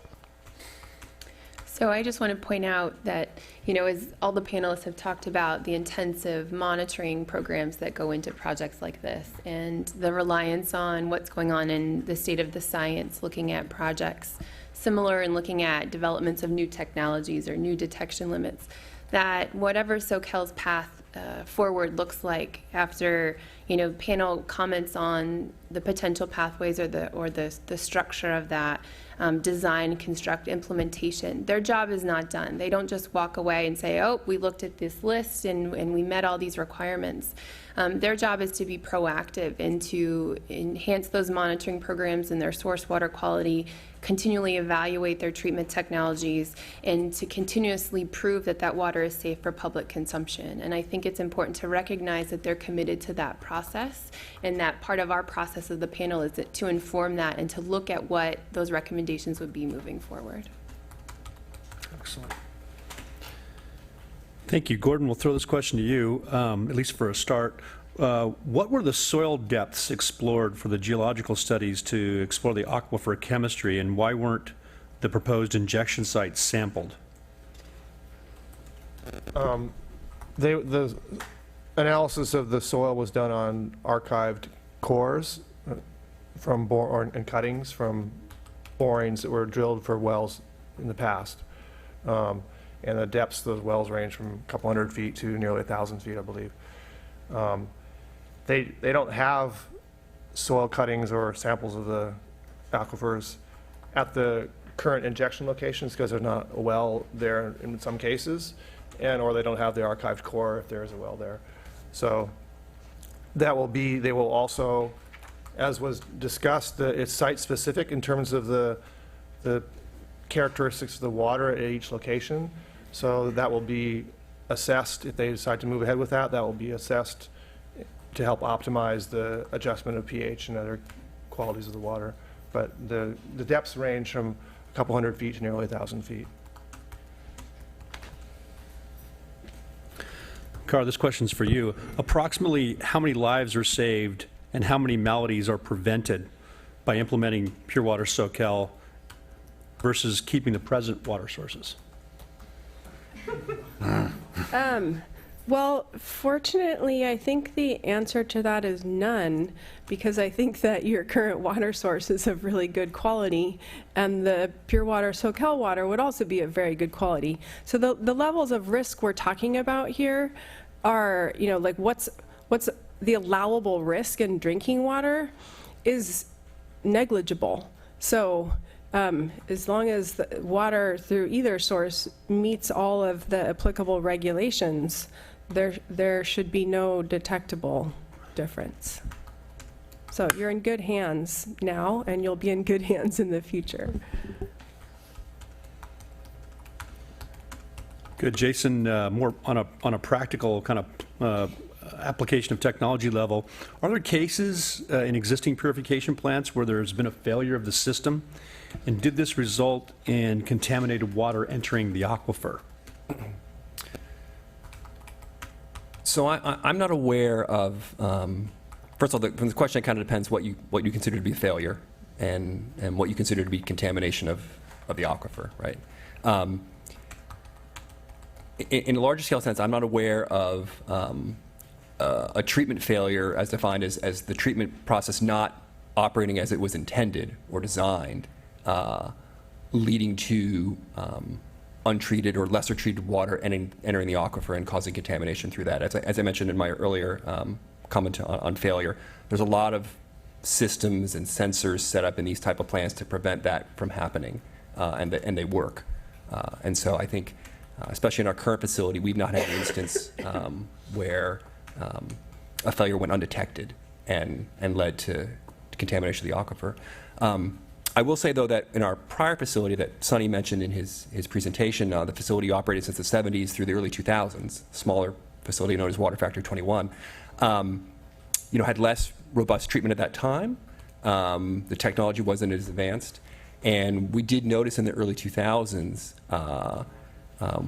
So I just want to point out that, as all the panelists have talked about, the intensive monitoring programs that go into projects like this and the reliance on what's going on in the state of the science, looking at projects similar and looking at developments of new technologies or new detection limits, that whatever Soquel's path forward looks like after, panel comments on the potential pathways or the structure of that, design, construct, implementation. Their job is not done. They don't just walk away and say, oh, we looked at this list and we met all these requirements. Their job is to be proactive and to enhance those monitoring programs and their source water quality, continually evaluate their treatment technologies, and to continuously prove that that water is safe for public consumption. And I think it's important to recognize that they're committed to that process, and that part of our process of the panel is to inform that and to look at what those recommendations would be moving forward. Excellent. Thank you. Gordon, we'll throw this question to you, at least for a start. What were the soil depths explored for the geological studies to explore the aquifer chemistry, and why weren't the proposed injection sites sampled? The analysis of the soil was done on archived cores and cuttings from borings that were drilled for wells in the past. And the depths of those wells range from a couple hundred feet to nearly 1,000 feet, I believe. They don't have soil cuttings or samples of the aquifers at the current injection locations because there's not a well there in some cases, or they don't have the archived core if there is a well there. So they will also, as was discussed, it's site specific in terms of the characteristics of the water at each location. So that will be assessed if they decide to move ahead with that. That will be assessed to help optimize the adjustment of pH and other qualities of the water. But the depths range from a couple hundred feet to nearly 1,000 feet. Carl, this question's for you. Approximately how many lives are saved and how many maladies are prevented by implementing Pure Water Soquel versus keeping the present water sources? Well, fortunately, I think the answer to that is none, because I think that your current water source is of really good quality, and the pure water Soquel water would also be of very good quality. So the levels of risk we're talking about here are, you know, like what's the allowable risk in drinking water is negligible. So as long as the water through either source meets all of the applicable regulations, there should be no detectable difference. So you're in good hands now, and you'll be in good hands in the future. Good, Jason. More on a practical kind of application of technology level. Are there cases in existing purification plants where there's been a failure of the system, and did this result in contaminated water entering the aquifer? So I'm not aware of, first of all, from the question, it kind of depends what you consider to be a failure and what you consider to be contamination of the aquifer, right? In a larger scale sense, I'm not aware of a treatment failure as defined as the treatment process not operating as it was intended or designed, leading to untreated or lesser treated water entering the aquifer and causing contamination through that. As I mentioned in my earlier comment on failure, there's a lot of systems and sensors set up in these type of plants to prevent that from happening, and they work. And so I think, especially in our current facility, we've not had an instance where a failure went undetected and led to contamination of the aquifer. I will say, though, that in our prior facility that Sonny mentioned in his presentation, the facility operated since the 70s through the early 2000s, smaller facility known as Water Factory 21, had less robust treatment at that time. The technology wasn't as advanced. And we did notice in the early 2000s,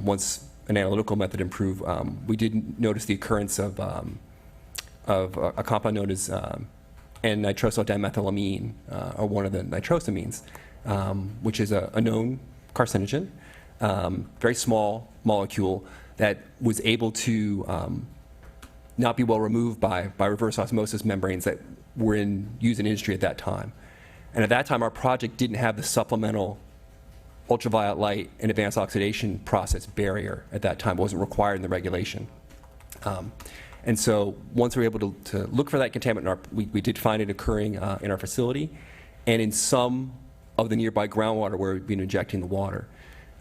once an analytical method improved, we did notice the occurrence of a compound known as N-nitrosyl dimethylamine, or one of the nitrosamines, which is a known carcinogen, very small molecule that was able to not be well removed by reverse osmosis membranes that were used in industry at that time. And at that time, our project didn't have the supplemental ultraviolet light and advanced oxidation process barrier at that time. It wasn't required in the regulation. And so once we were able to look for that contaminant, we did find it occurring in our facility and in some of the nearby groundwater where we've been injecting the water.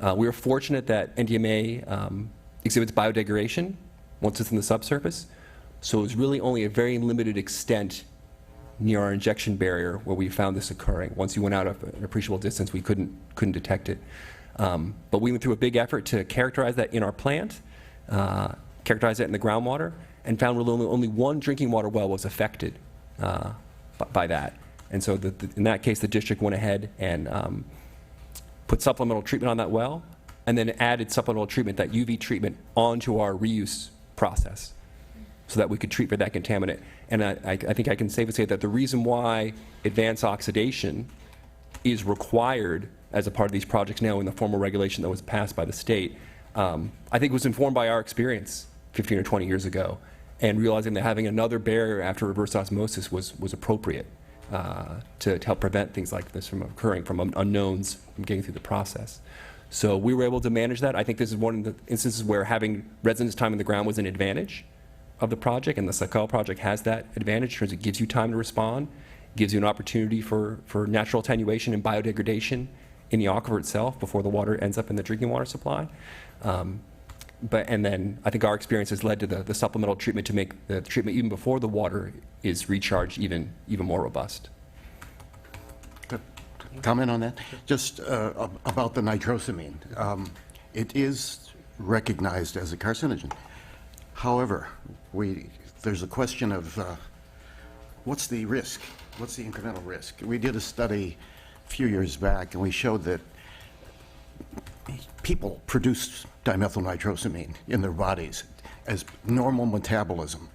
We were fortunate that NDMA exhibits biodegradation once it's in the subsurface, so it was really only a very limited extent near our injection barrier where we found this occurring. Once you went out of an appreciable distance, we couldn't detect it. But we went through a big effort to characterize that in our plant, characterize that in the groundwater, and found really only one drinking water well was affected by that. And so in that case, the district went ahead and put supplemental treatment on that well, and then added supplemental treatment, that UV treatment, onto our reuse process so that we could treat for that contaminant. And I think I can safely say that the reason why advanced oxidation is required as a part of these projects now in the formal regulation that was passed by the state, I think was informed by our experience 15 or 20 years ago, and realizing that having another barrier after reverse osmosis was appropriate to help prevent things like this from occurring, from unknowns from getting through the process. So we were able to manage that. I think this is one of the instances where having residence time in the ground was an advantage of the project, and the Soquel project has that advantage because it gives you time to respond, gives you an opportunity for natural attenuation and biodegradation in the aquifer itself before the water ends up in the drinking water supply. And then I think our experience has led to the supplemental treatment to make the treatment even before the water is recharged even more robust. Good. Comment on that? Just about the nitrosamine. It is recognized as a carcinogen. However, there's a question of what's the risk? What's the incremental risk? We did a study a few years back, and we showed that people produce dimethylnitrosamine in their bodies as normal metabolism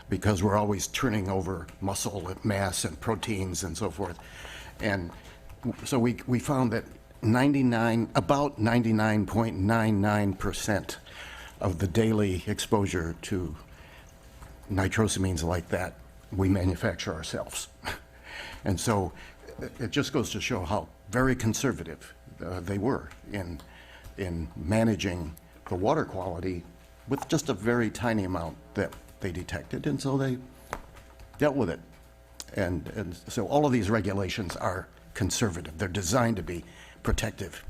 because we're always turning over muscle and mass and proteins and so forth. And so we found that about 99.99% of the daily exposure to nitrosamines like that we manufacture ourselves. And so it just goes to show how very conservative they were in managing the water quality with just a very tiny amount that they detected, and so they dealt with it. And so all of these regulations are conservative. They're designed to be protective.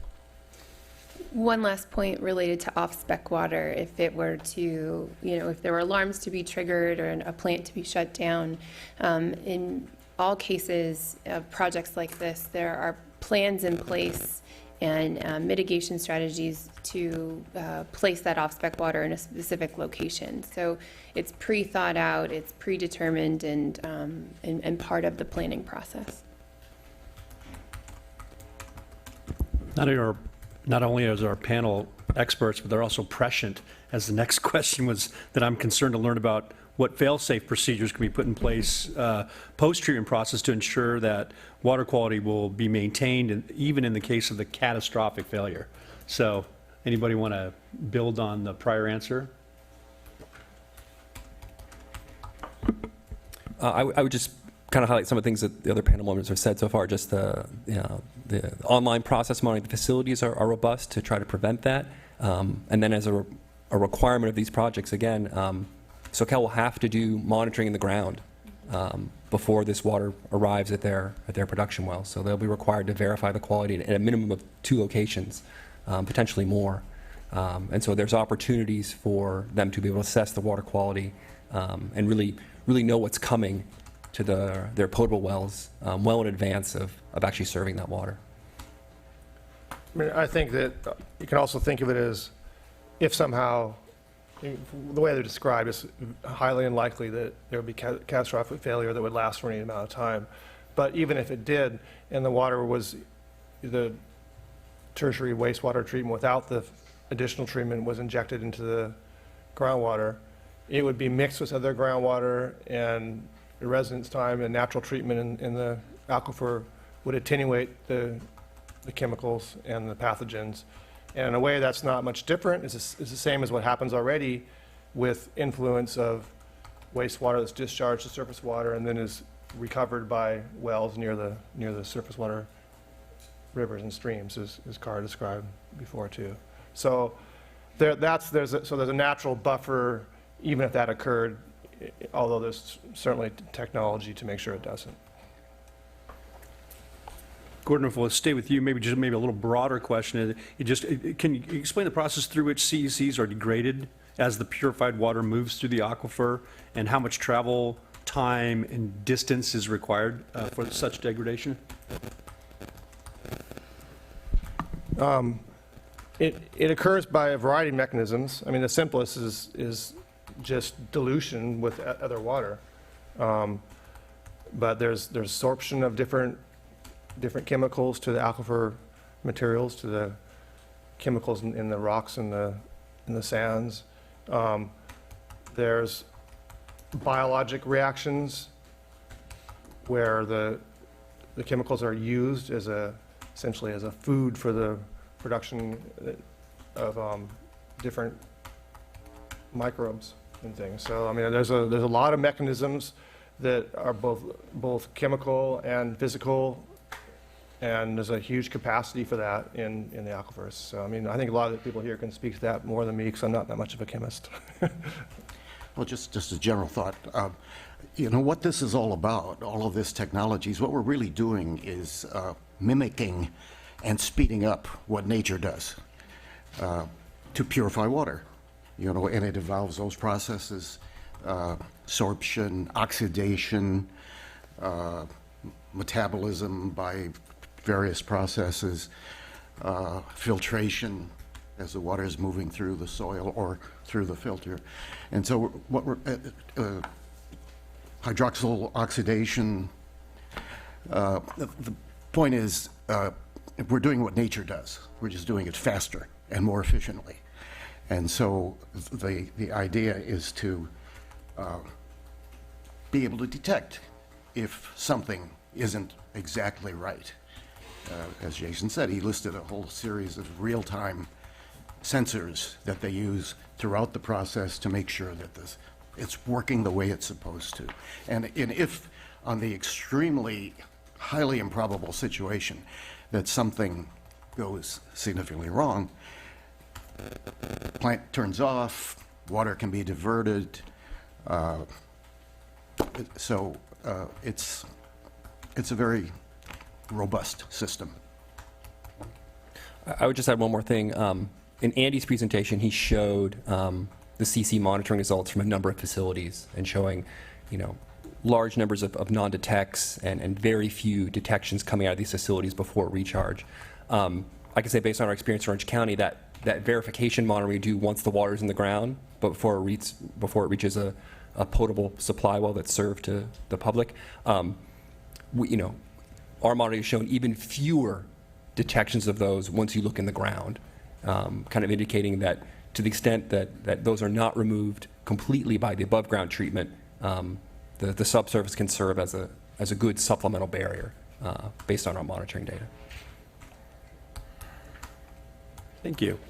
One last point related to off-spec water. If it were to, if there were alarms to be triggered or a plant to be shut down, in all cases of projects like this, there are plans in place and mitigation strategies to place that off-spec water in a specific location. So it's pre-thought out, it's predetermined, and part of the planning process. Not only as our panel experts, but they're also prescient, as the next question was that I'm concerned to learn about what fail-safe procedures can be put in place post-treatment process to ensure that water quality will be maintained, and even in the case of the catastrophic failure. So anybody want to build on the prior answer? I would just kind of highlight some of the things that the other panel members have said so far. Just the online process monitoring, the facilities are robust to try to prevent that. And then as a requirement of these projects, again, Soquel will have to do monitoring in the ground before this water arrives at their production wells. So they'll be required to verify the quality at a minimum of 2 locations, potentially more. And so there's opportunities for them to be able to assess the water quality and really know what's coming to their potable wells well in advance of actually serving that water. I mean, I think that you can also think of it as if somehow, the way they're described, is highly unlikely that there would be catastrophic failure that would last for any amount of time. But even if it did, and the water was the tertiary wastewater treatment without the additional treatment was injected into the groundwater, it would be mixed with other groundwater, and the residence time and natural treatment in the aquifer would attenuate the chemicals and the pathogens. And in a way, that's not much different. It's the same as what happens already with influence of wastewater that's discharged to surface water and then is recovered by wells near the surface water rivers and streams, as Cara described before too. So there's a natural buffer, even if that occurred, although there's certainly technology to make sure it doesn't. Gordon, if we'll stay with you, maybe a little broader question. Can you explain the process through which CECs are degraded as the purified water moves through the aquifer, and how much travel time and distance is required for such degradation? It occurs by a variety of mechanisms. I mean, the simplest is just dilution with other water. But there's absorption of different chemicals to the aquifer materials, to the chemicals in the rocks and the sands. There's biologic reactions where the chemicals are used essentially as a food for the production of different microbes and things. So I mean, there's a lot of mechanisms that are both chemical and physical, and there's a huge capacity for that in the aquifers. So I mean, I think a lot of the people here can speak to that more than me, because I'm not that much of a chemist. Well, just a general thought. What this is all about, all of this technologies, what we're really doing is mimicking and speeding up what nature does to purify water. And it involves those processes, sorption, oxidation, metabolism by various processes, filtration as the water is moving through the soil or through the filter. And so what we're hydroxyl oxidation, the point is we're doing what nature does. We're just doing it faster and more efficiently. And so the idea is to be able to detect if something isn't exactly right. As Jason said, he listed a whole series of real-time sensors that they use throughout the process to make sure that it's working the way it's supposed to. And if on the extremely highly improbable situation that something goes significantly wrong, plant turns off, water can be diverted. It's a very robust system. I would just add one more thing. In Andy's presentation, he showed the CC monitoring results from a number of facilities and showing, large numbers of non-detects and very few detections coming out of these facilities before recharge. I can say based on our experience in Orange County that verification monitoring we do once the water is in the ground, but before it reaches a potable supply well that's served to the public, our monitoring has shown even fewer detections of those once you look in the ground, kind of indicating that to the extent that those are not removed completely by the above ground treatment, the subsurface can serve as a good supplemental barrier based on our monitoring data. Thank you.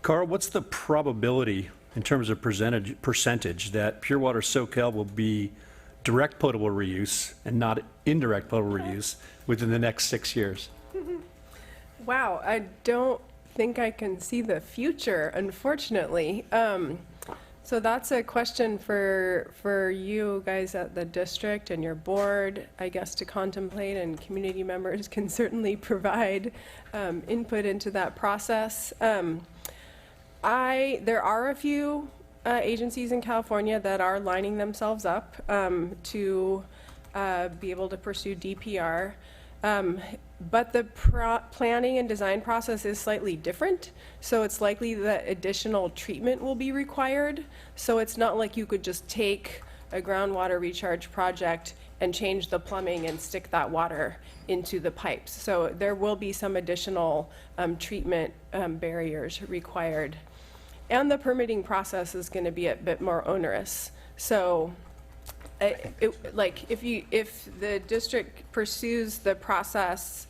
Carl, what's the probability in terms of percentage that Pure Water Soquel will be direct potable reuse and not indirect potable reuse within the next 6 years? Wow, I don't think I can see the future, unfortunately. So that's a question for you guys at the district and your board, I guess, to contemplate, and community members can certainly provide input into that process. There are a few agencies in California that are lining themselves up to be able to pursue DPR. But the planning and design process is slightly different, so it's likely that additional treatment will be required. So it's not like you could just take a groundwater recharge project and change the plumbing and stick that water into the pipes. So there will be some additional treatment barriers required. And the permitting process is going to be a bit more onerous. So if the district pursues the process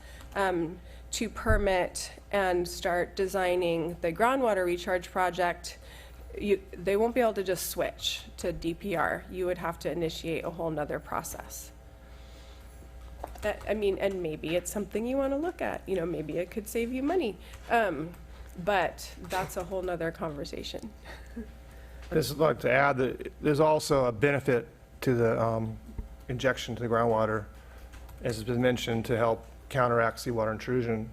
to permit and start designing the groundwater recharge project, they won't be able to just switch to DPR. You would have to initiate a whole nother process. And maybe it's something you want to look at. Maybe it could save you money. But that's a whole nother conversation. I'd just like to add that there's also a benefit to the injection to the groundwater, as has been mentioned, to help counteract seawater intrusion.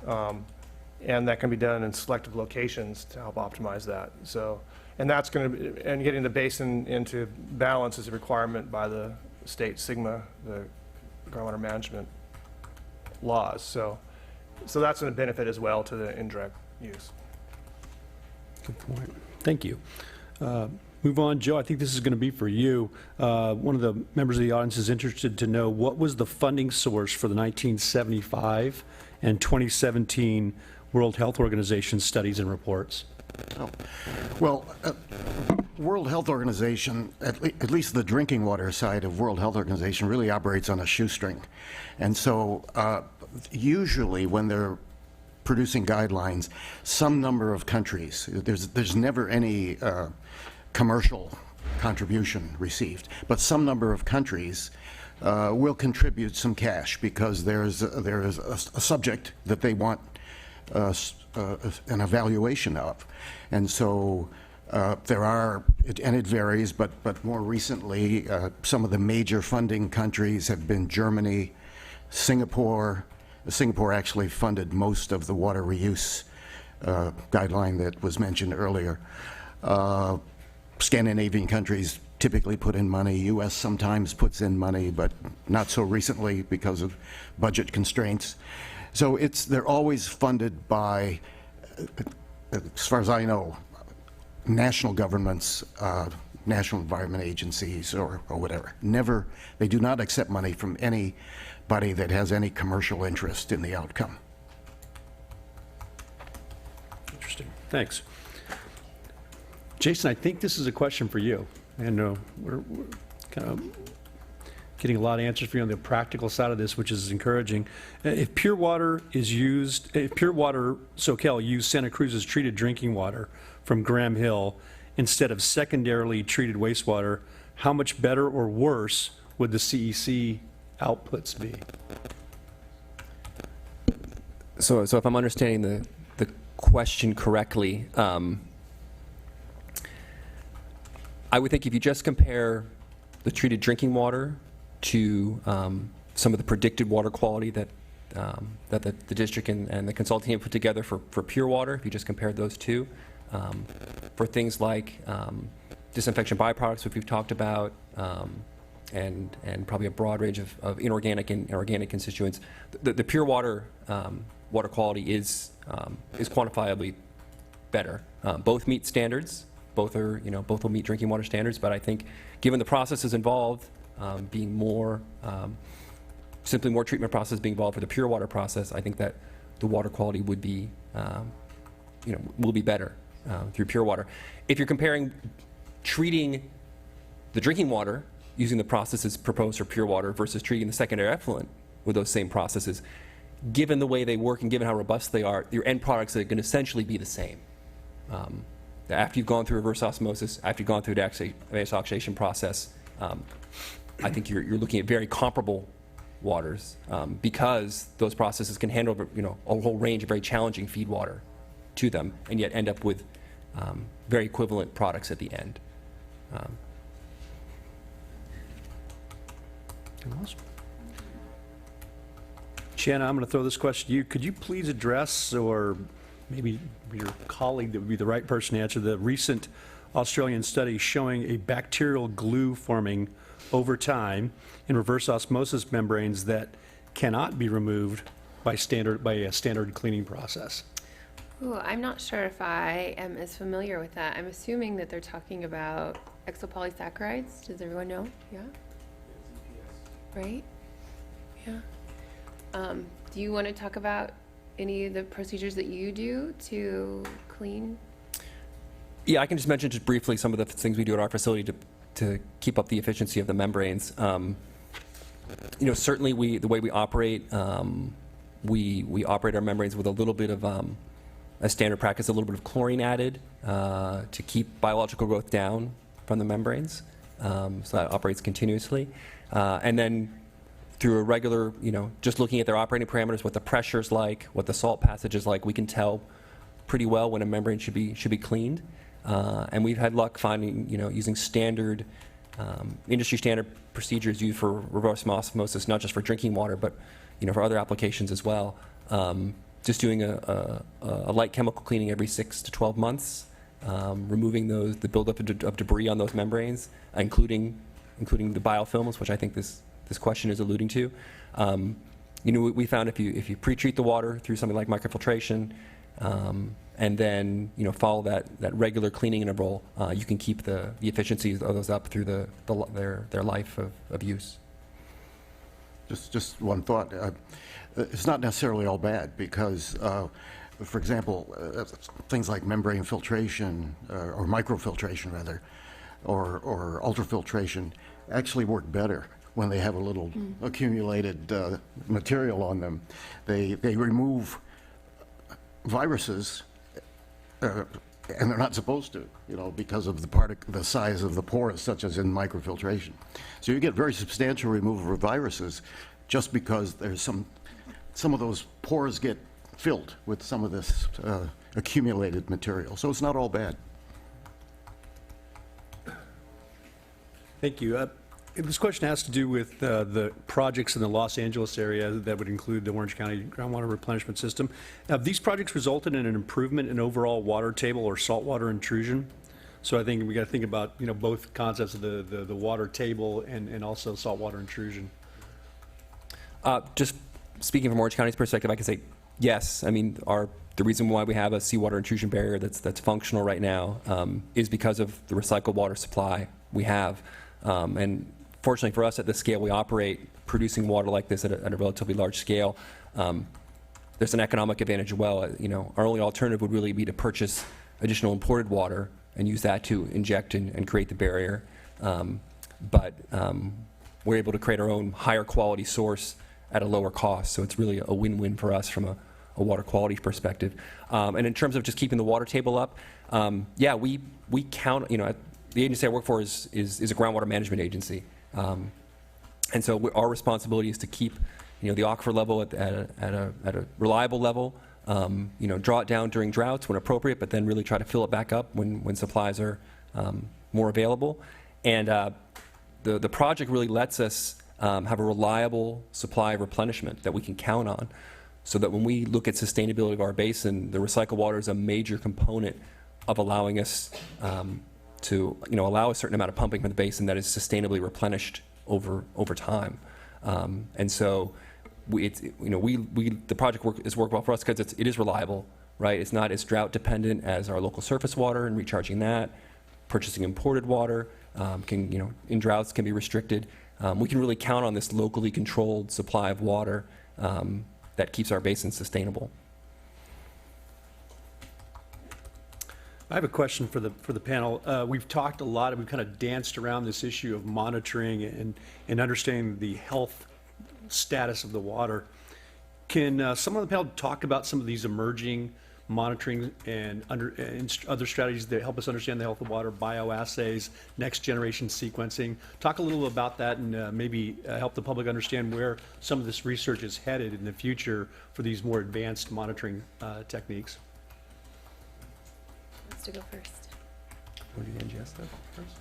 And that can be done in selective locations to help optimize that. So, and that's going to, and getting the basin into balance is a requirement by the state SGMA, the groundwater management laws. So that's a benefit as well to the indirect use. Good point. Thank you. Move on, Joe. I think this is going to be for you. One of the members of the audience is interested to know what was the funding source for the 1975 and 2017 World Health Organization studies and reports. Oh. Well, World Health Organization, at least the drinking water side of World Health Organization, really operates on a shoestring. And so usually when they're producing guidelines, some number of countries, there's never any commercial contribution received, but some number of countries will contribute some cash because there is a subject that they want an evaluation of. And so there are, and it varies, but more recently, some of the major funding countries have been Germany, Singapore. Singapore actually funded most of the water reuse guideline that was mentioned earlier. Scandinavian countries typically put in money. U.S. sometimes puts in money, but not so recently because of budget constraints. So they're always funded by, as far as I know, national governments, national environment agencies, or whatever. Never, they do not accept money from anybody that has any commercial interest in the outcome. Interesting. Thanks. Jason, I think this is a question for you. And we're kind of getting a lot of answers for you on the practical side of this, which is encouraging. If pure water is used, if Pure Water Soquel used Santa Cruz's treated drinking water from Graham Hill instead of secondarily treated wastewater, how much better or worse would the CEC outputs be? So if I'm understanding the question correctly, I would think if you just compare the treated drinking water to some of the predicted water quality that the district and the consulting team put together for pure water, if you just compare those two, for things like disinfection byproducts, which we've talked about, and probably a broad range of inorganic and organic constituents, the pure water water quality is quantifiably better. Both meet standards. Both will meet drinking water standards. But I think, given the processes involved, being more simply more treatment process being involved for the pure water process, I think that the water quality would be will be better through pure water. If you're comparing treating the drinking water using the processes proposed for pure water versus treating the secondary effluent with those same processes, given the way they work and given how robust they are, your end products are going to essentially be the same. After you've gone through reverse osmosis, after you've gone through the advanced oxidation process, I think you're looking at very comparable waters because those processes can handle a whole range of very challenging feed water to them, and yet end up with very equivalent products at the end. Shanna, I'm going to throw this question to you. Could you please address, or maybe your colleague that would be the right person to answer, the recent Australian study showing a bacterial glue forming over time in reverse osmosis membranes that cannot be removed by a standard cleaning process? Ooh, I'm not sure if I am as familiar with that. I'm assuming that they're talking about exopolysaccharides. Does everyone know? Yeah? Right? Yeah. Do you want to talk about any of the procedures that you do to clean? Yeah, I can just mention just briefly some of the things we do at our facility to keep up the efficiency of the membranes. Certainly the way we operate, we operate our membranes with a little bit of, a standard practice, a little bit of chlorine added to keep biological growth down from the membranes. So that operates continuously. And then through a regular, just looking at their operating parameters, what the pressure's like, what the salt passage is like, we can tell pretty well when a membrane should be cleaned. And we've had luck finding, using standard, industry standard procedures used for reverse osmosis, not just for drinking water, but for other applications as well. Just doing a light chemical cleaning every 6 to 12 months, removing the buildup of debris on those membranes, including the biofilms, which I think this question is alluding to. We found if you pre-treat the water through something like microfiltration, and then follow that regular cleaning interval, you can keep the efficiency of those up through their life of use. Just one thought. It's not necessarily all bad because, for example, things like membrane filtration or microfiltration rather, or ultrafiltration actually work better when they have a little accumulated material on them. They remove viruses, and they're not supposed to, because of the size of the pores, such as in microfiltration. So you get very substantial removal of viruses just because there's some of those pores get filled with some of this accumulated material. So it's not all bad. Thank you. This question has to do with the projects in the Los Angeles area that would include the Orange County groundwater replenishment system. Have these projects resulted in an improvement in overall water table or saltwater intrusion? So I think we got to think about both concepts of the water table and also saltwater intrusion. Just speaking from Orange County's perspective, I can say yes. I mean, the reason why we have a seawater intrusion barrier that's functional right now is because of the recycled water supply we have. And fortunately for us, at the scale we operate, producing water like this at a relatively large scale, there's an economic advantage as well. Our only alternative would really be to purchase additional imported water and use that to inject and create the barrier. But we're able to create our own higher quality source at a lower cost. So it's really a win-win for us from a water quality perspective. And in terms of just keeping the water table up, yeah, we count, you know, the agency I work for is a groundwater management agency. And so our responsibility is to keep, you know, the aquifer level at a reliable level, you know, draw it down during droughts when appropriate, but then really try to fill it back up when supplies are more available. And the project really lets us have a reliable supply of replenishment that we can count on, so that when we look at sustainability of our basin, the recycled water is a major component of allowing us to, you know, allow a certain amount of pumping from the basin that is sustainably replenished over time. And so the project is work well for us because it is reliable, right? It's not as drought dependent as our local surface water and recharging that. Purchasing imported water can, you know, in droughts can be restricted. We can really count on this locally controlled supply of water that keeps our basin sustainable. I have a question for the panel. We've talked a lot, we've kind of danced around this issue of monitoring and understanding the health status of the water. Can someone on the panel talk about some of these emerging monitoring and other strategies that help us understand the health of water, bioassays, next generation sequencing? Talk a little about that and maybe help the public understand where some of this research is headed in the future for these more advanced monitoring techniques. To go first. Want to ingest that first?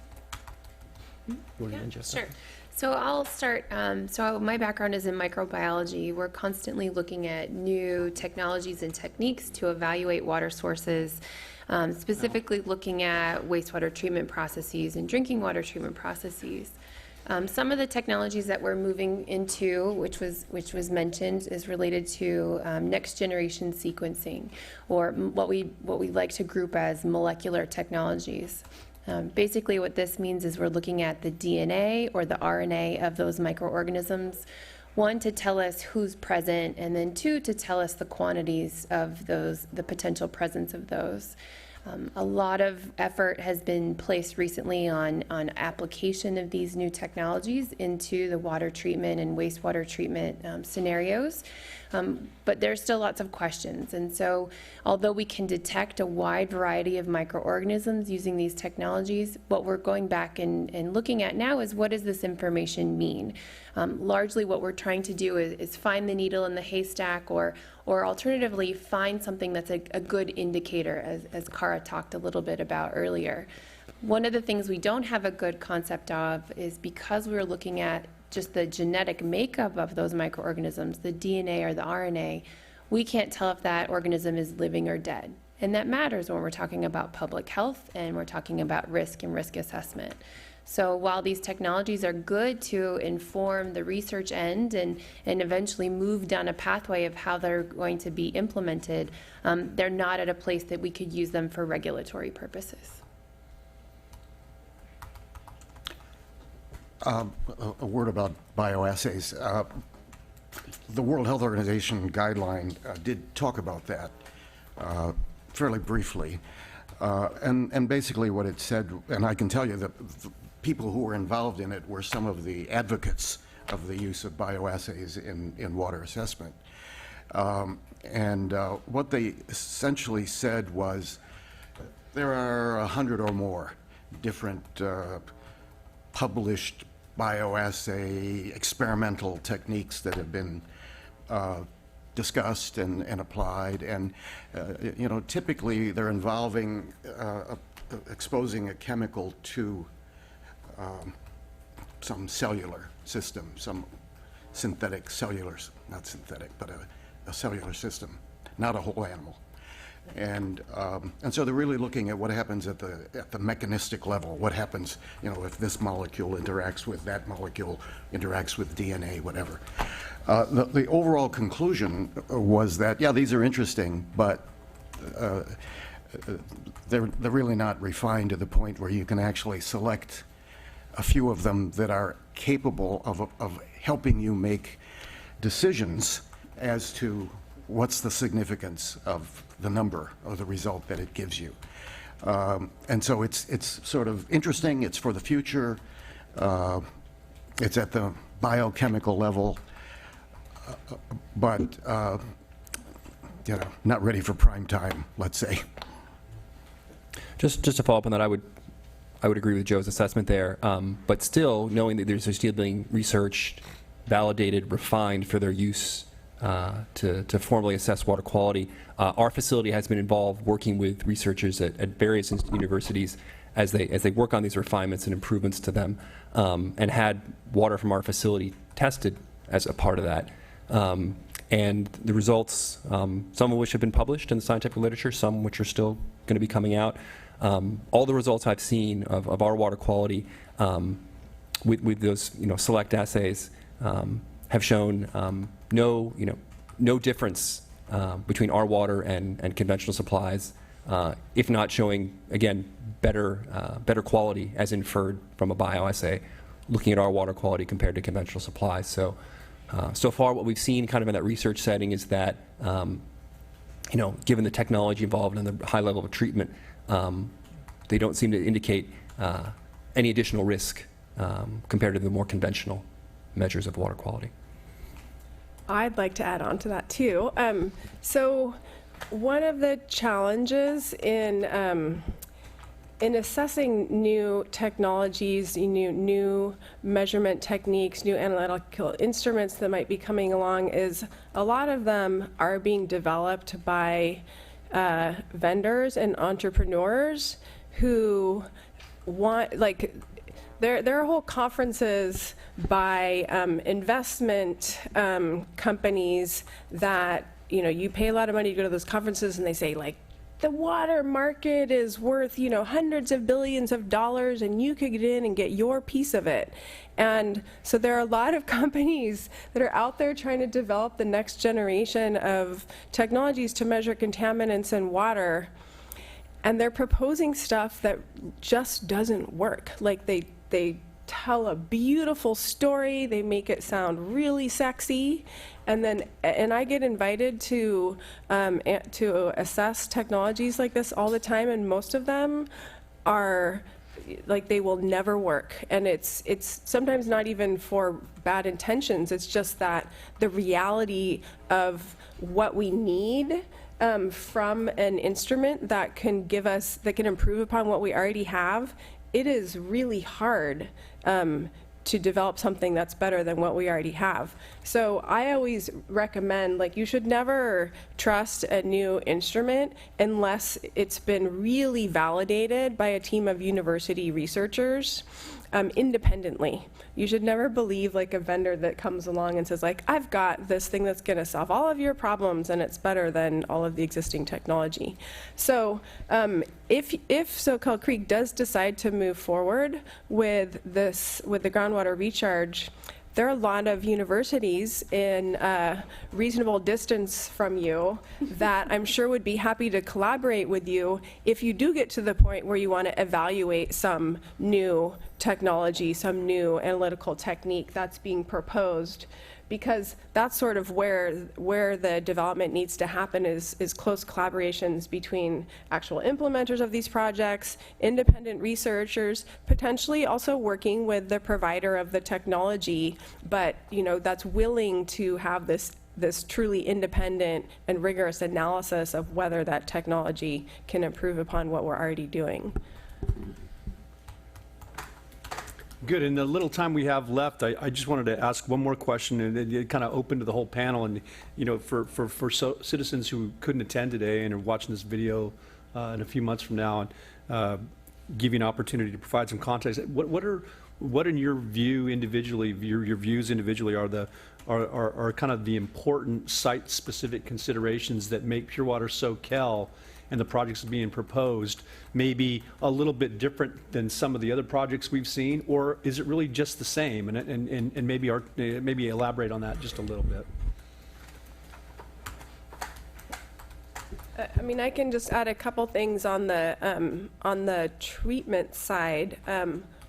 Yeah, sure. So I'll start. So my background is in microbiology. We're constantly looking at new technologies and techniques to evaluate water sources, specifically looking at wastewater treatment processes and drinking water treatment processes. Some of the technologies that we're moving into, which was mentioned, is related to next generation sequencing, or what we like to group as molecular technologies. Basically, what this means is we're looking at the DNA or the RNA of those microorganisms. One, to tell us who's present, and then two, to tell us the quantities of those, the potential presence of those. A lot of effort has been placed recently on application of these new technologies into the water treatment and wastewater treatment scenarios. But there's still lots of questions. And so although we can detect a wide variety of microorganisms using these technologies, what we're going back and looking at now is, what does this information mean? Largely what we're trying to do is find the needle in the haystack, or alternatively find something that's a good indicator, as Cara talked a little bit about earlier. One of the things we don't have a good concept of is, because we're looking at just the genetic makeup of those microorganisms, the DNA or the RNA, we can't tell if that organism is living or dead. And that matters when we're talking about public health and we're talking about risk and risk assessment. So while these technologies are good to inform the research end and eventually move down a pathway of how they're going to be implemented, they're not at a place that we could use them for regulatory purposes. A word about bioassays. The World Health Organization guideline did talk about that fairly briefly. And basically what it said, and I can tell you that the people who were involved in it were some of the advocates of the use of bioassays in water assessment. And what they essentially said was, there are 100 or more different published bioassay experimental techniques that have been discussed and applied, and you know, typically they're involving exposing a chemical to some cellular system, some synthetic cellular, not synthetic, but a cellular system, not a whole animal. And so they're really looking at what happens at the mechanistic level. What happens, you know, if this molecule interacts with that molecule, interacts with DNA, whatever. The overall conclusion was that, yeah, these are interesting, but they're really not refined to the point where you can actually select a few of them that are capable of helping you make decisions as to what's the significance of the number or the result that it gives you. And so it's sort of interesting, it's for the future, It's at the biochemical level, but not ready for prime time, let's say. Just to follow up on that, I would agree with Joe's assessment there, but still, knowing that there's still being researched, validated, refined for their use to formally assess water quality, our facility has been involved working with researchers at various universities as they work on these refinements and improvements to them, and had water from our facility tested as a part of that. And the results, some of which have been published in the scientific literature, some which are still going to be coming out. All the results I've seen of our water quality with those select assays have shown no difference between our water and conventional supplies, if not showing, again, better quality as inferred from a bioassay, looking at our water quality compared to conventional supplies. So far what we've seen kind of in that research setting is that, given the technology involved and the high level of treatment, they don't seem to indicate any additional risk compared to the more conventional measures of water quality. I'd like to add on to that too. So one of the challenges in assessing new technologies, new measurement techniques, new analytical instruments that might be coming along is a lot of them are being developed by vendors and entrepreneurs who want, there are whole conferences by investment companies that, you pay a lot of money to go to those conferences and they say, the water market is worth, hundreds of billions of dollars and you could get in and get your piece of it. And so there are a lot of companies that are out there trying to develop the next generation of technologies to measure contaminants in water. And they're proposing stuff that just doesn't work. They tell a beautiful story, they make it sound really sexy, and I get invited to assess technologies like this all the time, and most of them are they will never work. And it's sometimes not even for bad intentions, it's just that the reality of what we need from an instrument that can improve upon what we already have, it is really hard to develop something that's better than what we already have. So I always recommend, you should never trust a new instrument unless it's been really validated by a team of university researchers independently. You should never believe a vendor that comes along and says I've got this thing that's going to solve all of your problems and it's better than all of the existing technology. So if Soquel Creek does decide to move forward with the groundwater recharge, there are a lot of universities in reasonable distance from you that I'm sure would be happy to collaborate with you if you do get to the point where you want to evaluate some new technology, some new analytical technique that's being proposed, because that's sort of where the development needs to happen is close collaborations between actual implementers of these projects, independent researchers, potentially also working with the provider of the technology, but that's willing to have this truly independent and rigorous analysis of whether that technology can improve upon what we're already doing. Good. In the little time we have left, I just wanted to ask one more question, and it kind of open to the whole panel. And for citizens who couldn't attend today and are watching this video in a few months from now, and give you an opportunity to provide some context. What in your view individually, your views individually, are kind of the important site-specific considerations that make Pure Water Soquel and the projects being proposed maybe a little bit different than some of the other projects we've seen, or is it really just the same? And maybe elaborate on that just a little bit. I can just add a couple things on the treatment side.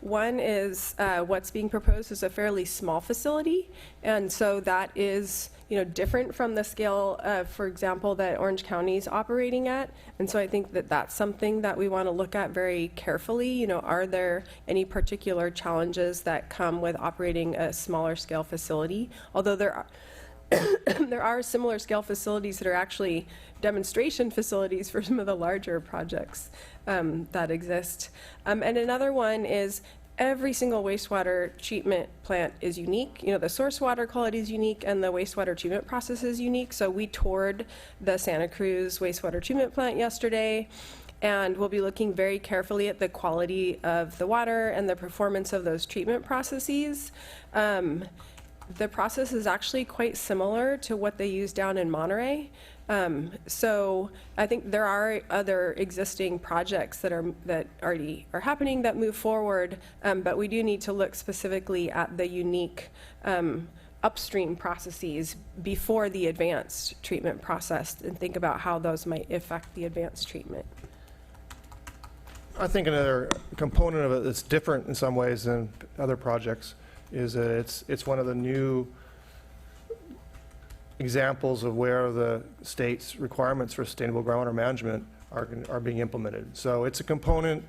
One is what's being proposed is a fairly small facility, and so that is, different from the scale, for example, that Orange County is operating at. And so I think that that's something that we want to look at very carefully. Are there any particular challenges that come with operating a smaller scale facility? Although there are there are similar scale facilities that are actually demonstration facilities for some of the larger projects that exist. And another one is every single wastewater treatment plant is unique. The source water quality is unique and the wastewater treatment process is unique. So we toured the Santa Cruz wastewater treatment plant yesterday, and we'll be looking very carefully at the quality of the water and the performance of those treatment processes. The process is actually quite similar to what they use down in Monterey. So I think there are other existing projects that already are happening that move forward, but we do need to look specifically at the unique upstream processes before the advanced treatment process and think about how those might affect the advanced treatment. I think another component of it that's different in some ways than other projects is that it's one of the new examples of where the state's requirements for sustainable groundwater management are being implemented. So it's a component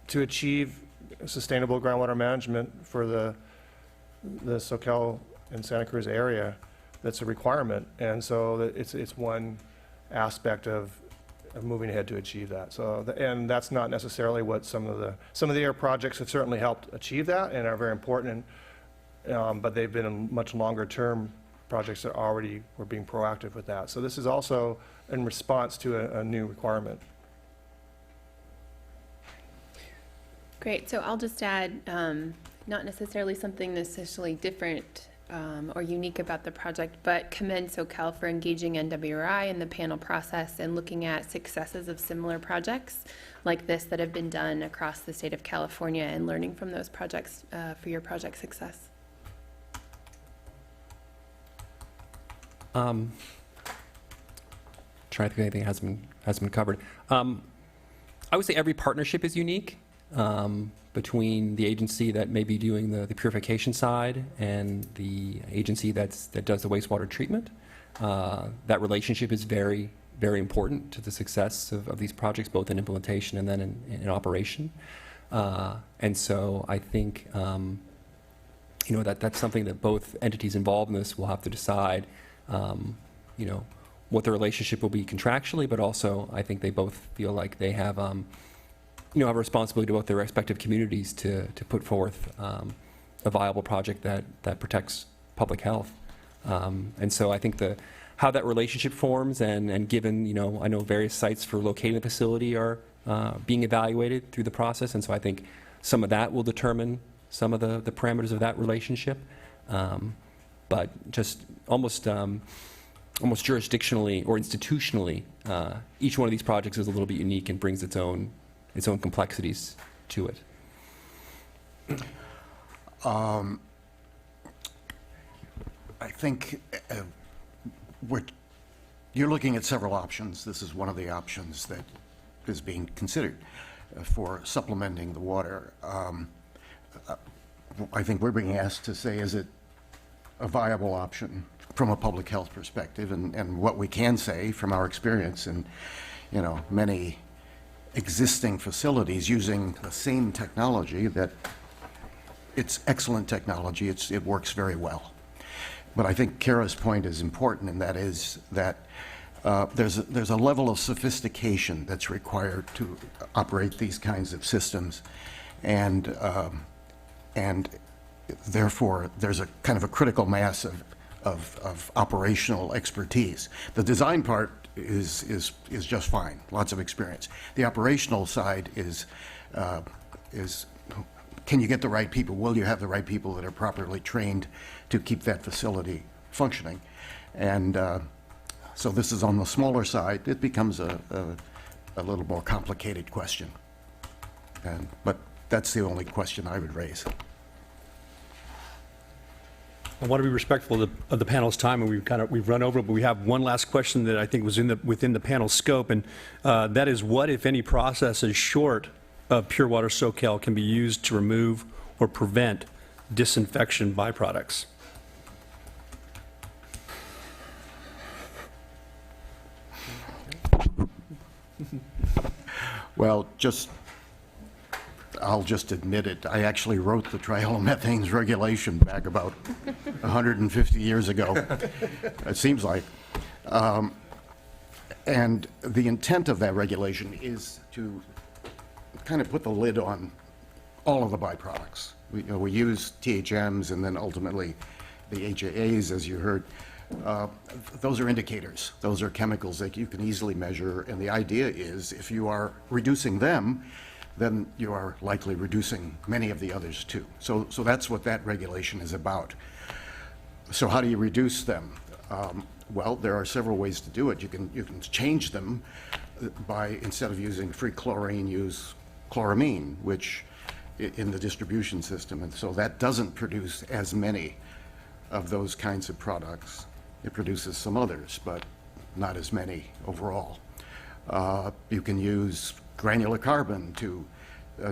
to achieve sustainable groundwater management for the Soquel and Santa Cruz area. That's a requirement, and so it's one aspect of moving ahead to achieve that. So, and that's not necessarily what some of the air projects have certainly helped achieve that and are very important. But they've been in much longer term projects that already were being proactive with that. So this is also in response to a new requirement. Great, so I'll just add, not necessarily something necessarily different or unique about the project, but commend Soquel for engaging NWRI in the panel process and looking at successes of similar projects like this that have been done across the state of California and learning from those projects for your project success. Trying to think of anything that hasn't been covered. I would say every partnership is unique between the agency that may be doing the purification side and the agency that does the wastewater treatment. That relationship is very, very important to the success of these projects, both in implementation and then in operation. And so I think that's something that both entities involved in this will have to decide. What the relationship will be contractually, but also I think they both feel like they have, have a responsibility to both their respective communities to put forth a viable project that protects public health. And so I think how that relationship forms and given, I know various sites for locating the facility are being evaluated through the process, and so I think some of that will determine some of the parameters of that relationship. But just almost jurisdictionally or institutionally, each one of these projects is a little bit unique and brings its own complexities to it. I think you're looking at several options. This is one of the options that is being considered for supplementing the water. I think we're being asked to say, is it a viable option from a public health perspective? And what we can say from our experience in, many existing facilities using the same technology, that it's excellent technology. It works very well. But I think Kara's point is important, and that is that there's a level of sophistication that's required to operate these kinds of systems, and therefore there's a kind of a critical mass of operational expertise. The design part is just fine, lots of experience. The operational side is can you get the right people? Will you have the right people that are properly trained to keep that facility functioning? And so this is on the smaller side. It becomes a little more complicated question. But that's the only question I would raise. I want to be respectful of the panel's time, and we've run over, but we have one last question that I think was within the panel's scope, and that is, what, if any, processes short of pure water Soquel can be used to remove or prevent disinfection byproducts. Well, I'll just admit it. I actually wrote the trihalomethanes regulation back about 150 years ago, it seems like. And the intent of that regulation is to kind of put the lid on all of the byproducts. We use THMs and then ultimately the HAAs, as you heard. Those are indicators. Those are chemicals that you can easily measure, and the idea is if you are reducing them, then you are likely reducing many of the others too. So that's what that regulation is about. So how do you reduce them? Well, there are several ways to do it. You can change them by, instead of using free chlorine, use chloramine, which in the distribution system, and so that doesn't produce as many of those kinds of products. It produces some others, but not as many overall. You can use granular carbon to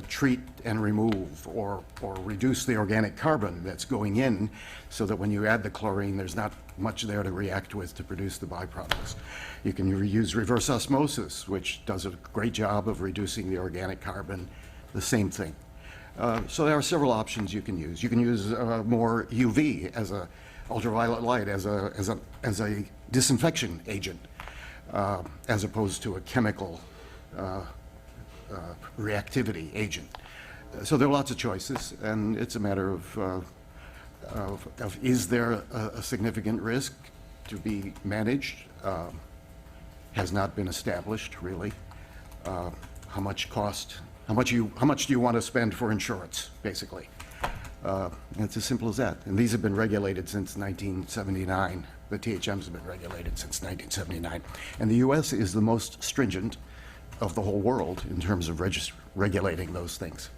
treat and remove or reduce the organic carbon that's going in, so that when you add the chlorine, there's not much there to react with to produce the byproducts. You can use reverse osmosis, which does a great job of reducing the organic carbon, the same thing. So there are several options you can use. You can use more UV as a ultraviolet light as a disinfection agent, as opposed to a chemical reactivity agent. So there are lots of choices, and it's a matter of is there a significant risk to be managed? Has not been established really. How much cost? How much do you want to spend for insurance, basically? It's as simple as that. And these have been regulated since 1979. The THMs have been regulated since 1979. And the U.S. is the most stringent of the whole world in terms of regulating those things.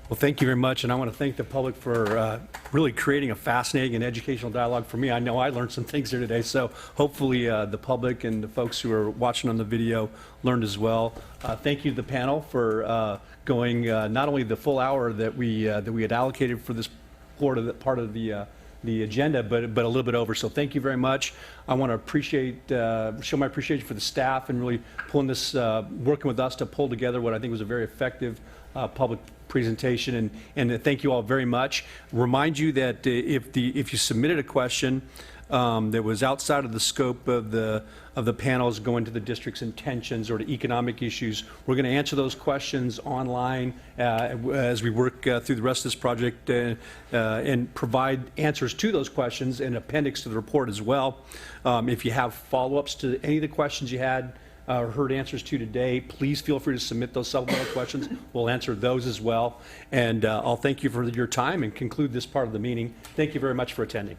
Well, thank you very much, and I want to thank the public for really creating a fascinating and educational dialogue for me. I know I learned some things here today, so hopefully the public and the folks who are watching on the video learned as well. Thank you to the panel for going not only the full hour that we had allocated for this part of the agenda, but a little bit over. So thank you very much. I want to show my appreciation for the staff and really pulling this, working with us to pull together what I think was a very effective public presentation, and thank you all very much. Remind you that if you submitted a question that was outside of the scope of the panels going to the district's intentions or to economic issues, we're going to answer those questions online as we work through the rest of this project and provide answers to those questions in appendix to the report as well. If you have follow-ups to any of the questions you had or heard answers to today, please feel free to submit those supplemental questions. We'll answer those as well. And I'll thank you for your time and conclude this part of the meeting. Thank you very much for attending.